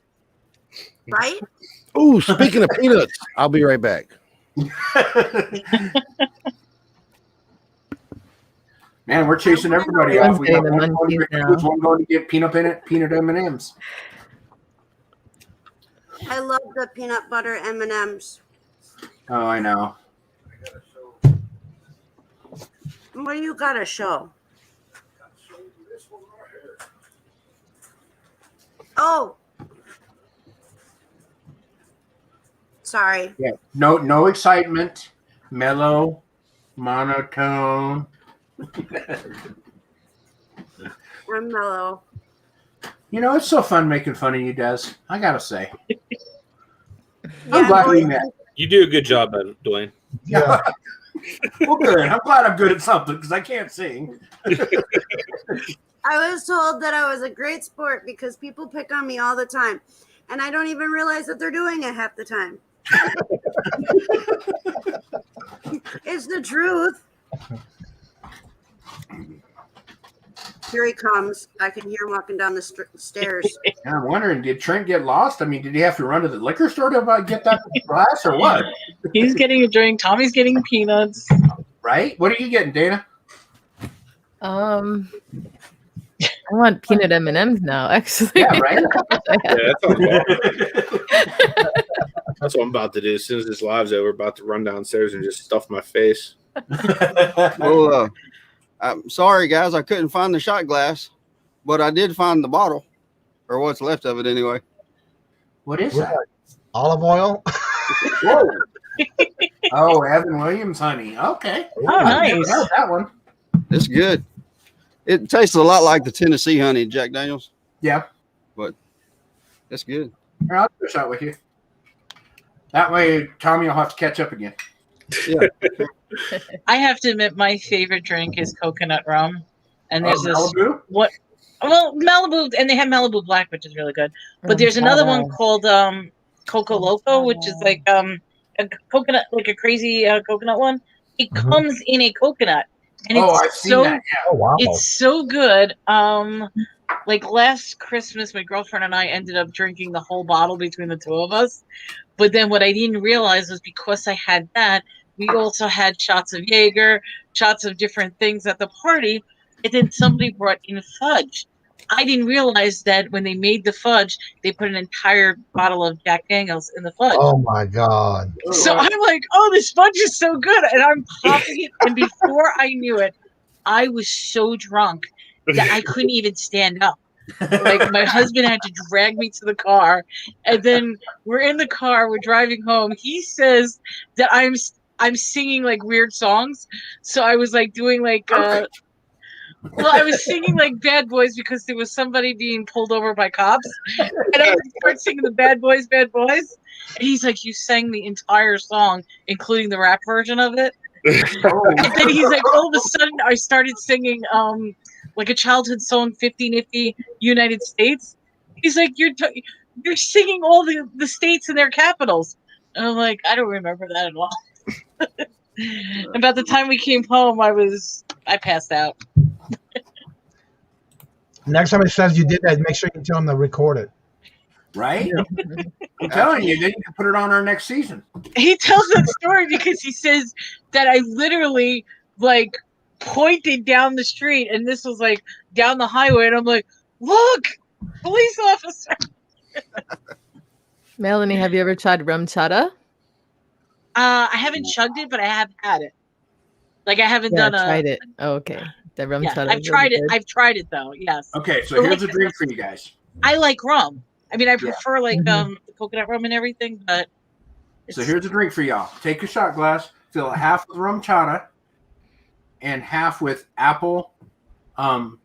Right? Ooh, speaking of peanuts, I'll be right back. Man, we're chasing everybody off. We got Everyone's getting the munchies now. who's one going to get peanut M&Ms. I love the peanut butter M&Ms. Oh, I know. What do you got to show? Oh. Sorry. Yeah. No excitement. Mellow, monotone. I'm mellow. It's so fun making fun of you, Des. I gotta say. I'm Yeah, glad we boy. met. You do a good job, Dwayne. Yeah. Well, good. I'm glad I'm good at something because I can't sing. I was told that I was a great sport because people pick on me all the time. And I don't even realize that they're doing it half the time. It's the truth. Here he comes. I can hear him walking down the stairs. And I'm wondering, did Trent get lost? I mean, did he have to run to the liquor store to get that glass or what? He's getting a drink. Tommy's getting peanuts. Right? What are you getting, Dana? I want peanut M&Ms now, actually. Yeah, right? Yeah, that's what I'm about to do. As soon as this live's over, about to run downstairs and just stuff my face. Well, I'm sorry, guys. I couldn't find the shot glass, but I did find the bottle, or what's left of it anyway. What is that? Olive oil. Whoa. Oh, Evan Williams, honey. Okay. Oh, I never nice. heard that one. It's good. It tastes a lot like the Tennessee honey, Jack Daniels, Yeah. but it's good. Here, I'll do a shot with you. That way, Tommy will have to catch up again. Yeah. I have to admit, my favorite drink is coconut rum. And there's this Malibu? Malibu, and they have Malibu Black, which is really good. But there's another one called Coco Loco, which is like a coconut, like a crazy coconut one. It comes in a coconut, and it's I've seen that. Yeah. Oh wow. it's so good. Like last Christmas, my girlfriend and I ended up drinking the whole bottle between the two of us. But then what I didn't realize was because I had that, we also had shots of Jaeger, shots of different things at the party. And then somebody brought in fudge. I didn't realize that when they made the fudge, they put an entire bottle of Jack Daniels in the fudge. Oh my God. So I'm like, oh, this fudge is so good. And I'm popping it. And before I knew it, I was so drunk that I couldn't even stand up. Like my husband had to drag me to the car. And then we're in the car, we're driving home. He says that I'm singing like weird songs. So I was like doing like Well, I was singing like Bad Boys because there was somebody being pulled over by cops. And I would start singing the Bad Boys, Bad Boys. And he's like, you sang the entire song, including the rap version of it. And then he's like, all of a sudden, I started singing like a childhood song, 50 Nifty United States. He's like, you're singing all the states and their capitals. And I'm like, I don't remember that at all. About the time we came home, I passed out. Next time it says you did that, make sure you tell them to record it. Right? I'm telling you, then you can put it on our next season. He tells that story because he says that I literally like pointed down the street, and this was like down the highway, and I'm like, look, police officer. Melanie, have you ever tried rum chata? I haven't chugged it, but I have had it. Like I haven't done tried it. Oh, okay. The rum chata. I've tried it. I've tried it though. Yes. Okay, so here's a drink for you guys. I like rum. I mean, I prefer like the coconut rum and everything, but. So here's a drink for y'all. Take a shot glass, fill it half with rum chata, and half with apple Crown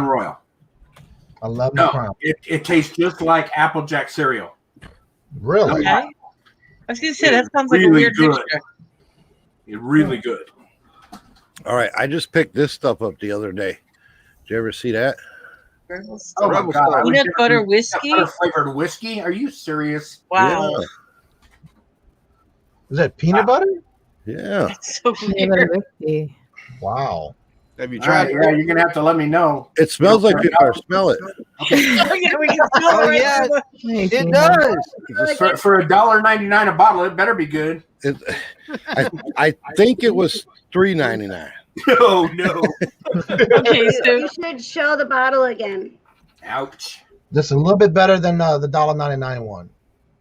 Royal. I love the Crown. It tastes just like Applejack cereal. Really? Okay. I was gonna say that sounds like a weird mixture. It's really good. All right, I just picked this stuff up the other day. Did you ever see that? Oh my God! Peanut butter whiskey. Peanut butter flavored whiskey? Are you serious? Wow. Yeah. Is that peanut butter? Yeah. That's so weird. Whiskey. Wow. Have you All right, tried it? yeah, you're gonna have to let me know. It smells like peanut butter. Smell it. Yeah, we can smell it right yeah. now. It does. For $1.99 a bottle, it better be good. I think it was $3.99. No, no. Okay, so You should show the bottle again. Ouch. This is a little bit better than the $1.99 one.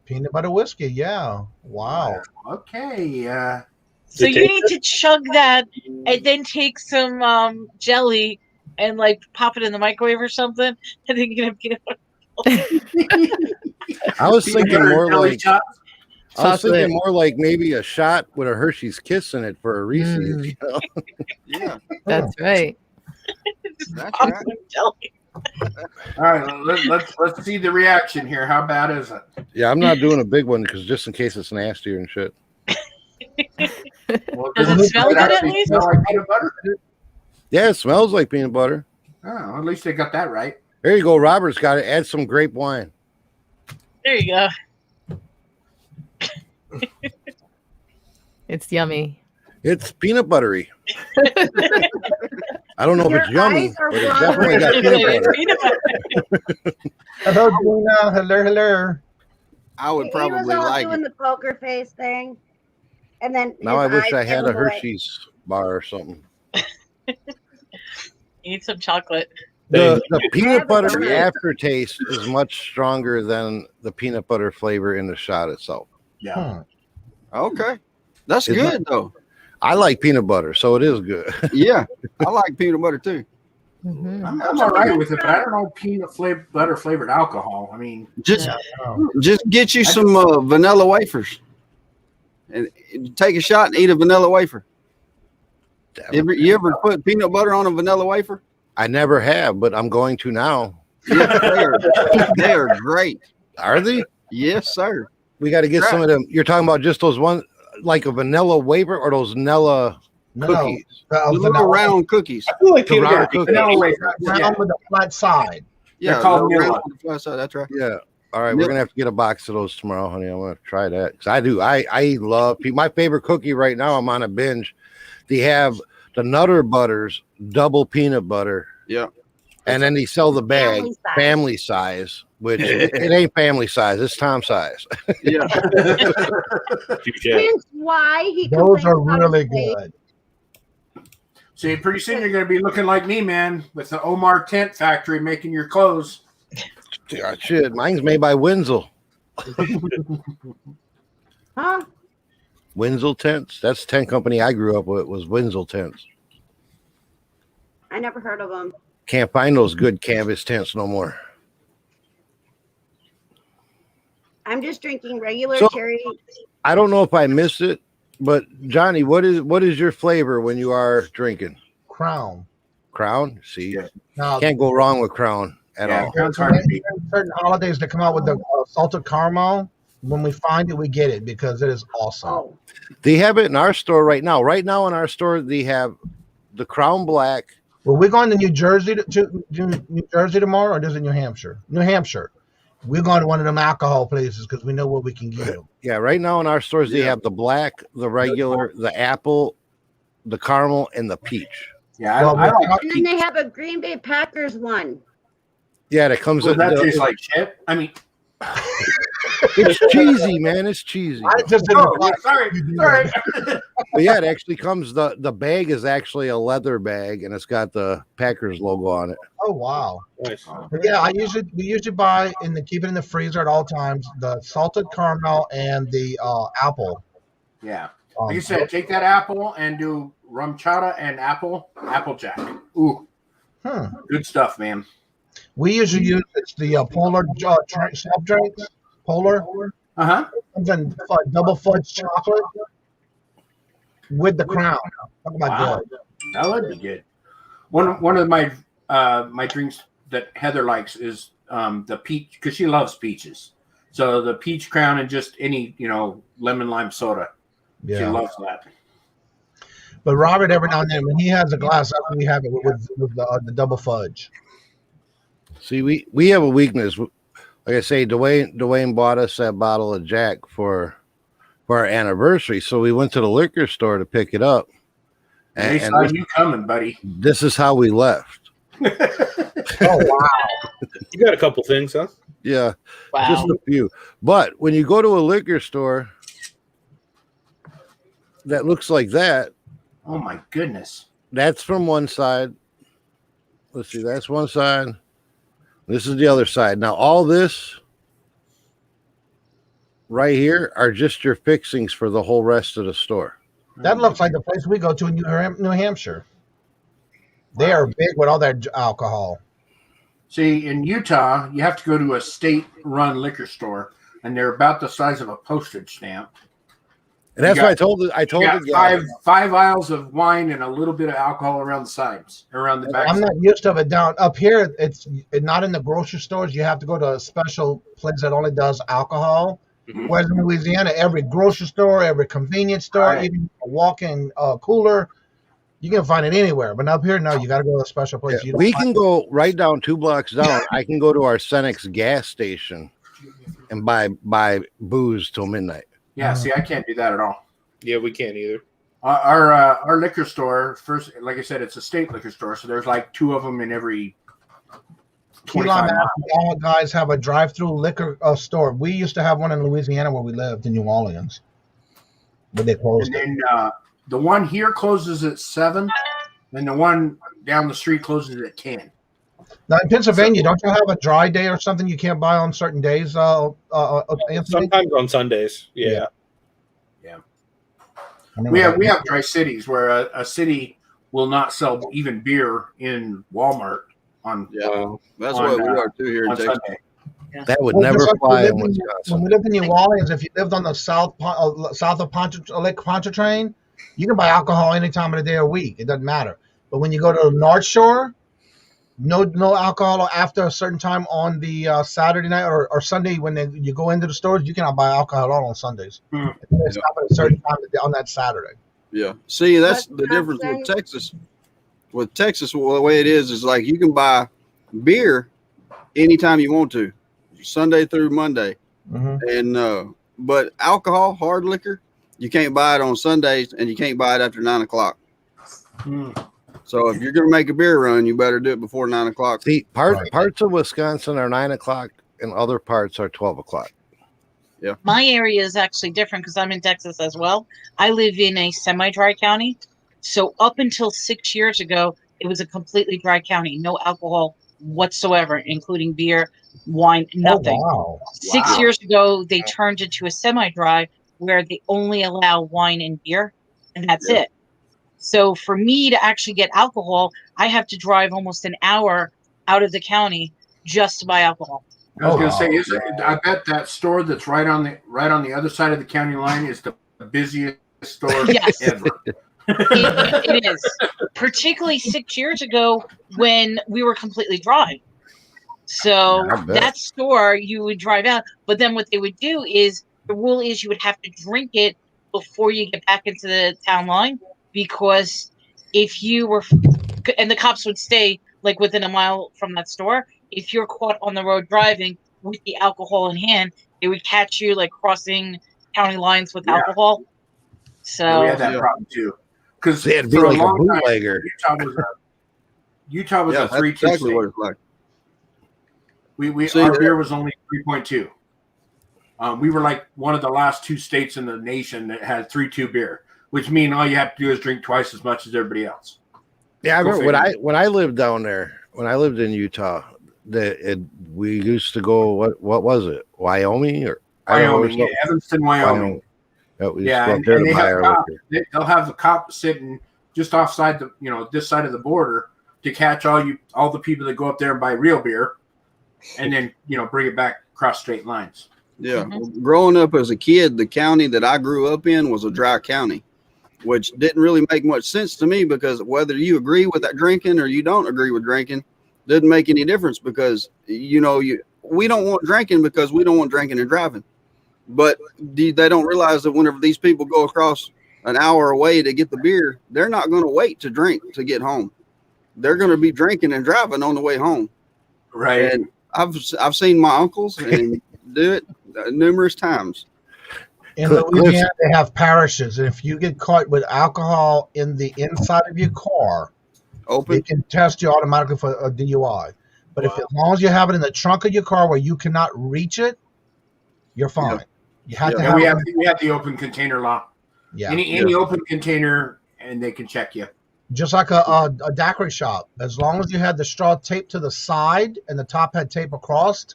Peanut butter whiskey, yeah. Wow. Okay. so you need to chug that and then take some jelly and like pop it in the microwave or something, and then you're gonna get it. I was thinking more Jelly like shots. maybe a shot with a Hershey's Kiss in it for a Reese's. You know? Yeah, That's right. that's Pop right. some jelly. All right, let's see the reaction here. How bad is it? Yeah, I'm not doing a big one because just in case it's nastier and shit. Well, Does it smell good at actually least? smell like peanut butter? Yeah, it smells like peanut butter. Oh, at least they got that right. There you go. Robert's got it. Add some grape wine. There you go. It's yummy. It's peanut buttery. I don't know if it's Your yummy, eyes are but it's wrong. definitely got peanut butter. Peanut butter. Hello, Gina. Hello. I would He was probably all like doing it. the poker face thing, and then Now I his wish eyes I had a gave him away. Hershey's bar or something. You need some chocolate. The Yeah, peanut but butter don't- aftertaste is much stronger than the peanut butter flavor in the shot itself. Yeah. Okay, that's It's good though. I like peanut butter, so it is good. Yeah, I like peanut butter too. Mhm. I'm all right with it, but I don't know peanut butter flavored alcohol. I mean, Just Oh. just get you some vanilla wafers, and take a shot and eat a vanilla wafer. You ever put peanut butter on a vanilla wafer? I never have, but I'm going to now. Yeah, they are great. Are they? Yes, sir. We got to get some of them. You're talking about just those one, like a vanilla wafer or those Nella cookies? The little round cookies. I feel like The peanut round butter. cookies. vanilla wafer. Round Yeah. with a flat side. Yeah, They're called the round Nilla. on the flat side, that's right. Yeah. All right, we're Milk. gonna have to get a box of those tomorrow, honey. I'm gonna try that because I do. I love my favorite cookie right now. I'm on a binge. They have the Nutter Butters double peanut butter. Yeah. And then they sell the bag Family size. family size, which it ain't family size. It's Tom size. Yeah. Hence why he Those complains are about really his weight. good. See, pretty soon you're going to be looking like me, man, with the Omar Tent Factory making your clothes. Yeah, shit, mine's made by Wenzel. Huh? Wenzel Tents. That's the tent company I grew up with. Was Wenzel Tents. I never heard of him. Can't find those good canvas tents no more. I'm just drinking regular So- cherry. I don't know if I missed it, but Johnny, what is your flavor when you are drinking? Crown. Crown. See, Now, can't go wrong with Crown at Yeah, all. Crown's hard to beat. certain holidays that come out with the salted caramel. When we find it, we get it because it is awesome. They have it in our store right now. Right now in our store, they have the Crown Black. Well, we're going to New Jersey to New Jersey tomorrow, or is it New Hampshire? New Hampshire. We're going to one of them alcohol places because we know what we can get. Yeah, right now in our stores, they have the black, the regular, the apple, the caramel, and the peach. Yeah, Well, I like And then they have a Green Bay Packers one. Yeah, that comes Does in. that taste like shit? I mean, It's cheesy, man. It's cheesy. I just didn't like sorry. But yeah, it actually comes. The bag is actually a leather bag, and it's got the Packers logo on it. Oh wow! Nice. But yeah, we usually buy keep it in the freezer at all times. The salted caramel and the apple. Yeah. Like you said, take that apple and do rum chata and applejack. Ooh, good stuff, man. We usually use the Polar soft drinks. Polar. Comes in double fudge chocolate with the Crown. Oh my god, that would be good. One of my my drinks that Heather likes is the peach, because she loves peaches. So the peach Crown and just any lemon lime soda. Yeah. She loves that. But Robert, every now and then, when he has a glass, that's when we have it with the double fudge. See, we have a weakness. Like I say, Dwayne bought us that bottle of Jack for our anniversary, so we went to the liquor store to pick it up. And they saw you coming, buddy. This is how we left. Oh wow! You got a couple things, huh? Yeah, Wow. just a few. But when you go to a liquor store that looks like that, oh my goodness, that's from one side. Let's see, that's one side. This is the other side. Now, all this right here are just your fixings for the whole rest of the store. That looks like the place we go to in New Hampshire. They are big with all their alcohol. See, in Utah, you have to go to a state-run liquor store, and they're about the size of a postage stamp. And that's why I told the guy. five aisles of wine and a little bit of alcohol around the sides, around the back. I'm not used to it down up here. It's not in the grocery stores. You have to go to a special place that only does alcohol. Mhm. Whereas in Louisiana, every grocery store, every convenience store, Right. even a walk-in cooler, you can find it anywhere. But up here, no, you got to go to a special place. You don't We find can go right down 2 blocks down. I can go to our Cenex gas station and buy booze till midnight. Yeah, see, I can't do that at all. Yeah, we can't either. Our liquor store, first, like I said, it's a state liquor store, so there's like 2 of them in every Key 25 Lime, miles. all guys have a drive-through liquor store. We used to have one in Louisiana where we lived in New Orleans, but they closed And it. then the one here closes at 7, and the one down the street closes at 10. Now in Pennsylvania, don't you have a dry day or something you can't buy on certain days? Anthony? Sometimes on Sundays. Yeah. We have dry cities where a city will not sell even beer in Walmart on That's what we are too here in on Texas. Sunday. That would Well, never just like fly in when Wisconsin. we lived in New Orleans, if you lived on the south of Lake Pontchartrain, you can buy alcohol any time of the day or week. It doesn't matter. But when you go to the North Shore, no alcohol after a certain time on the Saturday night or Sunday when you go into the stores. You cannot buy alcohol at all on Sundays. Hmm. It's stop at a certain time on that Saturday. Yeah. See, that's What the difference say? with Texas. With Texas, well, the way it is like you can buy beer anytime you want to, Sunday through Monday. Mm-hmm. And but alcohol, hard liquor, you can't buy it on Sundays, and you can't buy it after 9 o'clock. So if you're gonna make a beer run, you better do it before 9 o'clock. See, parts of Wisconsin are 9 o'clock, and other parts are 12 o'clock. My area is actually different because I'm in Texas as well. I live in a semi-dry county. So up until 6 years ago, it was a completely dry county. No alcohol whatsoever, including beer, wine, nothing. Oh, wow. 6 years ago, they turned it to a semi-dry where they only allow wine and beer, and that's it. So for me to actually get alcohol, I have to drive almost an hour out of the county just to buy alcohol. I was going to say, I bet that store that's right on the other side of the county line is the busiest store Yes. ever. It is. Particularly 6 years ago when we were completely dry. So that store you would drive out, but then what they would do is the rule is you would have to drink it before you get back into the town line, because if you were, and the cops would stay like within a mile from that store, if you're caught on the road driving with the alcohol in hand, they would catch you like crossing county lines with alcohol. So we had that problem too, because they had to be like a bootlegger. Utah was a 3.2 exactly state. what it's like. Our beer was only 3.2. We were like one of the last 2 states in the nation that had 3.2 beer, which means all you have to do is drink twice as much as everybody else. Yeah, I remember when I lived down there, when I lived in Utah, we used to go. What was it? Wyoming or Wyoming? Yeah, Evanston, Wyoming. Yeah, and they'll have the cop sitting just offside this side of the border to catch all the people that go up there and buy real beer, and then bring it back across state lines. Yeah, growing up as a kid, the county that I grew up in was a dry county, which didn't really make much sense to me, because whether you agree with that drinking or you don't agree with drinking doesn't make any difference, because we don't want drinking because we don't want drinking and driving. But they don't realize that whenever these people go across an hour away to get the beer, they're not going to wait to drink to get home. They're going to be drinking and driving on the way home. Right. And I've seen my uncles and do it numerous times. In Louisiana, they have parishes, and if you get caught with alcohol in the inside of your car, they can test you automatically for a DUI. But as long as you have it in the trunk of your car where you cannot reach it, you're fine. Yeah. You have to have we have the open container law. Yeah. Any open container, and they can check you. Just like a daiquiri shop. As long as you had the straw taped to the side and the top had tape across,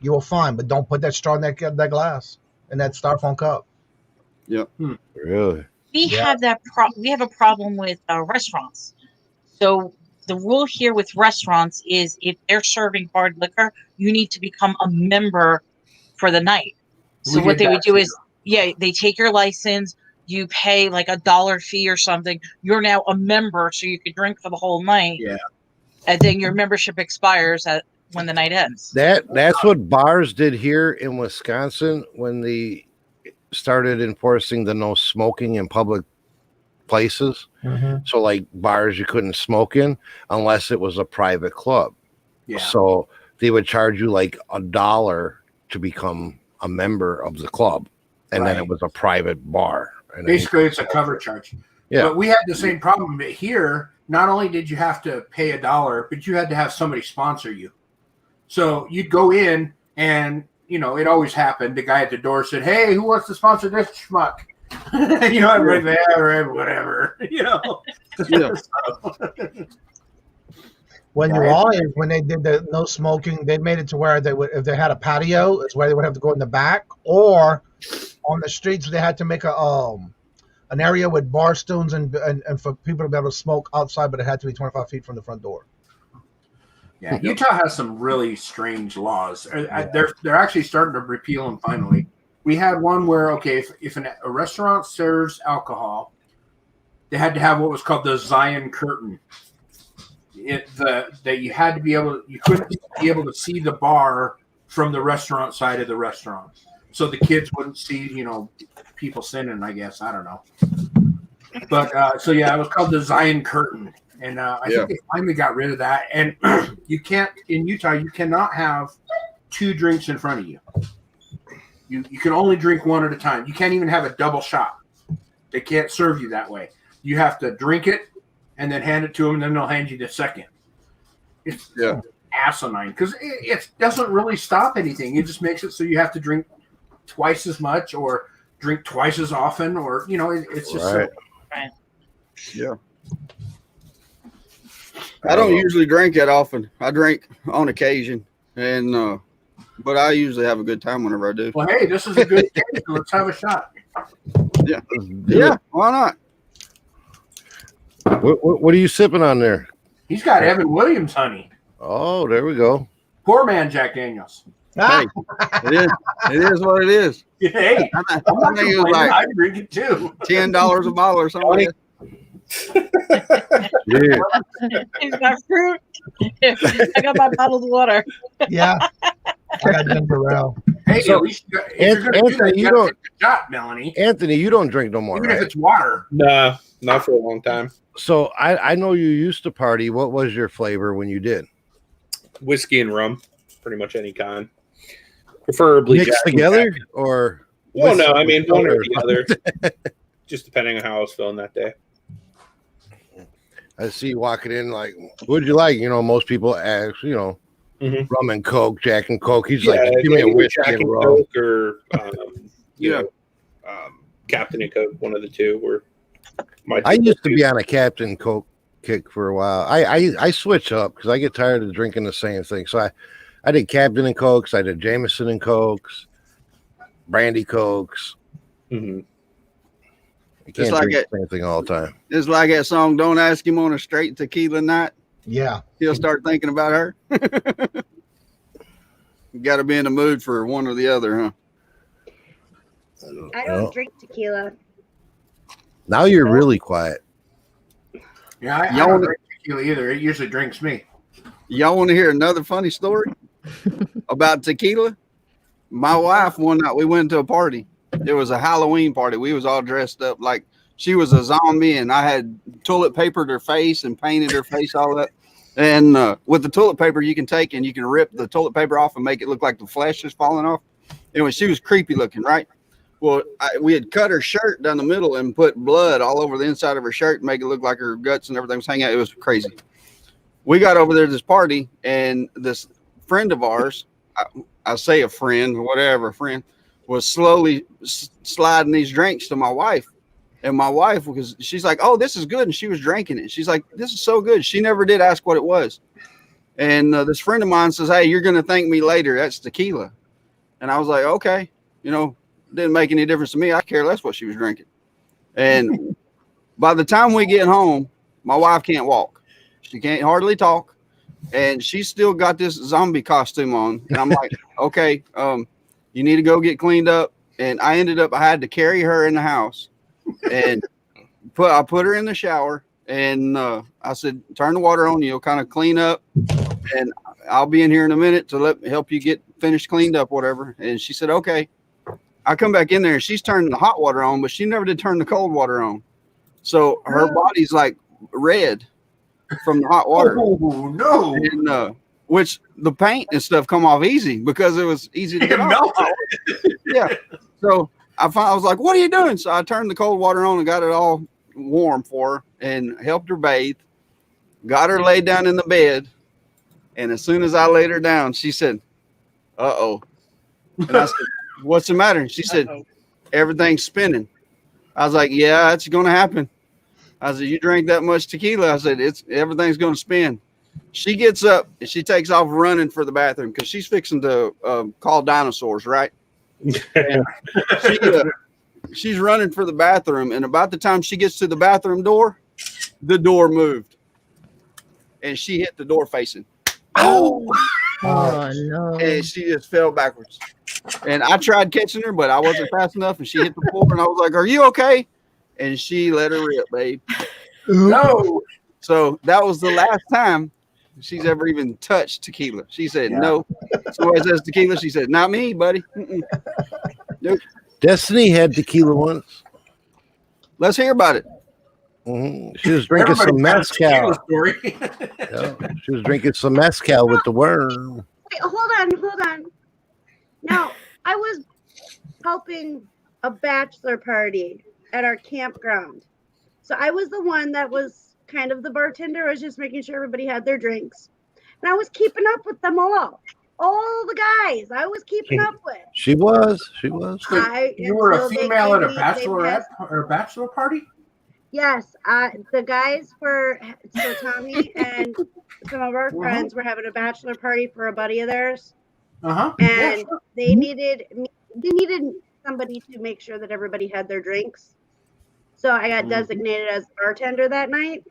you will fine. But don't put that straw in that glass, in that styrofoam cup. Yep. Really? We have we have a problem with restaurants. So the rule here with restaurants is if they're serving hard liquor, you need to become a member for the night. So what they would do is, they take your license, you pay like $1 fee or something. You're now a member, so you could drink for the whole night. Yeah. And then your membership expires when the night ends. That's what bars did here in Wisconsin when they started enforcing the no smoking in public places. Mm-hmm. So like bars you couldn't smoke in unless it was a private club. Yeah. So they would charge you like $1 to become a member of the club, and then it was a private bar. And basically, it's a cover charge. Yeah. But we had the same problem here. Not only did you have to pay $1, but you had to have somebody sponsor you. So you'd go in, and it always happened. The guy at the door said, "Hey, who wants to sponsor this schmuck?" Everybody there, whatever. When New Orleans, when they did the no smoking, they made it to where they would, if they had a patio, it's where they would have to go in the back, or on the streets they had to make an area with bar stools and for people to be able to smoke outside, but it had to be 25 feet from the front door. Yeah, Utah has some really strange laws. They're actually starting to repeal them finally. We had one where if a restaurant serves alcohol, they had to have what was called the Zion curtain. That you had to be you couldn't be able to see the bar from the restaurant side of the restaurant, so the kids wouldn't see people sinning. I guess I don't know, but it was called the Zion curtain, and I think they finally got rid of that. And you can't in Utah, you cannot have 2 drinks in front of you. You can only drink one at a time. You can't even have a double shot. They can't serve you that way. You have to drink it and then hand it to them, and then they'll hand you the second. It's asinine because it doesn't really stop anything. It just makes it so you have to drink twice as much or drink twice as often, or it's just right. Yeah. I don't usually drink that often. I drink on occasion, and but I usually have a good time whenever I do. Well, hey, this is a good occasion. Let's have a shot. Yeah. Yeah. Why not? What are you sipping on there? He's got Evan Williams honey. Oh, there we go. Poor man Jack Daniels. Hey, it is what it is. Hey, I'm not complaining. I drink it too. $10 a bottle or something. Yeah. He's got fruit. I got my bottled water. Yeah, I got ginger ale. Hey, So, at least if you're going to do that, Anthony, you you got to don't. take a shot, Melanie. Anthony, you don't drink no more, Even right? if it's water. No, not for a long time. So I know you used to party. What was your flavor when you did? Whiskey and rum, pretty much any kind. Preferably Mixed Jack and together Jack. or? Well, no, I mean one or or the other, just depending on how I was feeling that day. I see you walking in like, what'd you like? You know, most people ask, you know, rum and Coke, Jack and Coke. He's like, give me a whiskey Jack and rum. Coke or Captain and Coke, one of the two. Were I used to be on a Captain Coke kick for a while. I switch up because I get tired of drinking the same thing. So I did Captain and Cokes. I did Jameson and Cokes, Brandy Cokes. Mm-hmm. You can't like drink the same thing all the time. It's like that song, Don't Ask Him on a Straight Tequila Night. Yeah. He'll start thinking about her. You got to be in the mood for one or the other, huh? I don't drink tequila. Now you're really quiet. Yeah, I don't drink tequila either. It usually drinks me. Y'all want to hear another funny story about tequila? My wife, one night, we went to a party. It was a Halloween party. We was all dressed up like she was a zombie, and I had toilet papered her face and painted her face, all that. And with the toilet paper, you can take and you can rip the toilet paper off and make it look like the flesh is falling off. Anyway, she was creepy looking, right? Well, we had cut her shirt down the middle and put blood all over the inside of her shirt and make it look like her guts and everything was hanging out. It was crazy. We got over there to this party, and this friend of ours, I say a friend, whatever, friend, was slowly sliding these drinks to my wife. And my wife, because she's like, oh, this is good. And she was drinking it. She's like, this is so good. She never did ask what it was. And this friend of mine says, hey, you're going to thank me later. That's tequila. And I was like, okay, you know, didn't make any difference to me. I care less what she was drinking. And by the time we get home, my wife can't walk. She can't hardly talk. And she's still got this zombie costume on. And I'm like, okay, you need to go get cleaned up. And I had to carry her in the house. And I put her in the shower, and I said, turn the water on, you'll kind of clean up, and I'll be in here in a minute to help you get finished cleaned up, whatever. And she said, okay. I come back in there, and she's turning the hot water on, but she never did turn the cold water on. So her body's like red from the hot water. Oh, no. And, which the paint and stuff come off easy because it was easy to get off. Yeah. So I was like, what are you doing? So I turned the cold water on and got it all warm for her and helped her bathe, got her laid down in the bed. And as soon as I laid her down, she said, uh-oh. And I said, what's the matter? And she said, everything's spinning. I was like, yeah, that's going to happen. I said, you drink that much tequila? I said, everything's going to spin. She gets up and she takes off running for the bathroom because she's fixing to call dinosaurs, right? And she's running for the bathroom, and about the time she gets to the bathroom door, the door moved, and she hit the door facing. Oh no! And she just fell backwards. And I tried catching her, but I wasn't fast enough, and she hit the floor. And I was like, "Are you okay?" And she let her rip, babe. No. So that was the last time she's ever even touched tequila. She said, no. Somebody says tequila. She said, not me, buddy. Nope. Destiny had tequila once. Let's hear about it. Mm-hmm. She was drinking some mezcal. Yeah, she was drinking some mezcal with the worm. Wait, hold on. No, I was helping a bachelor party at our campground. So I was the one that was kind of the bartender. I was just making sure everybody had their drinks. And I was keeping up with them all. All the guys I was keeping up with. She was. You were a female at a bachelorette or bachelor party? Yes. The guys so Tommy and some of our friends were having a bachelor party for a buddy of theirs. And they needed somebody to make sure that everybody had their drinks. So I got designated as bartender that night,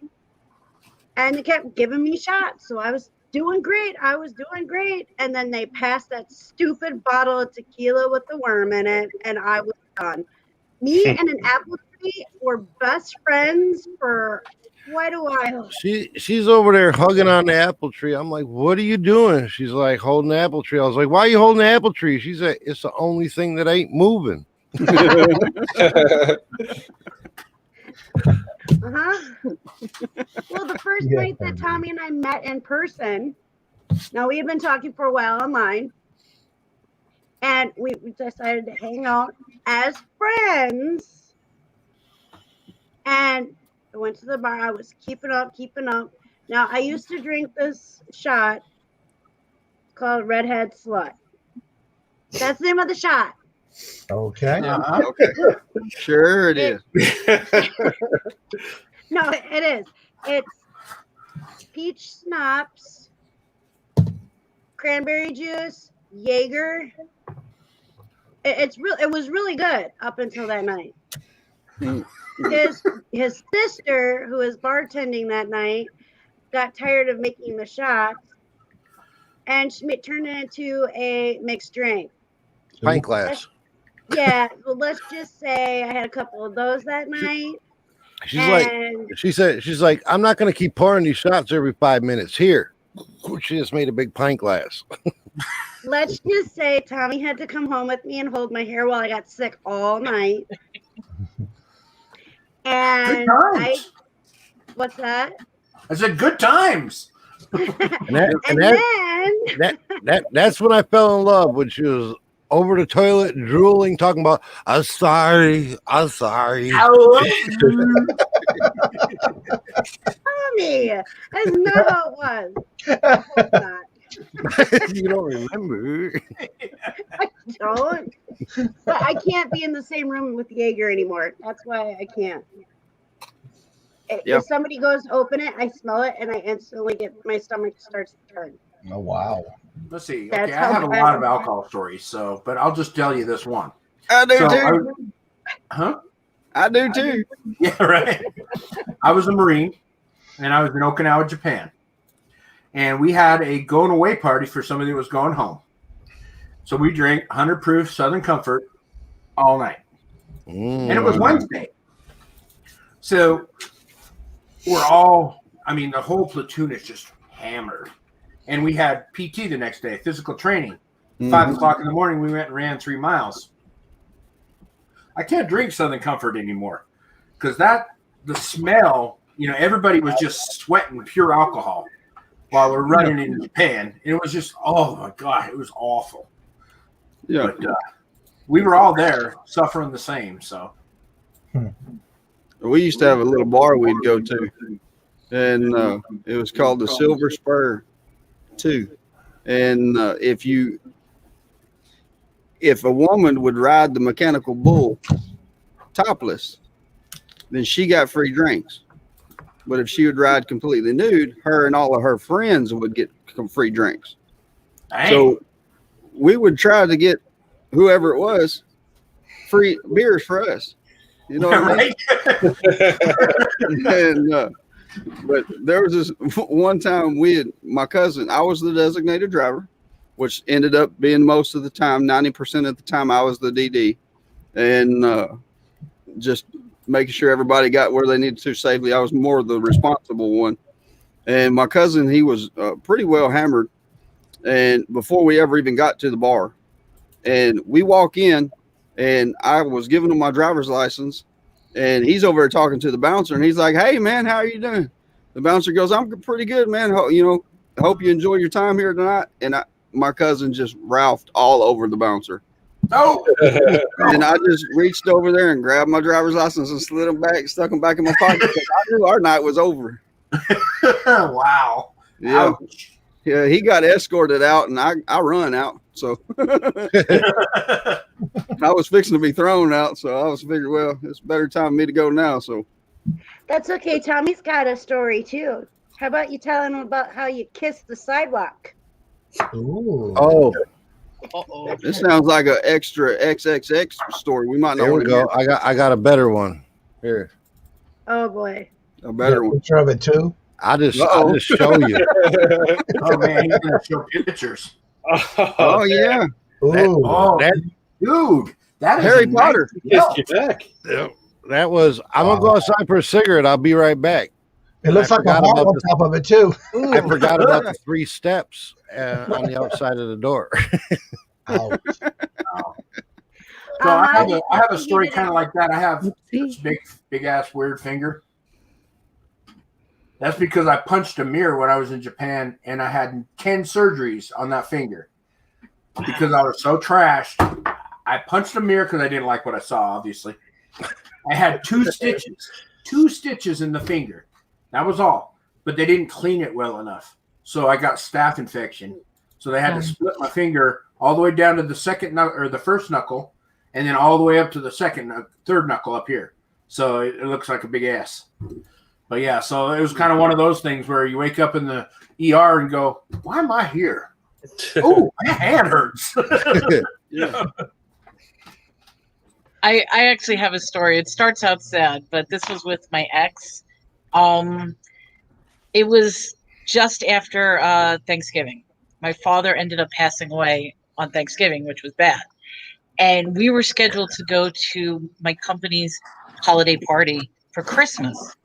and they kept giving me shots. So I was doing great. And then they passed that stupid bottle of tequila with the worm in it, and I was done. Me and an apple Tommy were best friends for quite a while. She's over there hugging on the apple tree. I'm like, what are you doing? She's like, holding the apple tree. I was like, why are you holding the apple tree? She's like, it's the only thing that ain't moving. Well, the first night that Tommy and I met in person, now we had been talking for a while online, and we decided to hang out as friends. And I went to the bar. I was keeping up. Now, I used to drink this shot called Redhead Slut. That's the name of the shot. Okay. Okay. Sure it is. No, it is. It's peach schnapps, cranberry juice, Jaeger. It was really good up until that night. His sister, who was bartending that night, got tired of making the shots, and she turned it into a mixed drink. Pint glass. Yeah, well, let's just say I had a couple of those that night. She's like, I'm not going to keep pouring these shots every 5 minutes. Here, she just made a big pint glass. Let's just say Tommy had to come home with me and hold my hair while I got sick all night. And what's that? I said good times. That's when I fell in love, when she was over the toilet drooling, talking about, I'm sorry. Tommy, that's not how it was. You don't remember. I don't. But I can't be in the same room with Jaeger anymore. That's why I can't. If somebody goes to open it, I smell it, and I instantly my stomach starts to turn. Oh, wow. Let's see. Okay, I have a lot of alcohol stories, but I'll just tell you this one. I do too. I do too. Yeah, right. I was a Marine, and I was in Okinawa, Japan. And we had a going away party for somebody that was going home. So we drank 100 proof Southern Comfort all night. And it was Wednesday. So the whole platoon is just hammered. And we had PT the next day, physical training. 5 o'clock in the morning, we went and ran 3 miles. I can't drink Southern Comfort anymore because the smell, everybody was just sweating pure alcohol while we're running in Japan. It was just, oh my God, it was awful. Yeah. But we were all there suffering the same. So we used to have a little bar we'd go to, and it was called the Silver Spur 2. And if a woman would ride the mechanical bull topless, then she got free drinks. But if she would ride completely nude, her and all of her friends would get free drinks. Dang. So we would try to get whoever it was free beers for us. You know what I mean? And but there was this one time my cousin, I was the designated driver, which ended up being most of the time, 90% of the time I was the DD, and just making sure everybody got where they needed to safely. I was more the responsible one. And my cousin, he was pretty well hammered, and before we ever even got to the bar, and we walk in, and I was giving him my driver's license, and he's over there talking to the bouncer, and he's like, "Hey man, how are you doing?" The bouncer goes, "I'm pretty good, man. Hope you enjoy your time here tonight." And my cousin just Ralphed all over the bouncer. Oh, and I just reached over there and grabbed my driver's license and stuck them back in my pocket. I knew our night was over. Wow. Yeah. Ouch. Yeah, he got escorted out, and I run out. So I was fixing to be thrown out. So I was figuring, well, it's a better time for me to go now. So that's okay. Tommy's got a story too. How about you telling him about how you kissed the sidewalk? Ooh. Oh. Uh-oh. This sounds like an extra XXX story. We might know. There we go. I got a better one here. Oh boy. A better one. Picture of it too. I'll just show you. Oh man, he's gonna show pictures. Oh yeah. Dude, that is Harry Potter. Yeah. That was. I'm gonna go outside for a cigarette. I'll be right back. It looks like a heart on top of it too. I forgot about the 3 steps on the outside of the door. Ouch. So I have a story kind of like that. I have this big ass weird finger. That's because I punched a mirror when I was in Japan, and I had 10 surgeries on that finger because I was so trashed. I punched a mirror because I didn't like what I saw. Obviously, I had 2 stitches in the finger. That was all, but they didn't clean it well enough, so I got staph infection. So they had to split my finger all the way down to the the first knuckle, and then all the way up to the third knuckle up here. So it looks like a big ass. But yeah, so it was kind of one of those things where you wake up in the ER and go, "Why am I here? Oh, my hand hurts." Yeah. I actually have a story. It starts out sad, but this was with my ex. It was just after Thanksgiving. My father ended up passing away on Thanksgiving, which was bad. And we were scheduled to go to my company's holiday party for Christmas.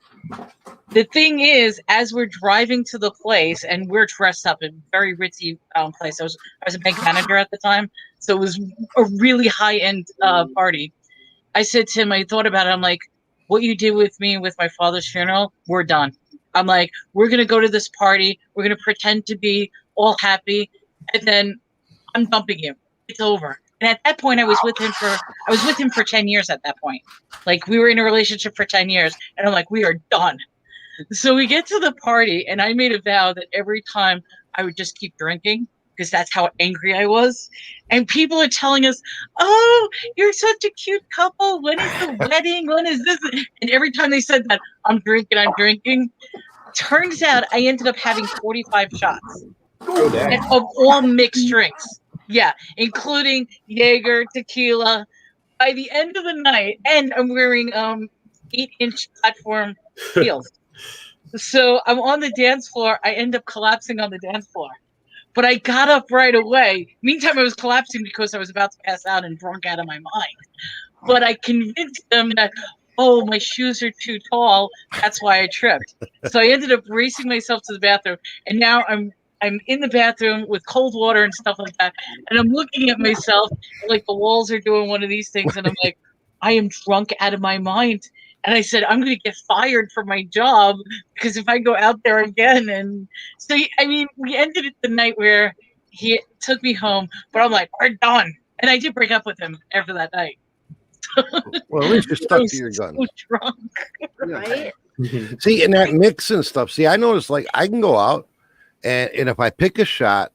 The thing is, as we're driving to the place, and we're dressed up in a very ritzy place. I was a bank manager at the time, so it was a really high-end party. I said to him, I thought about it, I'm like, what you did with me with my father's funeral, we're done. I'm like, we're going to go to this party. We're going to pretend to be all happy. And then I'm dumping you. It's over. And at that point, I was with him for 10 years at that point. Like, we were in a relationship for 10 years. And I'm like, we are done. So we get to the party, and I made a vow that every time I would just keep drinking, because that's how angry I was. And people are telling us, oh, you're such a cute couple. When is the wedding? When is this? And every time they said that, I'm drinking. Turns out I ended up having 45 shots of all mixed drinks. Yeah, including Jaeger, tequila. By the end of the night, and I'm wearing 8-inch platform heels. So I'm on the dance floor. I end up collapsing on the dance floor. But I got up right away. Meantime, I was collapsing because I was about to pass out and drunk out of my mind. But I convinced them that, oh, my shoes are too tall. That's why I tripped. So I ended up racing myself to the bathroom. And now I'm in the bathroom with cold water and stuff like that. And I'm looking at myself like the walls are doing one of these things. And I'm like, I am drunk out of my mind. And I said, I'm going to get fired from my job because if I go out there again. And so, I mean, we ended it the night where he took me home, but I'm like, we're done. And I did break up with him after that night. Well, at least you're stuck to your guns. So drunk, right? See, and that mix and stuff. See, I noticed like I can go out and if I pick a shot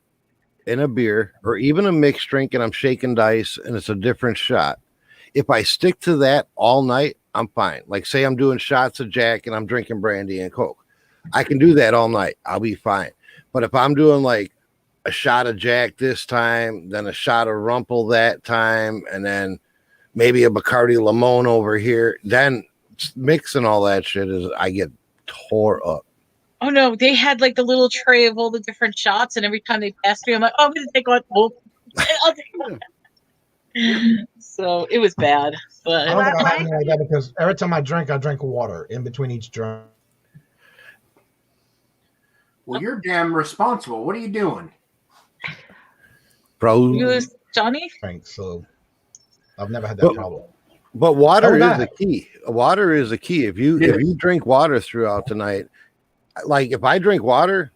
in a beer or even a mixed drink and I'm shaking dice and it's a different shot, if I stick to that all night, I'm fine. Like say I'm doing shots of Jack and I'm drinking brandy and Coke. I can do that all night. I'll be fine. But if I'm doing like a shot of Jack this time, then a shot of Rumple that time, and then maybe a Bacardi Limon over here, then mixing all that shit is I get tore up. Oh no, they had like the little tray of all the different shots, and every time they passed me, I'm like, oh, I'm gonna take one. I'll take one. So it was bad. But I don't think I have anything like that because every time I drink water in between each drink. Well, you're damn responsible. What are you doing? Bro, you lose Johnny? So I've never had that problem. But water is the key. Water is the key. If you drink water throughout the night, like if I drink water,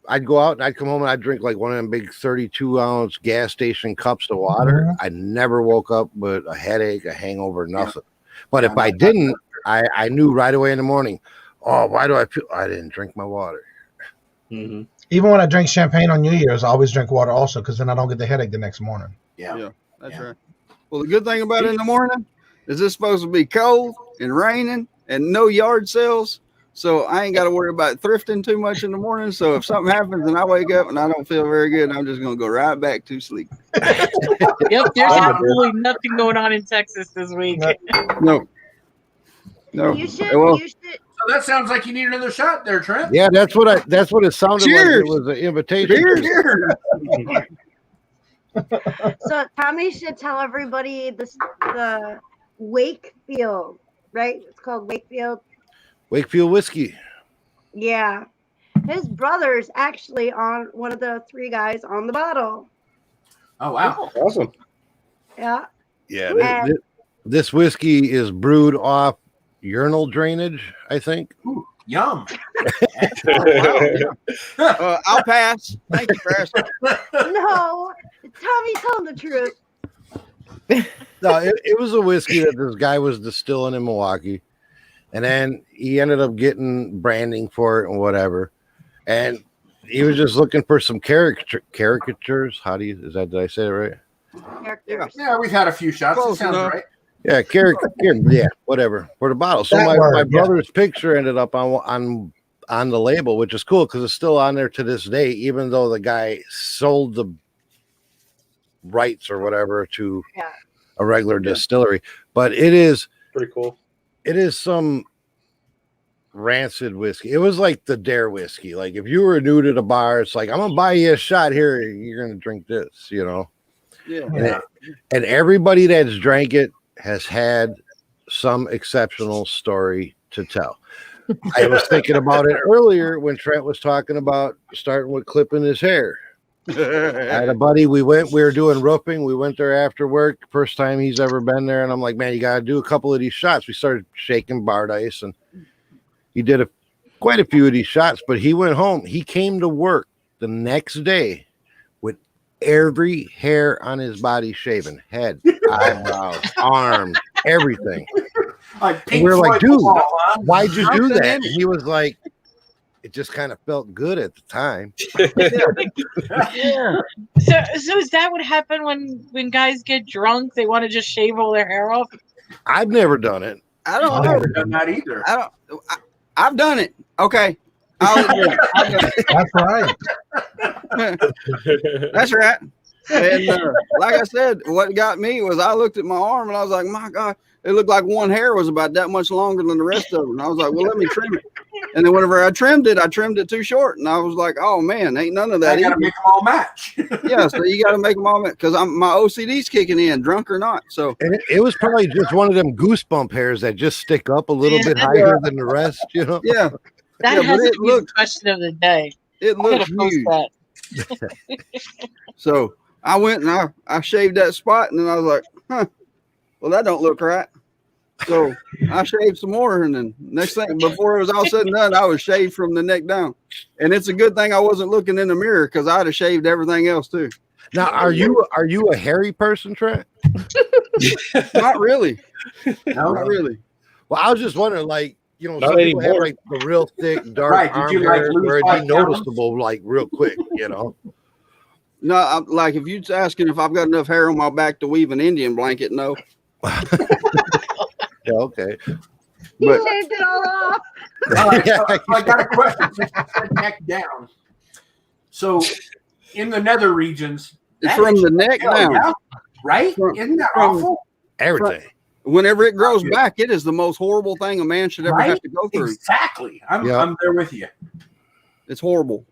I'd go out and I'd come home and I'd drink like one of them big 32-ounce gas station cups of water. Mm-hmm. I never woke up with a headache, a hangover, nothing. But if I didn't, I knew right away in the morning, oh, why do I feel I didn't drink my water? Mm-hmm. Even when I drink champagne on New Year's, I always drink water also because then I don't get the headache the next morning. Yeah, that's right. Well, the good thing about it in the morning is it's supposed to be cold and raining and no yard sales. So I ain't got to worry about thrifting too much in the morning. So if something happens and I wake up and I don't feel very good, I'm just going to go right back to sleep. Yep, there's absolutely nothing going on in Texas this week. No. You should. So that sounds like you need another shot there, Trent. Yeah, that's what it sounded Cheers. like. It was an invitation. Cheers. So Tommy should tell everybody the Wakefield right? It's called Wakefield. Wakefield whiskey. Yeah. His brother's actually on one of the 3 guys on the bottle. Oh wow! Awesome. Yeah. Yeah, And this whiskey is brewed off urinal drainage, I think. Ooh, yum. I'll pass. Thank you for asking. no, Tommy, tell him the truth. No, it was a whiskey that this guy was distilling in Milwaukee, and then he ended up getting branding for it and whatever, and he was just looking for some caricatures. Did I say it right? Characters. Yeah, we've had a few shots. Close It sounds enough. right. Yeah, yeah, whatever for the bottle. So That my word, yeah. brother's picture ended up on the label, which is cool because it's still on there to this day, even though the guy sold the rights or whatever to a regular distillery. But it is Pretty cool. it is some rancid whiskey. It was like the Dare whiskey. Like if you were new to the bar, it's like, I'm gonna buy you a shot here. You're gonna drink this, you know. Yeah. And everybody that's drank it has had some exceptional story to tell. I was thinking about it earlier when Trent was talking about starting with clipping his hair. I had a buddy. We were doing roofing. We went there after work. First time he's ever been there. And I'm like, man, you got to do a couple of these shots. We started shaking bar dice and he did quite a few of these shots, but he went home. He came to work the next day with every hair on his body shaven, head, eyebrows, arms, everything. Like And we're like, dude, why'd you do that? saying- And he was like, it just kind of felt good at the time. Yeah. So is that what happened when guys get drunk? They want to just shave all their hair off? I've never done it. I don't I've know. never done that either. I've done it. Okay. I'll admit it. I've done That's right. it. That's right. And like I said, what got me was I looked at my arm and I was like, my God, it looked like one hair was about that much longer than the rest of them. And I was like, well, let me trim it. And then whenever I trimmed it too short. And I was like, oh man, ain't none of that. I gotta either. make them all match. Yeah, so you got to make them all because my OCD's kicking in, drunk or not. So And it was probably just one of them goosebump hairs that just stick up a little bit higher than the rest, you know? yeah, That Yeah, but has it to be the looked- question of the day. it I'm gonna looks post huge. that. So I went and I shaved that spot, and then I was like, huh, well, that don't look right. So I shaved some more, and then next thing, before it was all said and done, I was shaved from the neck down. And it's a good thing I wasn't looking in the mirror because I'd have shaved everything else too. Now, are you a hairy person, Trent? Not really. No? Not really. Well, I was just wondering, like, you know, Not some people have anymore. like the real thick, dark Right, did arm you, like, hairs lose where it'd 5 be pounds? noticeable, like, real quick, you know? No, I'm, like if you're asking if I've got enough hair on my back to weave an Indian blanket, no. Yeah, okay. He But shaved it all off. All right, so I got a question. Since you said neck down. So, in the nether regions, it's that from is- the neck hell down. yeah, right? From- Isn't that from- awful? Everything. Whenever it grows Yeah. back, it is the most horrible thing a man should ever Right? have to go through. Exactly. I'm Yeah. there with you. It's horrible,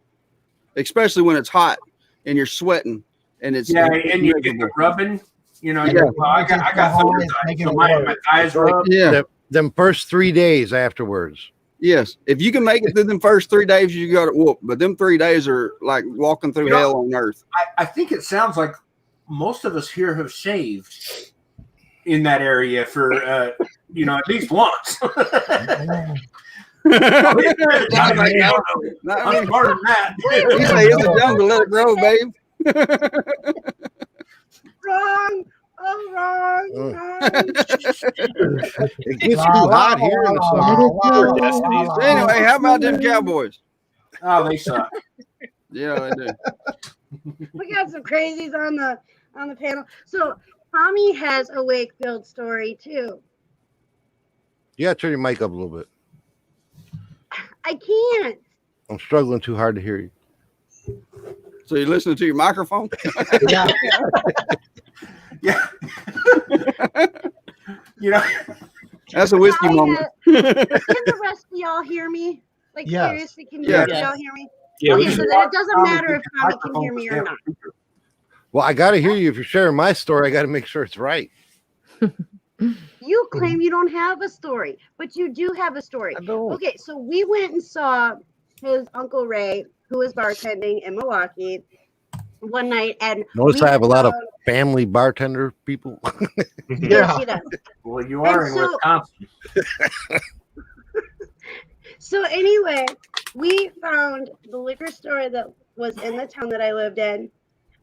especially when it's hot and you're sweating and it's Yeah, and you get the rubbing. You know, Yeah. well, I got thunder thighs, so my thighs rub. yeah. Them first 3 days afterwards. Yes, if you can make it through them first 3 days, you got it whoop. But them 3 days are like walking through You know, hell on earth. I think it sounds like most of us here have shaved in that area for at least once. Not I don't know. I'm smarter than that. You say it's a jungle, let it grow, babe. Wrong. Oh, wrong. It gets too hot here in the summer. Anyway, how about them Cowboys? Oh, they suck. Yeah, they do. We got some crazies on the panel. So Tommy has a Wakefield story too. You gotta turn your mic up a little bit. I can't. I'm struggling too hard to hear you. So you're listening to your microphone? Yeah. Yeah. You know, That's a whiskey I moment. Can the rest of y'all hear me? Like Yes. seriously, can Yes. y'all hear me? Yeah, we Okay, so can- then it doesn't matter if Tommy can hear me or not. Well, I gotta hear you. If you're sharing my story, I gotta make sure it's right. You claim you don't have a story, but you do have a story. I don't. Okay, so we went and saw his Uncle Ray, who was bartending in Milwaukee one night, and Notice we I have a lot of found- family bartender people. Yes, he does. Well, you are in Wisconsin. So anyway, we found the liquor store that was in the town that I lived in,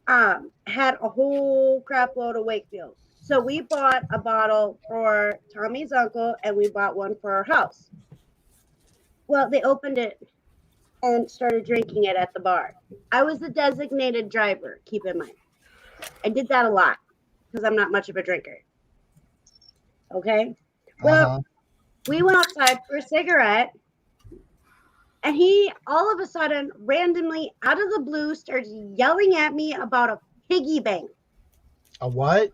had a whole crap load of Wakefield. So we bought a bottle for Tommy's uncle and we bought one for our house. Well, they opened it and started drinking it at the bar. I was the designated driver, keep in mind. I did that a lot because I'm not much of a drinker. Okay. Well, we went outside for a cigarette and he all of a sudden randomly out of the blue starts yelling at me about a piggy bank. A what?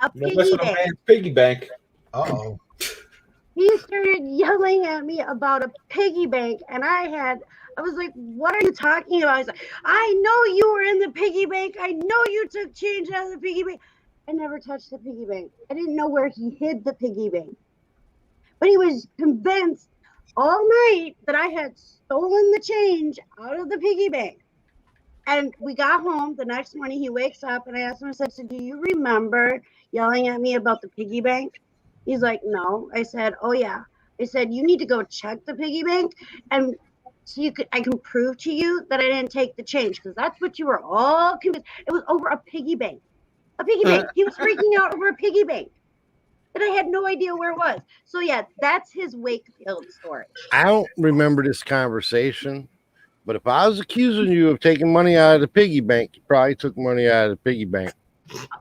A No piggy messing on bank. man's piggy bank. Uh-oh. He started yelling at me about a piggy bank, and I was like, what are you talking about? He's like, I know you were in the piggy bank. I know you took change out of the piggy bank. I never touched the piggy bank. I didn't know where he hid the piggy bank. But he was convinced all night that I had stolen the change out of the piggy bank. And we got home the next morning. He wakes up and I asked him, I said, so do you remember yelling at me about the piggy bank? He's like, no. I said, oh yeah. I said, you need to go check the piggy bank and so I can prove to you that I didn't take the change because that's what you were all convinced. It was over a piggy bank. A piggy bank. He was freaking out over a piggy bank. And I had no idea where it was. So yeah, that's his Wakefield story. I don't remember this conversation, but if I was accusing you of taking money out of the piggy bank, you probably took money out of the piggy bank.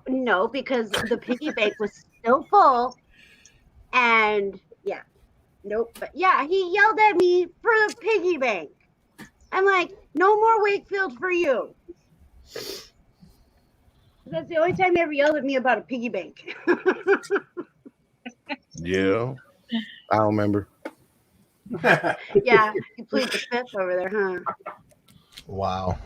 No, because the piggy bank was still full. And yeah, nope. But yeah, he yelled at me for the piggy bank. I'm like, no more Wakefield for you. That's the only time he ever yelled at me about a piggy bank. Yeah, I don't remember. Yeah, you plead the fifth over there, huh? Wow.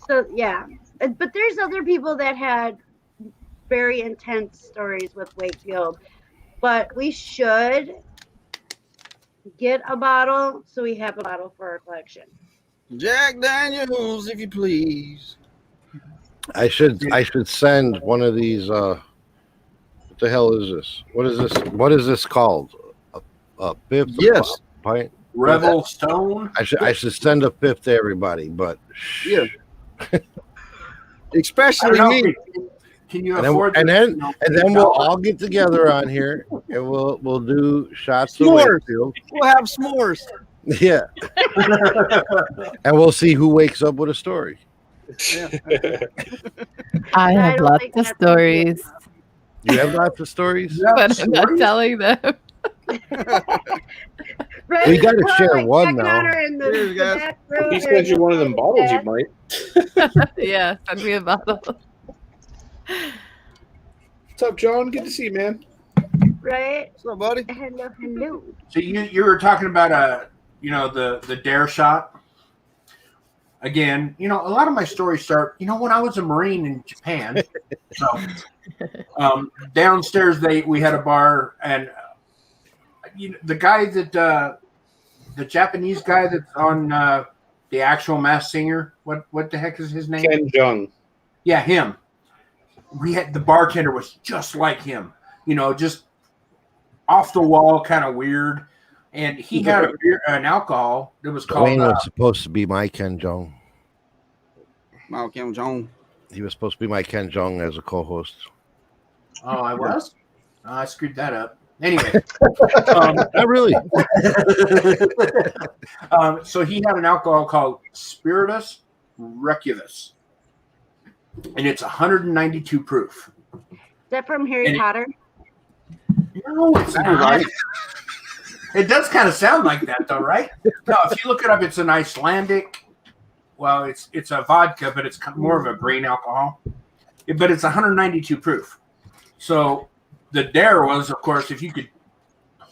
So yeah, but there's other people that had very intense stories with Wakefield, but we should get a bottle so we have a bottle for our collection. Jack Daniels, if you please. I should send one of these. What the hell is this? What is this? What is this called? A fifth? Yes. Pint? Rebel Stone. I should send a fifth to everybody, but yeah. Especially me. Can you and afford? then we'll all get together on here and we'll do shots of S'mores. Wakefield. We'll have s'mores. Yeah. And we'll see who wakes up with a story. I have don't lots think of that's stories, You have lots of stories? but I'm not telling them. Right? We gotta We're, share like, one checking now. on her in the Cheers, guys. back room If he sends you one of them bottles, you Yeah. might. Yeah, send me a bottle. What's up, John? Good to see you, man. Right? What's up, buddy? Hello. So you were talking about the dare shot. Again, a lot of my stories start, when I was a Marine in Japan. So downstairs we had a bar, and the guy that the Japanese guy that's on the actual Masked Singer, what the heck is his name? Ken Jung. Yeah, him. We had the bartender was just like him, just off the wall, kind of weird. And he had an alcohol that was called. Dwayne was supposed to be my Ken Jong. Mao Kim Jong. He was supposed to be my Ken Jong as a co-host. Oh, I was? Oh, I screwed that up. Anyway. Not really. So he had an alcohol called Spiritus Recubus. And it's 192 proof. Is that from Harry Potter? No, it's not. Right. It does kind of sound like that, though, right? No, if you look it up, it's an Icelandic. Well, it's a vodka, but it's more of a grain alcohol. But it's 192 proof. So the dare was, of course, if you could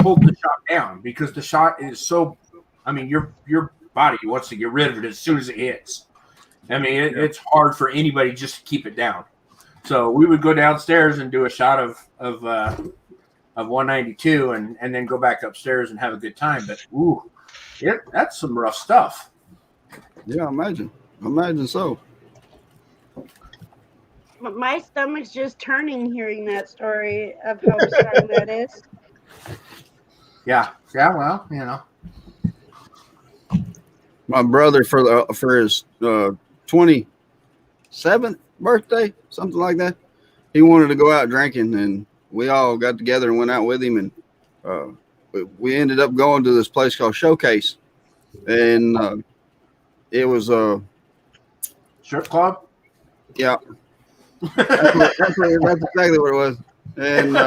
hold the shot down, because the shot is so. I mean, your body wants to get rid of it as soon as it hits. I mean, it's hard for anybody just to keep it down. So we would go downstairs and do a shot of 192 and then go back upstairs and have a good time. But that's some rough stuff. Yeah, imagine so. My stomach's just turning hearing that story of how strong that is. Yeah. Well, My brother for his 27th birthday, something like that, he wanted to go out drinking, and we all got together and went out with him, and we ended up going to this place called Showcase, and it was a strip club. Yeah. That's exactly what it was. And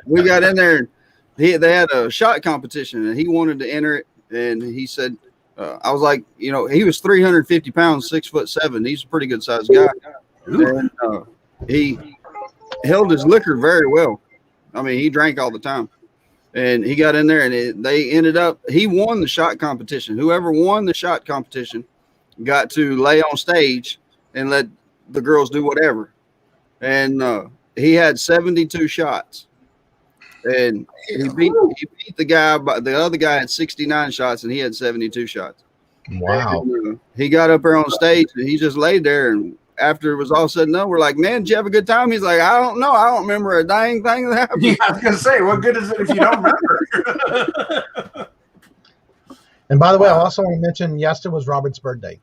we got in there, and they had a shot competition, and he wanted to enter it. And he said, I was like, he was 350 pounds, 6'7". He's a pretty good sized guy. And he held his liquor very well. I mean, he drank all the time. And he got in there, and they ended up, he won the shot competition. Whoever won the shot competition got to lay on stage and let the girls do whatever. And he had 72 shots, and he beat the guy. But the other guy had 69 shots, and he had 72 shots. Wow! And, he got up there on stage, and he just laid there. And after it was all said and done, we're like, "Man, did you have a good time?" He's like, "I don't know. I don't remember a dang thing that happened." Yeah, I was gonna say, what good is it if you don't remember? And by the way, I also want to mention yesterday was Robert's birthday.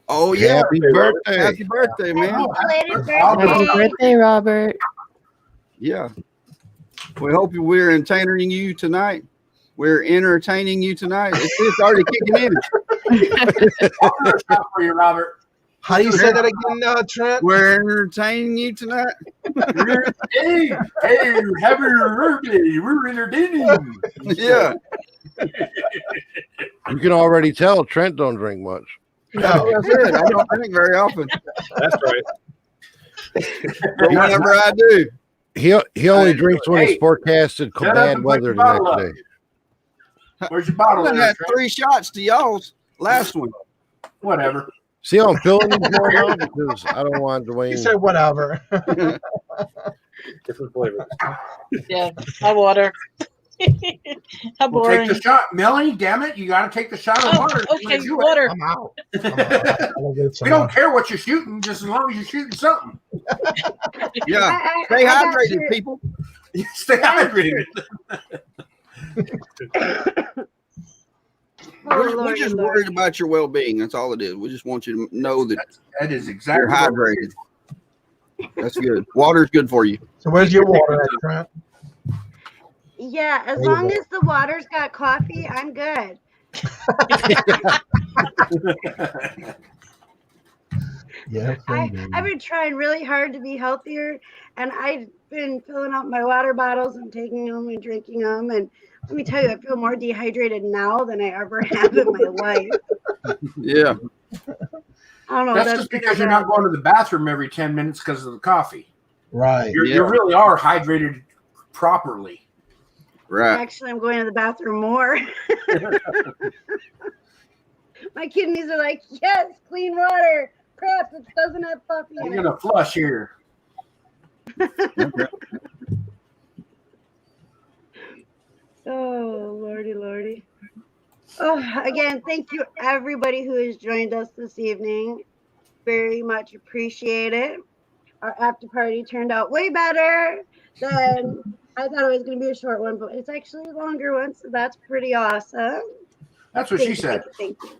Oh yeah, Happy birthday! Happy birthday, man! Happy birthday, Robert. Yeah, we hope we're entertaining you tonight. We're entertaining you tonight. It's already kicking in. For you, Robert. How do you say that again, Trent? We're entertaining you tonight. Hey, happy birthday! We're entertaining. Yeah. You can already tell Trent don't drink much. No, that's it. I don't drink very often. That's right. But whenever I do, He only drinks when it's forecasted bad weather the next day. Where's your bottle? I had 3 shots to y'all's last one. Whatever. See how I'm feeling these more now because I don't want Dwayne. You said whatever. Different flavors. Yeah, hot water. How We'll boring. take the shot, Melanie. Damn it, you got to take the shot of water. Okay, water. I'm out. We don't care what you're shooting, just as long as you're shooting something. Yeah, I stay got hydrated, you. people. Stay hydrated. We're just worried about your well-being. That's all it is. We just want you to know that that is exactly you're hydrated. That's good. Water's good for you. So where's your water at, Trent? Yeah, as long as the water's got coffee, I'm good. Yeah, I've been trying really hard to be healthier, and I've been filling up my water bottles and taking them and drinking them. And let me tell you, I feel more dehydrated now than I ever have in my life. Yeah. I don't know. That's just because you're not going to the bathroom every 10 minutes because of the coffee. Right. You really are hydrated properly. Right. Actually, I'm going to the bathroom more. My kidneys are like, yes, clean water. Crap, it doesn't have coffee in I'm it. going to flush here. Oh, lordy, lordy. Oh, again, thank you everybody who has joined us this evening. Very much appreciate it. Our after party turned out way better than I thought it was going to be a short one, but it's actually a longer one, so that's pretty awesome. That's what she said. Thank you.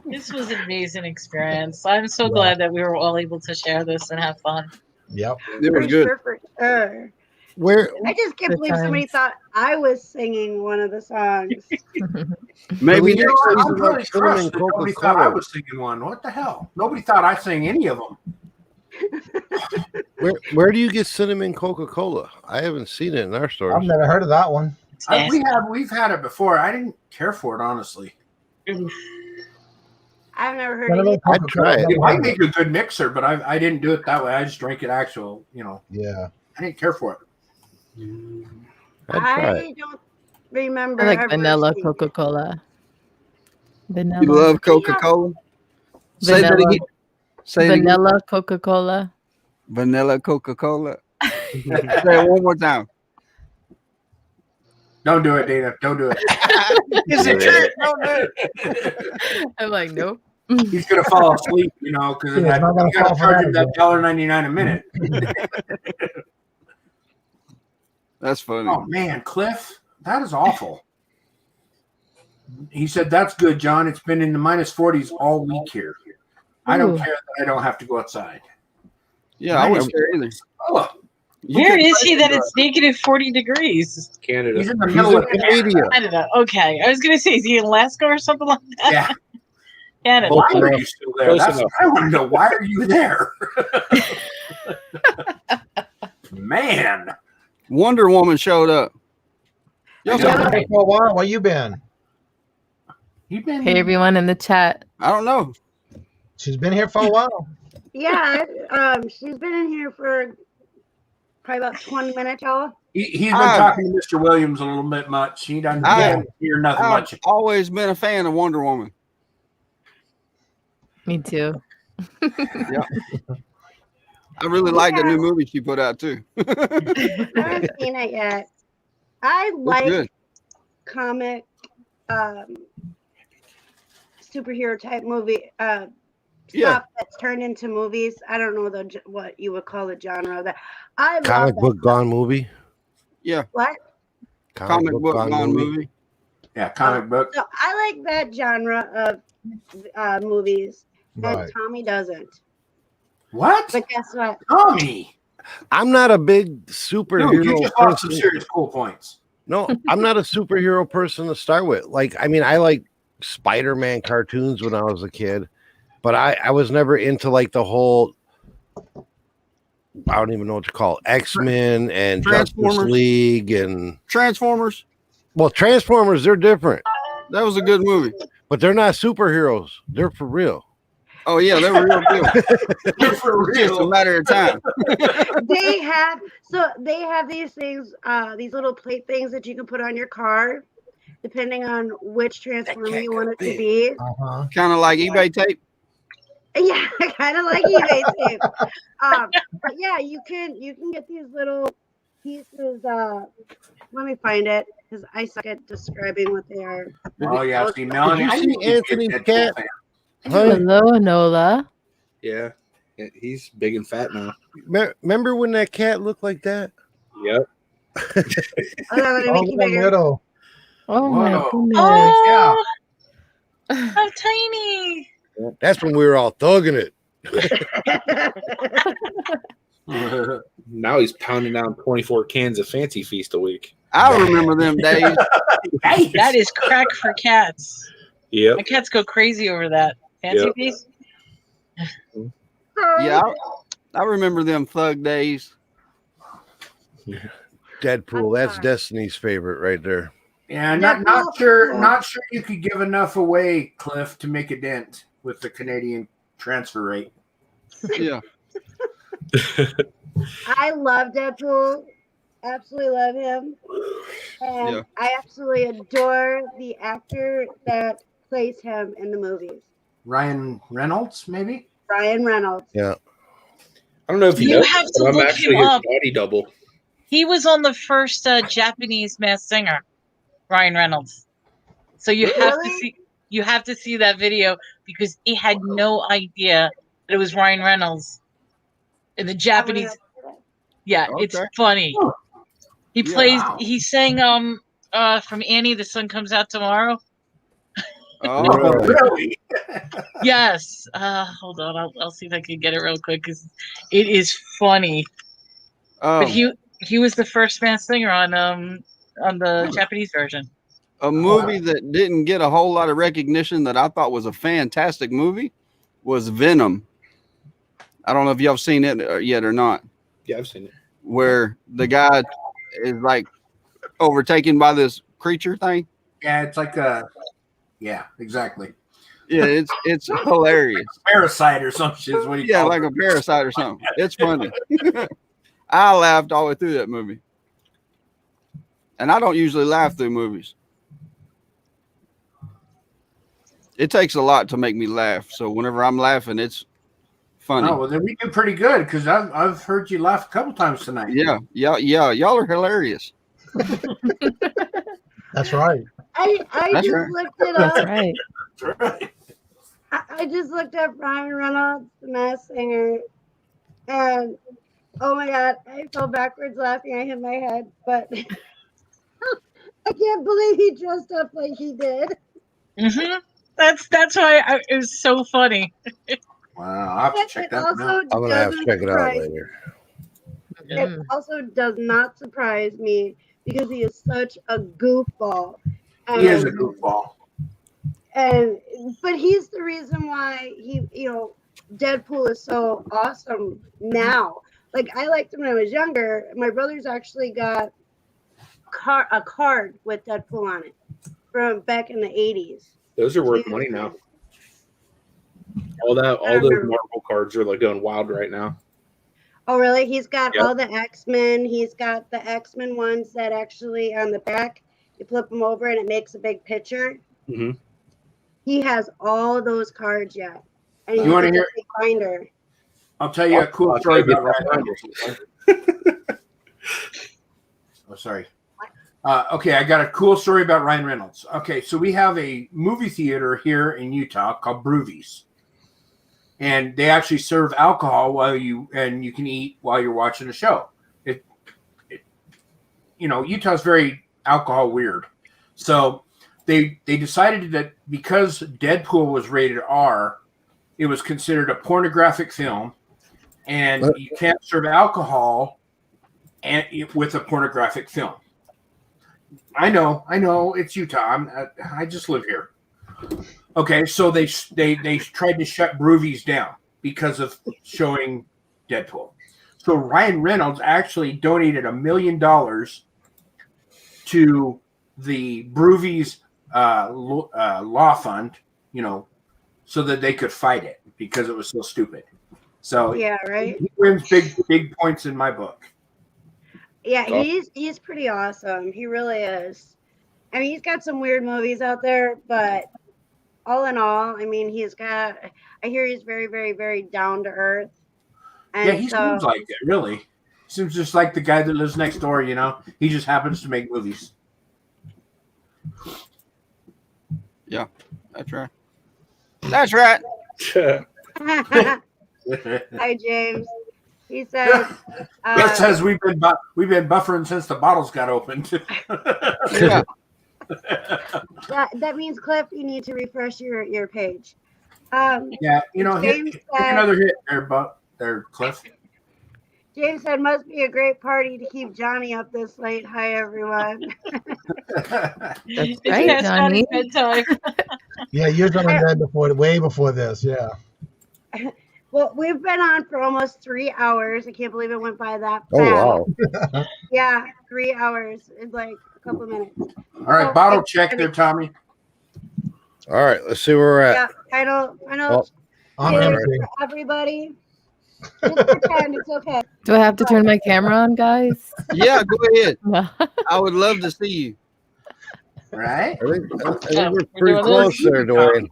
This was an amazing experience. I'm so glad that we were all able to share this and have fun. Yep. It was good. For sure. Where I just can't believe somebody thought I was singing one of the songs. Maybe You know, next I'm season, really like cinnamon crushed that nobody thought I was singing one. What the hell? Nobody thought I sang any of them. where do you get cinnamon Coca-Cola? I haven't seen it in our stores. I've never heard of that one. We've had it before. I didn't care for it, honestly. I've never heard of it. I'd try it. It might make a good mixer, but I didn't do it that way. I just drank it actual, Yeah. I didn't care for it. I'd try I it. don't remember. I like ever vanilla seeing it. Coca-Cola. Vanilla. You love Coca-Cola? Say that Vanilla. again. Say it again. Vanilla Coca-Cola. Vanilla Coca-Cola. Say it one more time. Don't do it, Dana. Don't do it. It's a trick. Don't do it. I'm like, nope. He's gonna fall asleep, you know, because He's not gonna you gotta fall for charge that him that again. $1.99 a minute. That's funny. Oh man, Cliff, that is awful. He said, "That's good, John. It's been in the minus 40s all week here. I don't Ooh. care that I don't have to go outside." Yeah, I wouldn't care either. Oh, Where is he that it's negative 40 degrees? Canada. he's in the middle of Canada. Canada. Okay. I was going to say, is he in Alaska or something like that? Yeah. Canada. Why are you still there? Close That's, enough. I want to know, why are you there? Man. Wonder Woman showed up. I Y'all know. saw- Hey, for a while, where you been? You've been Hey, everyone in the chat. I don't know. She's been here for a while. Yeah, she's been in here for probably about 20 minutes, y'all. he's been I've- talking to Mr. Williams a little bit much. He doesn't hear nothing I've much. always been a fan of Wonder Woman. Me too. I really like the new movie she put out too. I haven't seen it yet. I like good. comic superhero type movie Yeah. stuff that's turned into movies. I don't know what you would call the genre of that. I love Comic that. book gone movie. Yeah. What? Comic book gone movie. Yeah, comic book. So I like that genre of movies, and Right. Tommy doesn't. What? But guess what? Tommy. I'm not a big Dude, superhero you just lost some person. serious cool points. No, I'm not a superhero person to start with. Like, I mean, I like Spider-Man cartoons when I was a kid, but I was never into like the whole, I don't even know what to call it, X-Men and Justice Transformers. League and Transformers. well, Transformers, they're different, That was a good movie. but they're not superheroes. They're for real. Oh yeah, they were real deal. For It's just a matter of time. they have these things, these little plate things that you can put on your car, depending on which transformer you want it to be. Uh-huh. Kind of like eBay tape. Yeah, kind of like eBay tape. But yeah, you can get these little pieces. Let me find it because I suck at describing what they are. Oh yeah, see, Melanie. Did you I see knew you'd be a Anthony's Deadpool cat? fan. Huh? Hello, Nola. Yeah. He's big and fat now. Remember when that cat looked like that? Yep. Hold on, let me Oh, make you look at bigger. little. Oh my Whoa. goodness. Oh, how tiny. That's when we were all thugging it. Now he's pounding down 24 cans of Fancy Feast a week. I remember them days. Hey, That is crack for cats. Yep. My cats go crazy over that. Fancy Yep. Feast? Yeah, I remember them thug days. Deadpool, that's Destiny's favorite right there. yeah, not sure you could give enough away, Cliff, to make a dent with the Canadian transfer rate. Yeah. I love Deadpool. Absolutely love him. And Yeah. I absolutely adore the actor that plays him in the movies. Ryan Reynolds, maybe? Ryan Reynolds. Yeah. I don't know if You know, have to but I'm look actually him his up. body double. He was on the first Japanese Masked Singer, Ryan Reynolds. So you have to see that video because he had no idea that it was Ryan Reynolds in the Japanese. Yeah, it's Okay. funny. Oh. He Yeah, plays. wow. He sang from Annie, the Sun Comes Out Tomorrow. Oh, Really? Yes. Hold on, I'll see if I can get it real quick because it is funny. But he was the first Masked Singer on the Japanese version. a movie that didn't get a whole lot of recognition that I thought was a fantastic movie was Venom. I don't know if y'all have seen it yet or not. Yeah, I've seen it. Where the guy is like overtaken by this creature thing. Yeah, it's like yeah, exactly. Yeah, it's hilarious. Parasite or some shit is what he Yeah, calls like it. a parasite or something. It's funny. I laughed all the way through that movie. And I don't usually laugh through movies. It takes a lot to make me laugh. So whenever I'm laughing, it's funny. Oh, well, then we do pretty good because I've heard you laugh a couple times tonight. Yeah. Y'all are hilarious. That's right. I That's just right. looked it That's up. right. That's right. I just looked up Ryan Reynolds, the Masked Singer, and oh my god, I fell backwards laughing. I hit my head, but I can't believe he dressed up like he did. Mm-hmm. That's why it was so funny. Wow, I'll have to check It that one also out. I'm gonna have to doesn't check it out surprise. later. It also does not surprise me because he is such a goofball. He is a And goofball. but he's the reason why Deadpool is so awesome now. Like I liked him when I was younger. My brother's actually got a card with Deadpool on it from back in the 80s. Those are worth money now. All those Marvel cards are like going wild right now. Oh, really? He's got Yep. all the X-Men. He's got the X-Men ones that actually on the back, you flip them over and it makes a big picture. Mm-hmm. He has all those cards yet. And You want to hear? a binder. I'll tell you a cool story about Ryan Reynolds. Oh, sorry. Okay, I got a cool story about Ryan Reynolds. Okay, so we have a movie theater here in Utah called Broovies. And they actually serve alcohol you can eat while you're watching a show. Utah's very alcohol weird. So they decided that because Deadpool was rated R, it was considered a pornographic film, and you can't serve alcohol with a pornographic film. I know, it's Utah. I just live here. Okay, so they tried to shut Broovies down because of showing Deadpool. So Ryan Reynolds actually donated $1 million to the Broovies law fund, so that they could fight it because it was so stupid. So yeah, right. He wins big points in my book. Yeah, he's pretty awesome. He really is. I mean, he's got some weird movies out there, but all in all, I mean, I hear he's very, very, very down to earth. And yeah, he seems like it, really. Seems just like the guy that lives next door, He just happens to make movies. Yeah, that's right. That's right. Hi, James. He said, That says we've been buffering since the bottles got opened. Yeah. that means, Cliff, you need to refresh your page. Yeah, hit another hit there, Cliff. James said, must be a great party to keep Johnny up this late. Hi, everyone. That's right, Johnny. Bedtime. Yeah, you're going to bed way before this. Yeah. Well, we've been on for almost 3 hours. I can't believe it went by that fast. Oh, wow. Yeah, 3 hours in like a couple of minutes. All right, bottle check there, Tommy. All right, let's see where we're at. Yeah, I know. I'm Cheers empty. to everybody. Just pretend it's okay. Do I have to turn my camera on, guys? Yeah, go ahead. No. I would love to see you. Right? I think we're we're pretty doing close this. there, Dwayne.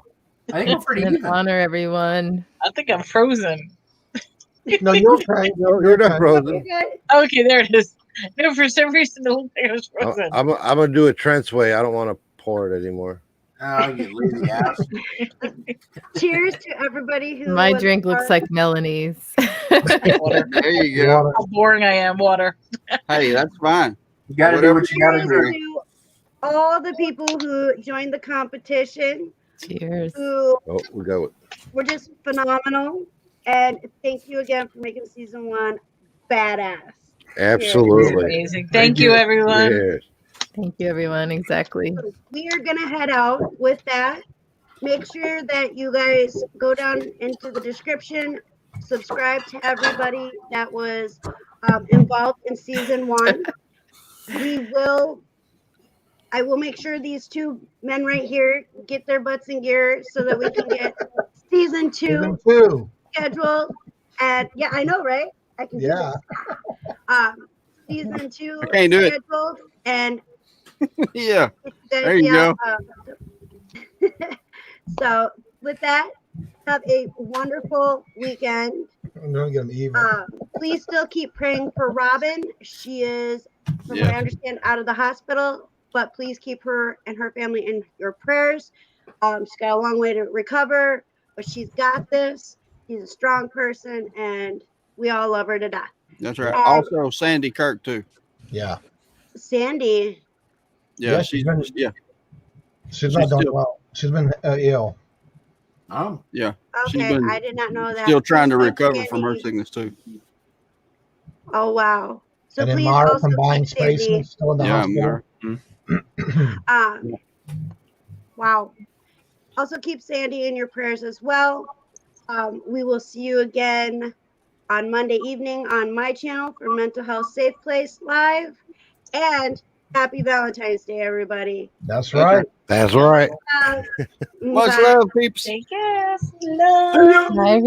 I think we're pretty An even. honor, everyone. I think I'm frozen. No, you're okay. You're not frozen. Okay. Okay, there it is. No, for some reason it looked like I was frozen. I'm gonna do it Trent's way. I don't want to pour it anymore. Oh, you lazy ass. Cheers to everybody who. My was drink looks part- like Melanie's. Water. There you go. How boring I am. Water. Hey, that's fine. You got to do Whatever what you got to Cheers do. to all the people who joined the competition, Cheers. who Oh, we go. were just phenomenal. And thank you again for making season 1 badass. Absolutely. Amazing. Thank you, everyone. Yes. Thank you, everyone. Exactly. We are going to head out with that. Make sure that you guys go down into the description, subscribe to everybody that was involved in season 1. I will make sure these 2 men right here get their butts in gear so that we can get season 2 Season 2. scheduled. And yeah, I know, right? I can do Yeah. this. Season 2 I can't do it. scheduled, and Yeah. There you go. So with that, have a wonderful weekend. I'm gonna get them even. Please still keep praying for Robin. She is, from what I understand, out of the hospital, but please keep her and her family in your prayers. She's got a long way to recover, but she's got this. She's a strong person, and we all love her to death. That's right. Also, Sandy Kirk too. Yeah. Sandy. Yeah, she's not doing still, well. She's been ill. Oh, yeah. Okay, I did not know that. Still trying to recover from her sickness too. Oh wow! So and then please Mara also from Buying keep Sandy. Spaces still in the hospital. Wow. Also keep Sandy in your prayers as well. We will see you again on Monday evening on my channel for Mental Health Safe Place Live. And happy Valentine's Day, everybody. That's right. That's right. Much love, peeps. Take care. Love. Bye,